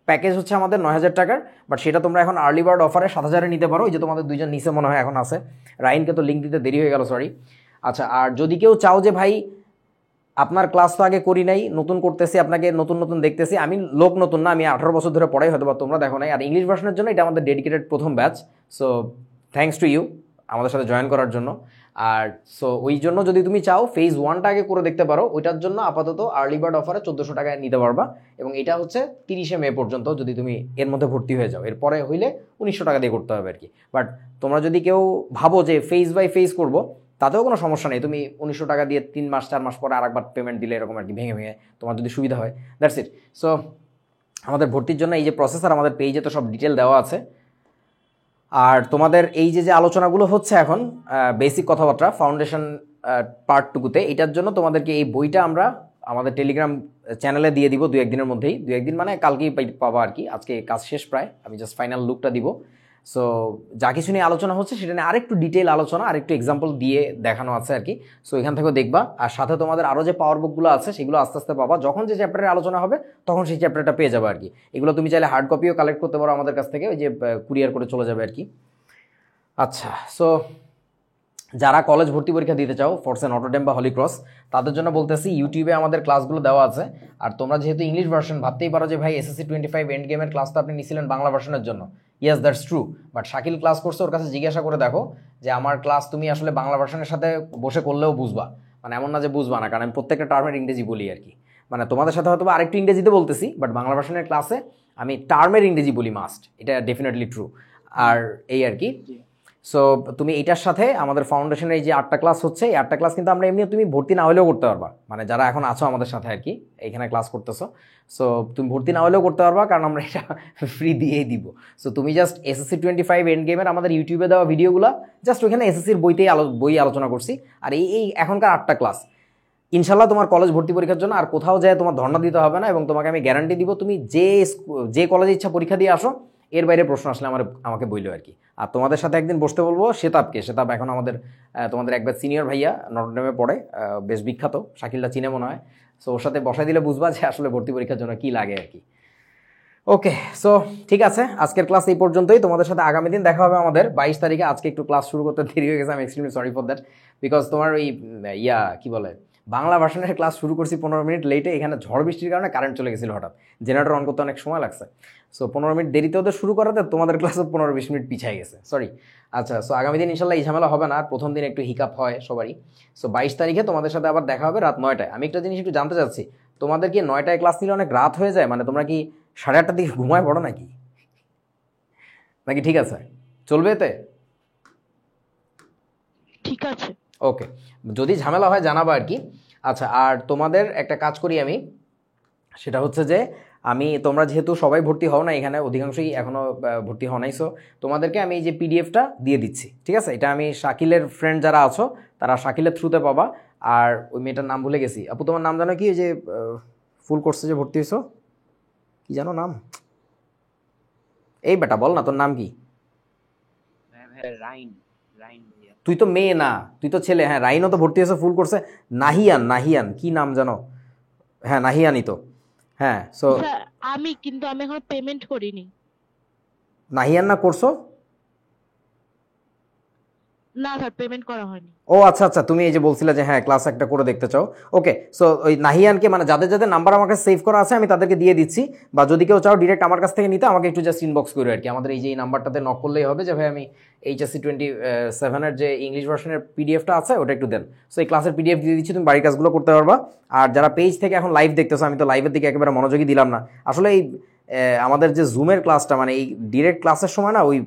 package হচ্ছে আমাদের 9,000 টাকার, বাট সেটা তোমরা এখন আর্লি বার্ড অফারে 7,000-এ নিতে পারো। এই যে তোমাদের 2জন নিচে মনে হয় এখন আছে, রাইনকে তো লিঙ্ক দিতে দেরি হয়ে গেল, সরি। আচ্ছা, আর যদি কেউ চাও যে ভাই আপনার ক্লাস তো আগে করি নাই, নতুন করতেছি, আপনাকে নতুন নতুন দেখতেছি, আমি লোক নতুন না, আমি 18 বছর ধরে পড়াই, হয়তো বা তোমরা দেখো নাই, আর ইংলিশ ভার্সনের জন্য এটা আমাদের ডেডিকেটেড প্রথম batch. So thanks to you আমাদের সাথে জয়েন করার জন্য। আর সো ওই জন্য যদি তুমি চাও ফেজ 1টা আগে করে দেখতে পারো, ওইটার জন্য আপাতত আর্লি বার্ড অফারে 1400 টাকায় নিতে পারবা, এবং এটা হচ্ছে 30শে মে পর্যন্ত যদি তুমি এর মধ্যে ভর্তি হয়ে যাও। এরপরে হইলে 1900 টাকা দিয়ে করতে হবে আর কি। বাট তোমরা যদি কেউ ভাবো যে ফেজ বাই ফেজ করবো, তাতেও কোনো সমস্যা নেই, তুমি 1900 টাকা দিয়ে 3 মাস 4 মাস পরে আরেকবার পেমেন্ট দিলে এরকম আর কি, ভেঙে ভেঙে, তোমার যদি সুবিধা হয়। That's it. সো আমাদের ভর্তির জন্য এই যে প্রসেসর, আমাদের পেজে তো সব ডিটেল দেওয়া আছে। আর তোমাদের এই যে আলোচনাগুলো হচ্ছে এখন বেসিক কথাবার্তা ফাউন্ডেশন পার্টটুকুতে, এটার জন্য তোমাদেরকে এই বইটা আমরা আমাদের টেলিগ্রাম চ্যানেলে দিয়ে দিব 2-1 দিনের মধ্যেই। 2-1 দিন মানে কালকেই পাবা আর কি, আজকে কাজ শেষ প্রায়, আমি জাস্ট ফাইনাল লুকটা দিব। সো যা কিছু নিয়ে আলোচনা হচ্ছে সেটা নিয়ে আরেকটু ডিটেল আলোচনা, আরেকটু এক্সাম্পল দিয়ে দেখানো আছে আর কি। সো এখান থেকেও দেখবা, আর সাথে তোমাদের আরও যে পাওয়ার বুকগুলো আছে সেগুলো আস্তে আস্তে পাবা, যখন যে চ্যাপ্টারের আলোচনা হবে তখন সেই চ্যাপ্টারটা পেয়ে যাবে আর কি। এগুলো তুমি চাইলে হার্ড কপিও কালেক্ট করতে পারো আমাদের কাছ থেকে, ওই যে কুরিয়ার করে চলে যাবে আর কি। আচ্ছা, সো যারা কলেজ ভর্তি পরীক্ষা দিতে চাও ফোর্সে, নটরডেম বা হলি ক্রস, তাদের জন্য বলতেছি ইউটিউবে আমাদের ক্লাসগুলো দেওয়া আছে। আর তোমরা যেহেতু ইংলিশ ভার্সন, ভাবতেই পারো যে ভাই SSC 25 এন্ড গেমের ক্লাস তো আপনি নিছিলেন বাংলা ভার্সনের জন্য। Yes, that's true, but Shakil class করছে, ওর কাছে জিজ্ঞাসা করে দেখো যে আমার ক্লাস তুমি আসলে বাংলা ভার্সনের সাথে বসে করলেও বুঝবা, মানে এমন না যে বুঝবা না, কারণ আমি প্রত্যেকটা টার্মের ইংরেজি বলি আর কি। মানে তোমাদের সাথে হয়তো আরেকটু ইংরেজিতে বলতেছি, বাট বাংলা ভার্সনের ক্লাসে আমি টার্মের ইংরেজি বলি মাস্ট, এটা ডেফিনেটলি ট্রু। আর এই আর কি। সো তুমি এটার সাথে আমাদের ফাউন্ডেশনের এই যে 8টা ক্লাস হচ্ছে, এই 8টা ক্লাস কিন্তু আমরা এমনি তুমি ভর্তি না হলেও করতে পারবা, মানে যারা এখন আছো আমাদের সাথে আর কি এইখানে ক্লাস করতেছো, সো তুমি ভর্তি না হলেও করতে পারবা, কারণ আমরা এটা ফ্রি দিয়েই দিব। সো তুমি জাস্ট SSC 25 এন্ড গেমের আমাদের ইউটিউবে দেওয়া ভিডিওগুলো জাস্ট ওইখানে SSCর বই আলোচনা করছি, আর এই এখনকার 8টা ক্লাস ইনশাল্লাহ তোমার কলেজ ভর্তি পরীক্ষার জন্য আর কোথাও যায় তোমার ধর্ণা দিতে হবে না, এবং তোমাকে আমি গ্যারান্টি দিব তুমি যে কলেজে ইচ্ছা পরীক্ষা দিয়ে আসো, এর বাইরে প্রশ্ন আসলে আমাকে বললো আর কি। আর তোমাদের সাথে একদিন বসতে বলবো শেতাবকে, শেতাব এখন তোমাদের একবার সিনিয়র ভাইয়া, নটরডেমে পড়ে, বেশ বিখ্যাত, শাকিলটা চিনে মনে হয়। সো ওর সাথে বসাই দিলে বুঝবা যে আসলে ভর্তি পরীক্ষার জন্য কী লাগে আর কি। ওকে, সো ঠিক আছে, আজকের ক্লাস এই পর্যন্তই। তোমাদের সাথে আগামী দিন দেখা হবে আমাদের 22 তারিখে। আজকে একটু ক্লাস শুরু করতে দেরি হয়ে গেছে, আমি extremely sorry for that, because তোমার ওই কি বলে বাংলা ভার্সনের ক্লাস শুরু করছি 15 মিনিট লেটে, এখানে ঝড় বৃষ্টির কারণে কারেন্ট চলে গেছিলো হঠাৎ, জেনারেটর অন করতে অনেক সময় লাগছে। সো 15 মিনিট দেরিতে ওদের শুরু করাতে তোমাদের ক্লাসও 15-20 মিনিট পিছিয়ে গেছে, সরি। আচ্ছা, সো আগামী দিন ইনশাল্লাহ এই ঝামেলা হবে না, আর প্রথম দিন একটু হিকাপ হয় সবারই। সো 22 তারিখে তোমাদের সাথে আবার দেখা হবে রাত 9টায়। আমি একটা জিনিস একটু জানতে চাচ্ছি, তোমাদের কি 9টায় ক্লাস নিলে অনেক রাত হয়ে যায়? মানে তোমরা কি 8:30টার দিকে ঘুমায় পড়ো নাকি ঠিক আছে চলবে এতে? ঠিক আছে। ওকে, যদি ঝামেলা হয় জানাবো আর কি। আচ্ছা, আর তোমাদের একটা কাজ করি আমি, সেটা হচ্ছে যে তোমরা যেহেতু সবাই ভর্তি হও না, এখানে অধিকাংশই এখনও ভর্তি হও নাই, সো তোমাদেরকে আমি এই যে পিডিএফটা দিয়ে দিচ্ছি, ঠিক আছে? এটা আমি শাকিলের ফ্রেন্ড যারা আছো তারা শাকিলের থ্রুতে পাবা। আর ওই মেয়েটার নাম ভুলে গেছি, আপু তোমার নাম জানো কি? ওই যে ফুল কোর্সে যে ভর্তি হয়েছো, কি জানো নাম? এই বেটা বল না, তোর নাম কি? তুই তো মেয়ে না, তুই তো ছেলে। হ্যাঁ, রাইনও তো ভর্তি হয়েছে ফুল কোর্সে। নাহিয়ান কি নাম জানো? হ্যাঁ, নাহিয়ানই তো। হ্যাঁ, সো স্যার আমি এখন পেমেন্ট করিনি। নাহিয়ান না করছো? না স্যার, পেমেন্ট করা হয়নি। ও আচ্ছা আচ্ছা, তুমি এই যে বলছিলে যে হ্যাঁ ক্লাস একটা করে দেখতে চাও। ওকে, সো ওই নাহিয়ানকে, মানে যাদের যাদের নাম্বার আমার কাছে সেভ করা আছে আমি তাদেরকে দিয়ে দিচ্ছি, বা যদি কেউ চাও ডিরেক্ট আমার কাছ থেকে নিতে আমাকে একটু জাস্ট ইনবক্স করে আর কি। আমাদের এই যে এই নাম্বারটাতে নক করলেই হবে যে ভাই আমি HSC 27-এর যে ইংলিশ ভার্সনের পিডিএফটা আছে ওটা একটু দেন। সো এই ক্লাসের পিডিএফ দিয়ে দিচ্ছি, তুমি বাড়ির কাজগুলো করতে পারবা। আর যারা পেজ থেকে এখন লাইভ দেখতেছো, আমি তো লাইভের দিকে একেবারে মনোযোগী দিলাম না আসলে। এই আমাদের যে জুমের ক্লাসটা, মানে এই ডিরেক্ট ক্লাসের সময় না ওই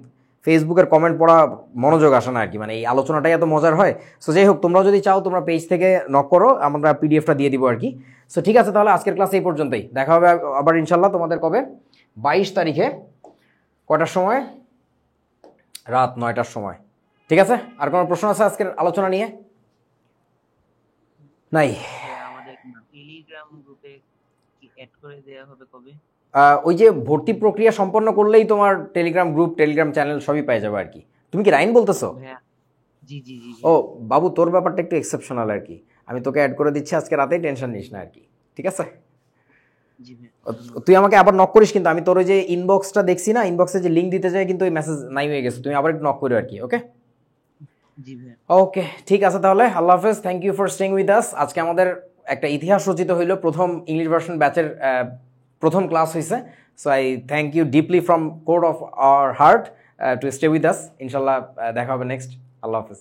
ফেসবুকের কমেন্ট পড়া মনোযোগ আসে না আর কি, মানে এই আলোচনাটাই এত মজার হয়। সো যাই হোক, তোমরা যদি চাও তোমরা পেজ থেকে নক করো, আমরা পিডিএফটা দিয়ে দিব আর কি। সো ঠিক আছে, তাহলে আজকের ক্লাস এই পর্যন্তই। দেখা হবে আবার ইনশাল্লাহ তোমাদের কবে? 22 তারিখে। কটার সময়? রাত 9টার সময়। ঠিক আছে, আর কোনো প্রশ্ন আছে আজকের আলোচনা নিয়ে? নাই। আমাদের টেলিগ্রাম গ্রুপে কি অ্যাড করে দেয়া হবে কবে? ওই যে ভর্তি প্রক্রিয়া সম্পন্ন করলেই তোমার টেলিগ্রাম গ্রুপ, টেলিগ্রাম চ্যানেল সবই পেয়ে যাবে আর কি। তুমি কি রাইন বলতেছো? জি জি জি। ও বাবু, তোর ব্যাপারটা একটু এক্সেপশনাল আর কি। আমি তোকে অ্যাড করে দিচ্ছি আজকে রাতেই, টেনশন নিস না আর কি। ঠিক আছে, তুই আমাকে আবার নক করিস কিন্তু। আমি তোর ওই যে ইনবক্সটা দেখছি না, ইনবক্সে যে লিঙ্ক দিতে যায় কিন্তু ওই মেসেজ নাই হয়ে গেছে, তুমি আবার একটু নক করো আর কি। ওকে ওকে, ঠিক আছে তাহলে, আল্লাহ হাফেজ। Thank you for staying with us. আজকে আমাদের একটা ইতিহাস রচিত হইল, প্রথম ইংলিশ ভার্সন ব্যাচের প্রথম ক্লাস হয়েছে। So I thank you deeply from core of our heart to stay with us. ইনশাল্লাহ দেখা হবে নেক্সট। আল্লাহ হাফেজ।